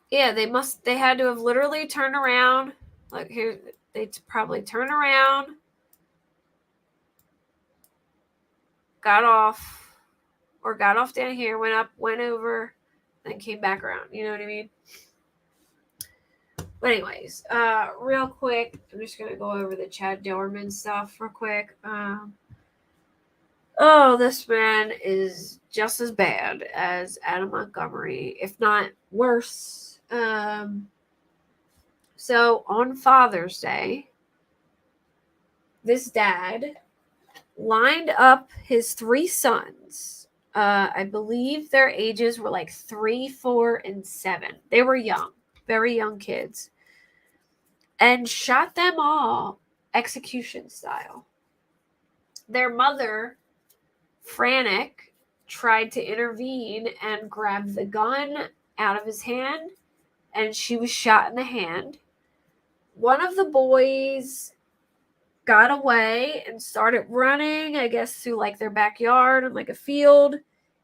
Yeah, they had to have literally turned around. Like, here, they probably turned around, got off down here, went up, went over, then came back around. You know what I mean? But anyways, real quick, I'm just going to go over the Chad Doerman stuff real quick. This man is just as bad as Adam Montgomery, if not worse. So on Father's Day, this dad lined up his 3 sons. I believe their ages were like 3, 4, and 7. They were young, very young kids, and shot them all execution style. Their mother, frantic, tried to intervene and grab the gun out of his hand, and she was shot in the hand. One of the boys got away and started running, I guess, through like their backyard and like a field.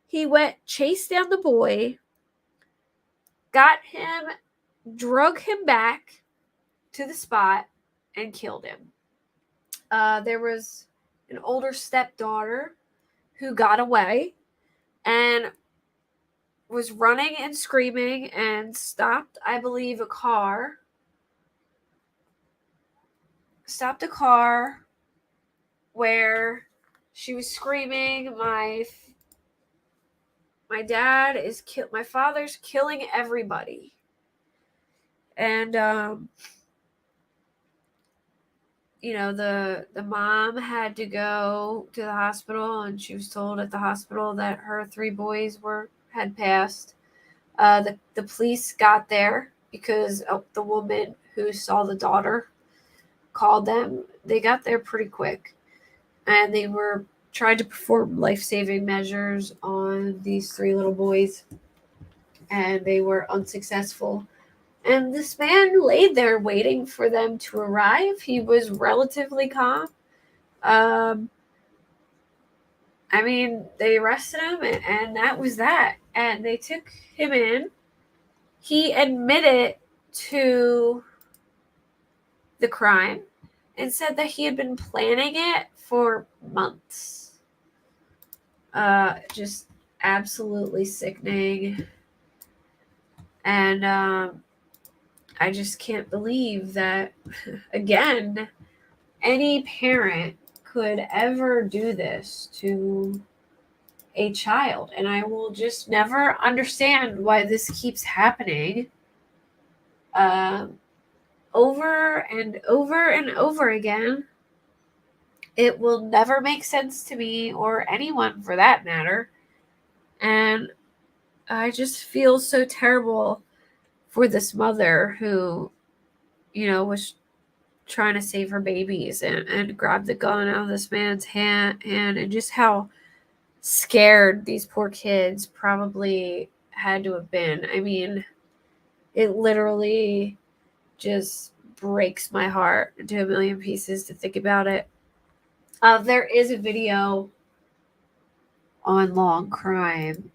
He chased down the boy, got him, drug him back to the spot and killed him. There was an older stepdaughter who got away and was running and screaming and stopped, I believe, a car. Stopped a car where she was screaming, my dad is my father's killing everybody. And the mom had to go to the hospital, and she was told at the hospital that her 3 boys had passed. The police got there because the woman who saw the daughter called them. They got there pretty quick, and they were trying to perform life-saving measures on these 3 little boys, and they were unsuccessful. And this man laid there waiting for them to arrive. He was relatively calm. They arrested him, and that was that. And they took him in. He admitted to the crime and said that he had been planning it for months. Just absolutely sickening. And I just can't believe that, again, any parent could ever do this to a child. And I will just never understand why this keeps happening over and over and over again. It will never make sense to me, or anyone for that matter. And I just feel so terrible for this mother who, was trying to save her babies and grabbed the gun out of this man's hand, and just how scared these poor kids probably had to have been. I mean, it literally just breaks my heart into a million pieces to think about it. There is a video on Long Crime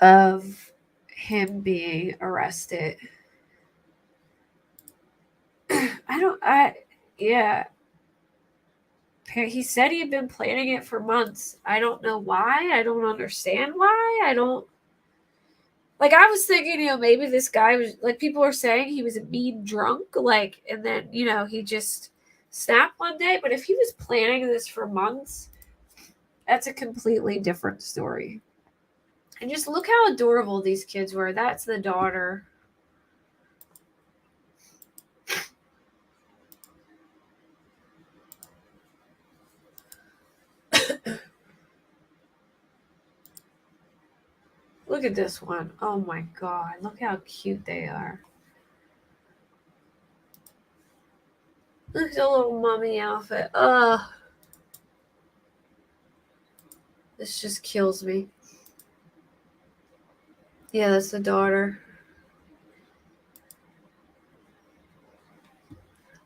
of him being arrested. He said he had been planning it for months. I don't know why. I don't understand why. I was thinking, maybe this guy was, like, people are saying he was a mean drunk, and then, he just snapped one day. But if he was planning this for months, that's a completely different story. And just look how adorable these kids were. That's the daughter. Look at this one. Oh my God. Look how cute they are. Look at the little mommy outfit. Ugh. This just kills me. Yeah, that's the daughter.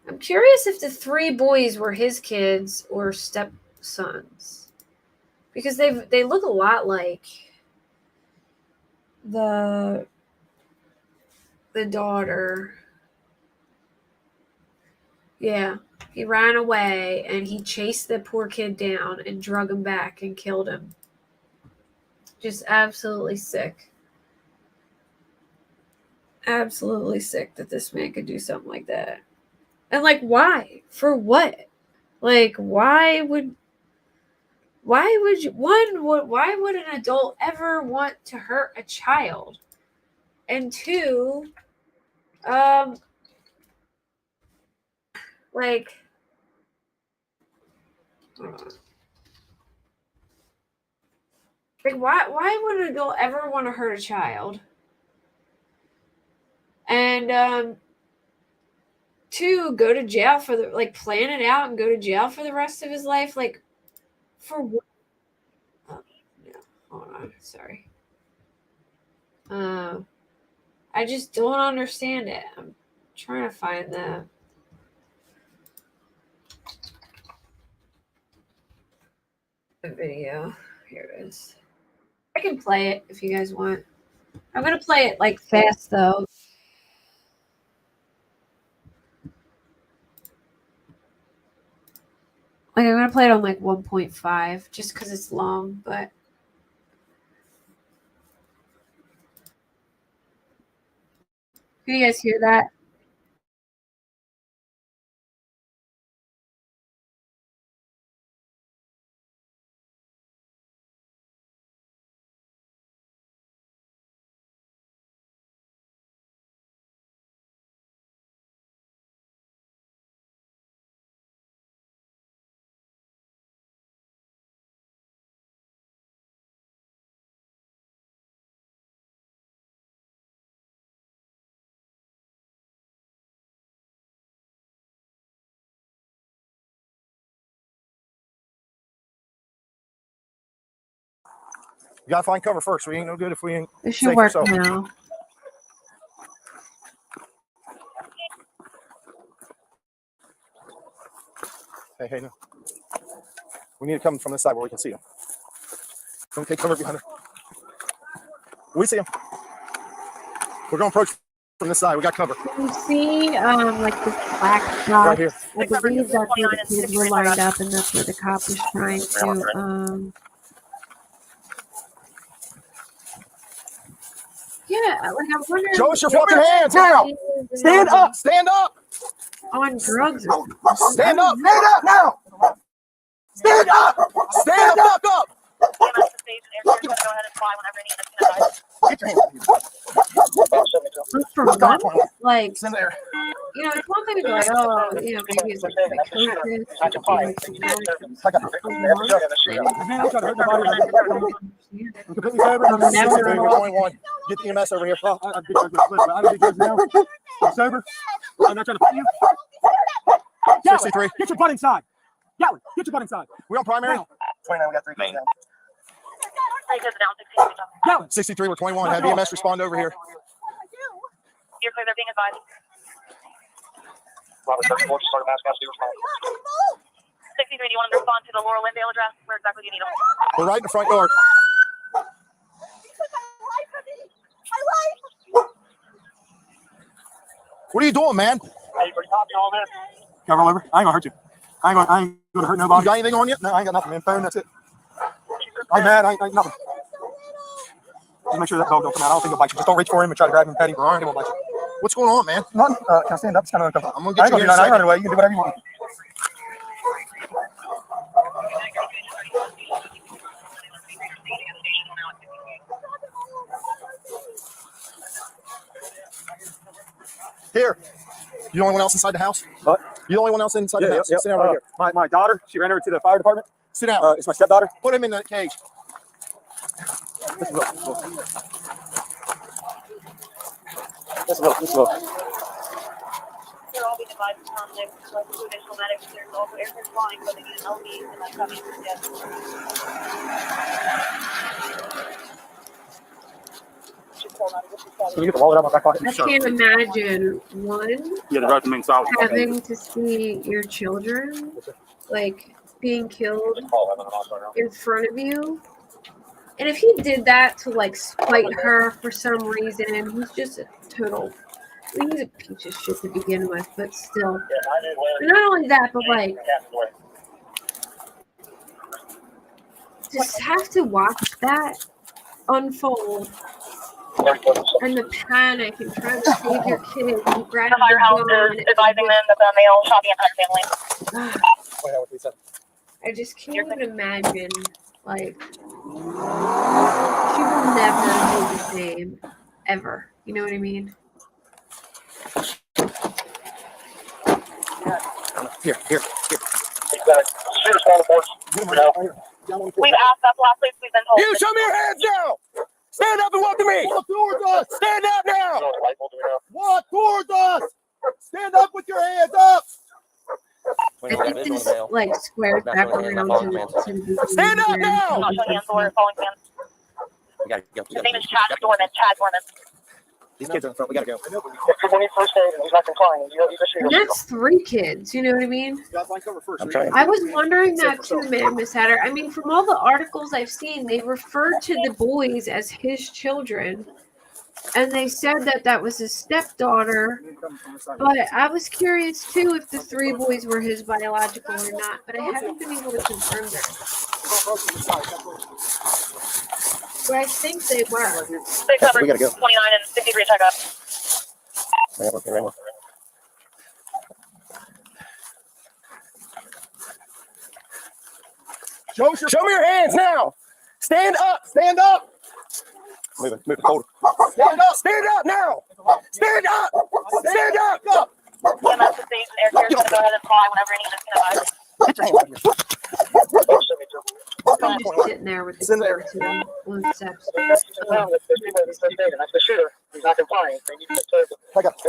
I'm curious if the 3 boys were his kids or stepsons, because they look a lot like the daughter. Yeah, he ran away and he chased the poor kid down and drug him back and killed him. Just absolutely sick. Absolutely sick that this man could do something like that. And why? For what? Why would an adult ever want to hurt a child? And 2, why would an adult ever want to hurt a child? And 2, go to jail for plan it out and go to jail for the rest of his life, for what? Oh, no, hold on, sorry. I just don't understand it. I'm trying to find the video. Here it is. I can play it if you guys want. I'm gonna play it fast though. Like, I'm gonna play it on like 1.5 just because it's long, but. Can you guys hear that? You gotta find cover first. We ain't no good if we ain't. It should work now. Hey, no. We need to come from this side where we can see him. Don't take cover behind her. We see him. We're going to approach from this side. We got cover. Can you see, like the black dot? Right here. I believe that's where the kids were lined up, and that's where the cop was trying to, yeah, like I'm wondering. Show us your fucking hands now. Stand up. Stand up. On drugs. Stand up. Stand up now. Stand up. Stand the fuck up. Get your hands up. Like, it's in there. You know, it's one thing to go like, oh, you know, maybe it's like Completely sober. 21. Get the EMS over here. I'm sober. I'm not trying to put you. 63. Get your butt inside. Gatlin, get your butt inside. We on primary? 29, we got 3 Main. down. 63, we're 21. Have EMS respond over here. You're clear, they're being advised. Robert 34, start mass gas, 63, do you want them to respond to the Laurel Lindale address? Where exactly do you need them? We're right in the front yard. What are you doing, man? Hey, pretty copy all this. Can I roll over? I ain't gonna hurt you. I ain't gonna hurt nobody. You got anything on you? No, I ain't got nothing, man. Phone, that's it. I'm mad. I ain't nothing. Just make sure that dog don't come out. I don't think he'll bite you. Just don't reach for him and try to grab him and pet him. He won't bite you. What's going on, man? Nothing. Can I stand up? It's kind of uncomfortable. I'm gonna get you here in a I ain't second. running away. You can do whatever you want. Here. You the only one else inside the house? What? You the only one else inside the house? Sit down right here. My daughter, she ran over to the fire department. Sit down. It's my stepdaughter. Put him in the cage. This is look. They're all being advised to contact two additional medics. There's also aircraft flying, but they need an LV and that's coming from death. Can you get the wallet out of my back pocket? I can't imagine one Yeah, the right to main solid. having to see your children like being killed in front of you. And if he did that to like spite her for some reason, he's just a total. I mean, he's a piece of shit to begin with, but still. And not only that, but like, just have to watch that unfold. And the panic and trying to save your kids and grab The firehouse is advising them that the male shot the entire family. I just can't even imagine, like, she will never be the same, ever. You know what I mean? Here. We've asked that last place we've been told. You show me your hands now! Stand up and walk to me! Walk towards us! Stand up now! Walk towards us! Stand up with your hands up! I think this, like, squared back around to the Stand up now! Not showing hands or falling hands. His name is Chad Doerman. These kids are in front. We gotta go. When he first started, he's not complying. And that's 3 kids, you know what I mean? I'm trying. I was wondering that too, man, Miss Hatter. I mean, from all the articles I've seen, they refer to the boys as his children. And they said that that was his stepdaughter. But I was curious too if the three boys were his biological or not. But I haven't been able to confirm that. But I think they were. Stay covered. We gotta go. 29 and 53 check up. Okay, Show me your hands now. Stand up. Stand up. Move it forward. Stand up. Stand up now. Stand up. Stand up. EMS to station air care is going to go ahead and fly whenever any units can advise. I'm just sitting there with the car to on steps. That's the shooter. He's not complying. They need to I got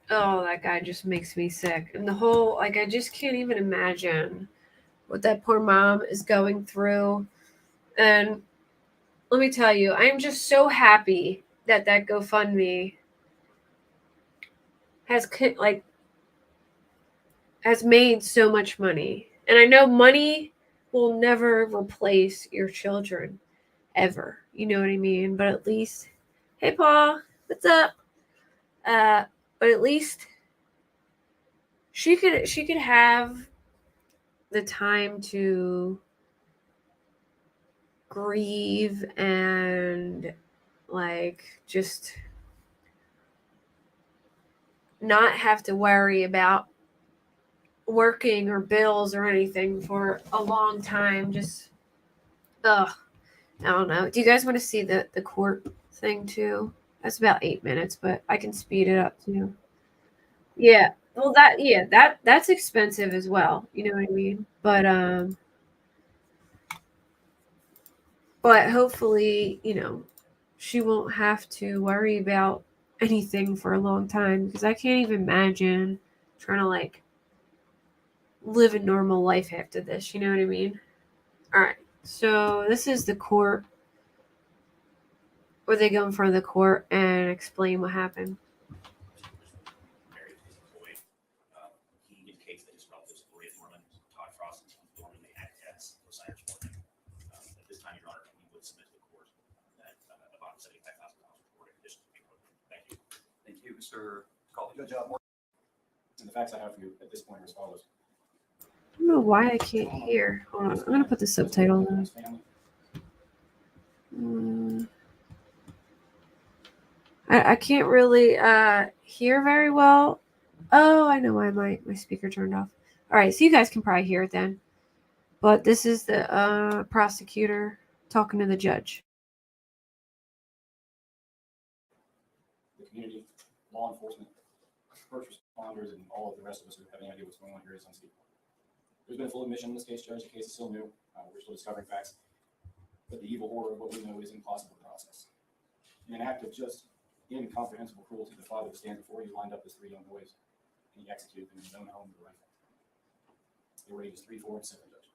Oh, that guy just makes me sick. And the whole, like, I just can't even imagine what that poor mom is going through. And let me tell you, I'm just so happy that that GoFundMe has made so much money. And I know money will never replace your children ever. You know what I mean? But at least, hey Paul, what's up? But at least she could have the time to grieve and like just not have to worry about working or bills or anything for a long time. Just I don't know. Do you guys want to see the court thing too? That's about 8 minutes, but I can speed it up too. Yeah. Well, that's expensive as well. You know what I mean? But hopefully, she won't have to worry about anything for a long time because I can't even imagine trying to like live a normal life after this. You know what I mean? All right. So this is the court where they go in front of the court and explain what happened. He indicates that his relatives, Gloria Doerman, Todd Frost, and Tim Doerman, they had tests for signers for him. At this time, Your Honor, we would submit to the court that a bond of $75,000 for additional paperwork. Thank you. Thank you, Mr. Colley. Good job. And the facts I have for you at this point are as follows. I don't know why I can't hear. Hold on. I'm going to put the subtitle in. I can't really hear very well. Oh, I know why my speaker turned off. All right, so you guys can probably hear it then. But this is the prosecutor talking to the judge. The community, law enforcement, first responders, and all of the rest of us who have any idea what's going on here is unspeakable. There's been a full admission in this case, Judge. The case is still new. We're still discovering facts. But the evil horror of what we know is impossible to process. In an act of just incomprehensible cruelty, the father who stands before you lined up his 3 young boys, and he executed them in his own home with a rifle. They were ages 3, 4, and 7, Judge.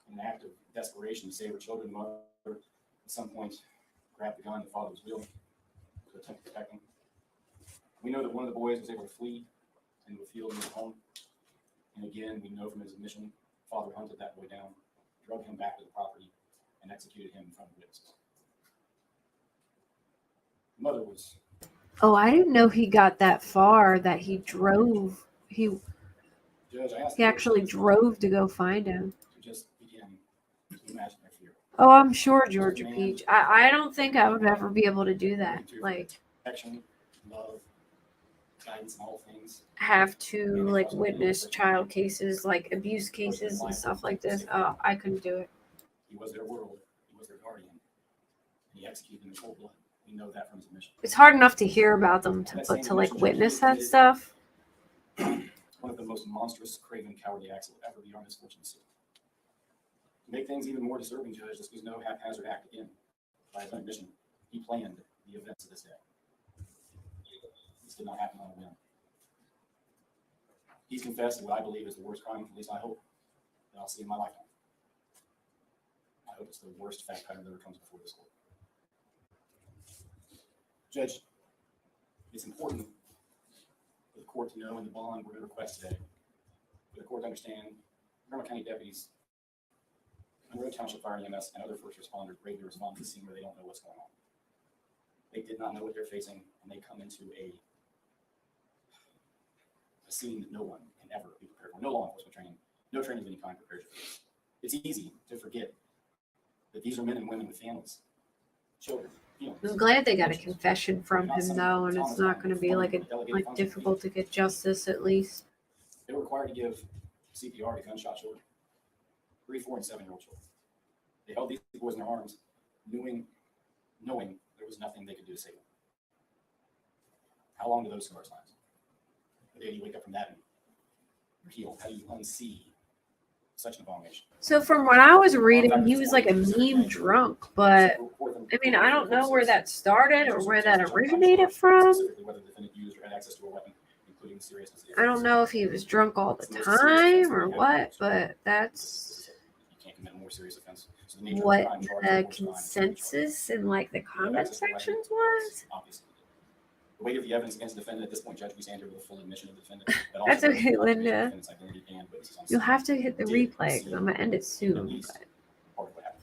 In an act of desperation to save her children, the mother at some point grabbed the gun the father was wielding to attempt to protect them. We know that one of the boys was able to flee into a field near his home. And again, we know from his admission, father hunted that boy down, drug him back to the property, and executed him in front of witnesses. The mother was. Oh, I didn't know he got that far, that he drove. He actually drove to go find him. To just begin to imagine their fear. Oh, I'm sure, Georgia Peach. I don't think I would ever be able to do that. Like, protection, love, guidance in all things. Have to like witness child cases, like abuse cases and stuff like this. Oh, I couldn't do it. He was their world. He was their guardian. He executed them in cold blood. We know that from his admission. It's hard enough to hear about them, but to like witness that stuff. One of the most monstrous, craven, cowardly acts that will ever be our misfortune to see. To make things even more disturbing, Judge, this was no haphazard act again. By his own admission, he planned the events of this day. This did not happen on a whim. He's confessed what I believe is the worst crime, at least I hope, that I'll see in my lifetime. I hope it's the worst fact pattern that ever comes before this court. Judge, it's important for the court to know in the bond we're going to request today, for the court to understand Montgomery County deputies Monroe Township Fire and EMS and other first responders bravely respond to the scene where they don't know what's going on. They did not know what they're facing, and they come into a scene that no one can ever be prepared for. No law enforcement training, no training of any kind prepares you for this. It's easy to forget that these are men and women with families, children. I'm glad they got a confession from him though, and it's not going to be like difficult to get justice at least. They were required to give CPR to gunshot children, 3, 4, and 7-year-old children. They held these boys in their arms, knowing there was nothing they could do to save them. How long do those scars last? The day you wake up from that and you're healed, how do you unsee such an abomination? So from what I was reading, he was like a meme drunk, but I mean, I don't know where that started or where that originated from. I don't know if he was drunk all the time or what, but that's what the consensus in like the comment sections was. The weight of the evidence against the defendant at this point, Judge, we stand here with a full admission of the defendant. That's okay, Linda. You'll have to hit the replay because I'm going to end it soon. But...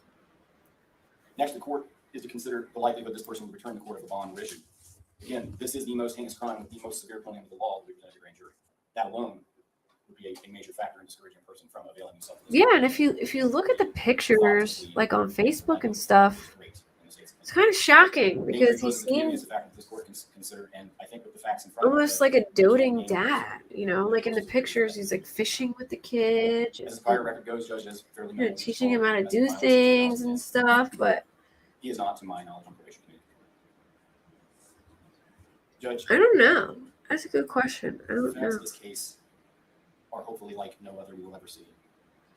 Next, the court is to consider the likelihood this person will return to court if a bond were issued. Again, this is the most heinous crime with the most severe penalty under the law that we've done as a grand jury. That alone would be a major factor in discouraging a person from availing himself of this. Yeah, and if you look at the pictures, like on Facebook and stuff, it's kind of shocking because he seems almost like a doting dad, you know, like in the pictures, he's like fishing with the kids, just like, teaching him how to do things and stuff, but he is not, to my knowledge, on probation. Judge, I don't know. That's a good question. I don't know. This case are hopefully like no other we will ever see.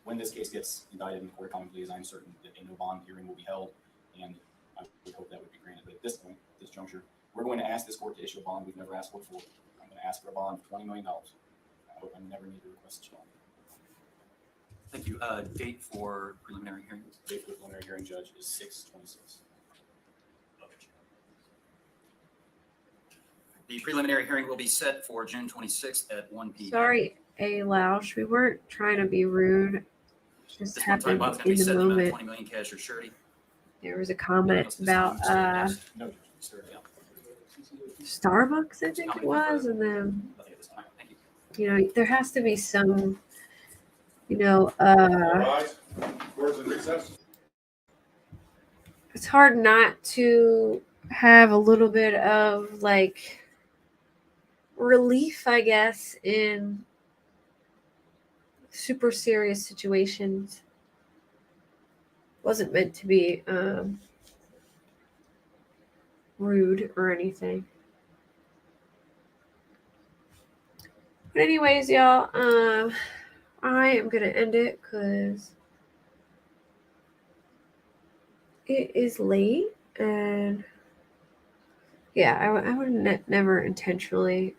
When this case gets indicted in the court of common pleas, I'm certain that a no bond hearing will be held, and I would hope that would be granted. But at this point, this juncture, we're going to ask this court to issue a bond we've never asked for before. I'm going to ask for a bond of $20 million. I hope I never need to request such a bond. Thank you. Date for preliminary hearing? Date for the preliminary hearing, Judge, is 6/26. The preliminary hearing will be set for June 26th at 1 p.m. Sorry, A. Lausch. We weren't trying to be rude. Just This one time happened bond's going to in be the set in the amount of moment. 20 million cash or surety. There was a comment about No, Judge, sir. Starbucks, I think it was, and then Nothing at this time. Thank you. you know there has to be some, you know, it's hard not to have a little bit of like relief, I guess, in super serious situations. Wasn't meant to be rude or anything. But anyways, y'all, I am gonna end it because it is late, and yeah, I would never intentionally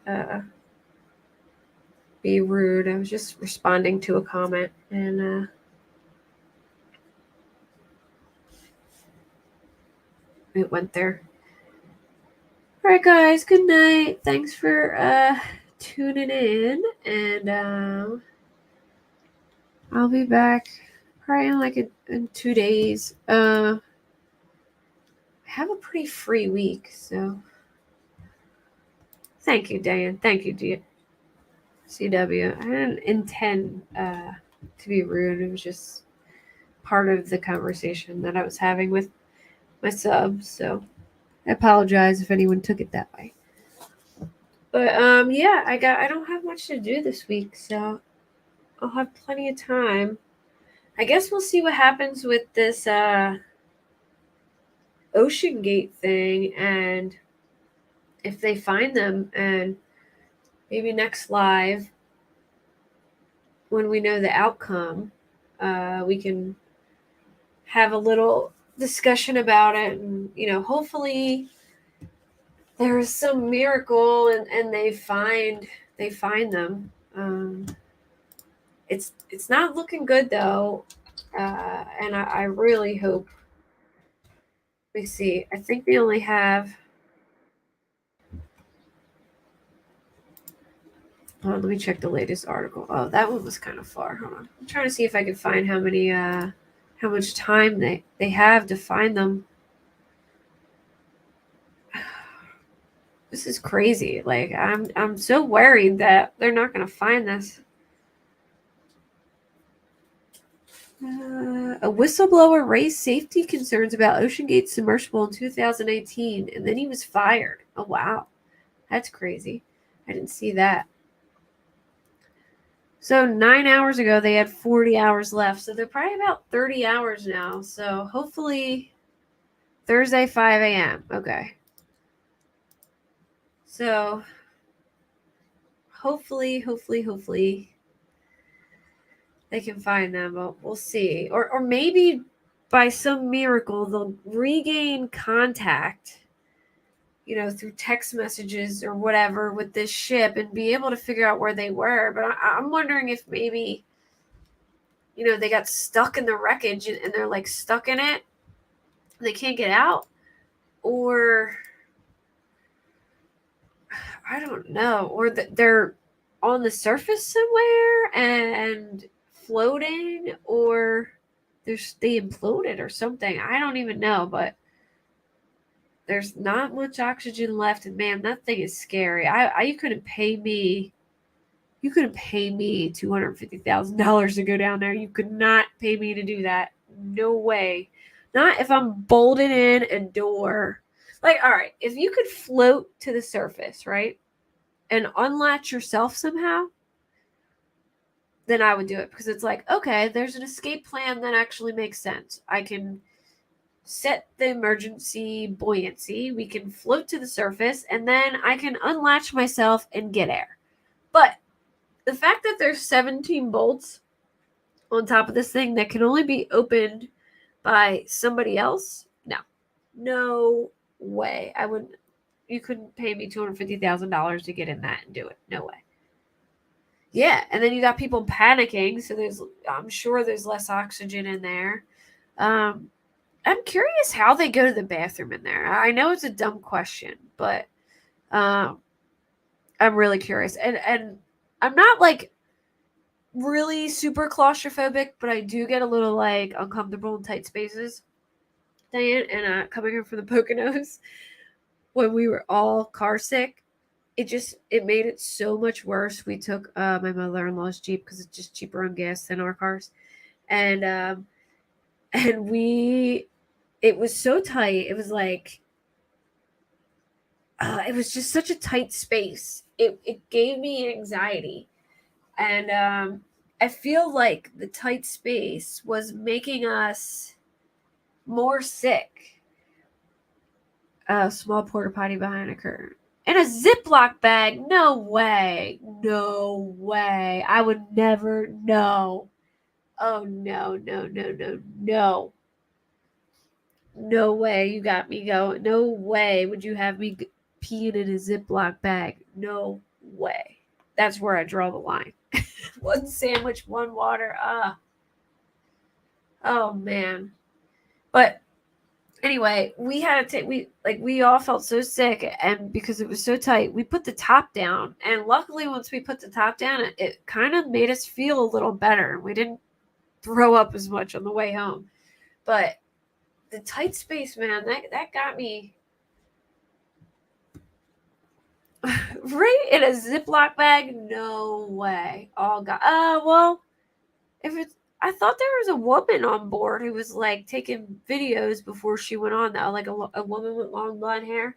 be rude. I was just responding to a comment, and it went there. All right, guys. Good night. Thanks for tuning in, and I'll be back probably in 2 days. I have a pretty free week, so thank you, Dan. Thank you, CW. I didn't intend to be rude. It was just part of the conversation that I was having with my sub, so I apologize if anyone took it that way. But yeah, I don't have much to do this week, so I'll have plenty of time. I guess we'll see what happens with this Ocean Gate thing, and if they find them, and maybe next live when we know the outcome, we can have a little discussion about it, and you know, hopefully there is some miracle and they find them. It's not looking good though, and I really hope. Let me see. I think we only have. Oh, let me check the latest article. Oh, that one was kind of far. Hold on. I'm trying to see if I can find how how much time they have to find them. This is crazy. Like I'm so worried that they're not going to find this. A whistleblower raised safety concerns about OceanGate submersible in 2018, and then he was fired. Oh wow, that's crazy. I didn't see that. So 9 hours ago, they had 40 hours left. So they're probably about 30 hours now. So hopefully Thursday, 5 a.m. Okay. So hopefully they can find them, but we'll see. Or maybe by some miracle they'll regain contact, through text messages or whatever with this ship and be able to figure out where they were. But I'm wondering if maybe, they got stuck in the wreckage and they're like stuck in it. They can't get out, or I don't know, or they're on the surface somewhere and floating, or they imploded or something. I don't even know, but there's not much oxygen left, and man, that thing is scary. You couldn't pay me. You couldn't pay me $250,000 to go down there. You could not pay me to do that. No way. Not if I'm bolted in a door. Like, all right, if you could float to the surface, right, and unlatch yourself somehow, then I would do it, because it's like, okay, there's an escape plan that actually makes sense. I can set the emergency buoyancy. We can float to the surface, and then I can unlatch myself and get air. But the fact that there's 17 bolts on top of this thing that can only be opened by somebody else, no way. You couldn't pay me $250,000 to get in that and do it. No way. Yeah, and then you got people panicking, so I'm sure there's less oxygen in there. I'm curious how they go to the bathroom in there. I know it's a dumb question, but I'm really curious. And I'm not like really super claustrophobic, but I do get a little like uncomfortable in tight spaces. And coming in from the Poconos, when we were all car sick, it made it so much worse. We took my mother-in-law's Jeep because it's just cheaper on gas than our cars, and it was so tight. It was like it was just such a tight space. It gave me anxiety, and I feel like the tight space was making us more sick. A small porta potty behind a curtain. In a Ziploc bag? No way. No way. I would never. No. Oh, no. No way. You got me going. No way would you have me peeing in a Ziploc bag. No way. That's where I draw the line. One sandwich, one water. Oh, man. But anyway, we had to we all felt so sick, and because it was so tight, we put the top down, and luckily once we put the top down, it kind of made us feel a little better. We didn't throw up as much on the way home, but the tight space, man, that got me. Right in a Ziploc bag? No way. Oh god. Well, if it's I thought there was a woman on board who was like taking videos before she went on, though, like a woman with long blonde hair.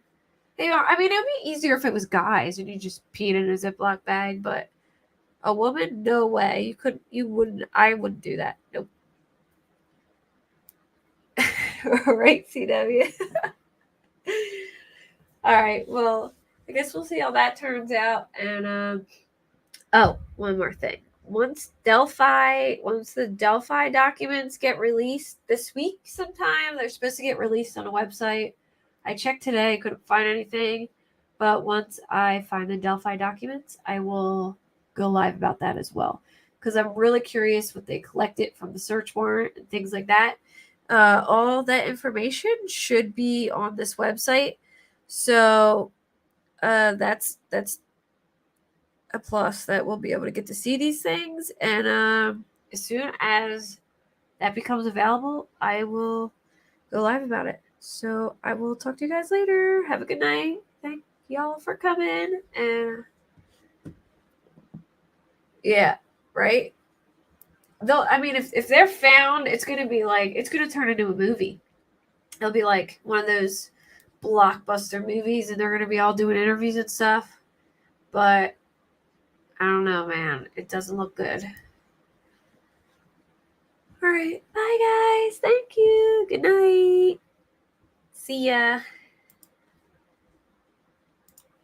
I mean, it would be easier if it was guys and you just peed in a Ziploc bag, but a woman, no way. I wouldn't do that. Nope. Right, CW. All right. Well, I guess we'll see how that turns out. And one more thing. Once the Delphi documents get released this week sometime, they're supposed to get released on a website. I checked today, couldn't find anything. But once I find the Delphi documents, I will go live about that as well. Because I'm really curious what they collected from the search warrant and things like that. All that information should be on this website. So that's a plus that we'll be able to get to see these things. And as soon as that becomes available, I will go live about it. So I will talk to you guys later. Have a good night. Thank y'all for coming. And yeah, right? I mean, if they're found, it's gonna turn into a movie. It'll be like one of those blockbuster movies, and they're gonna be all doing interviews and stuff. But I don't know, man. It doesn't look good. All right, bye guys. Thank you. Good night. See ya.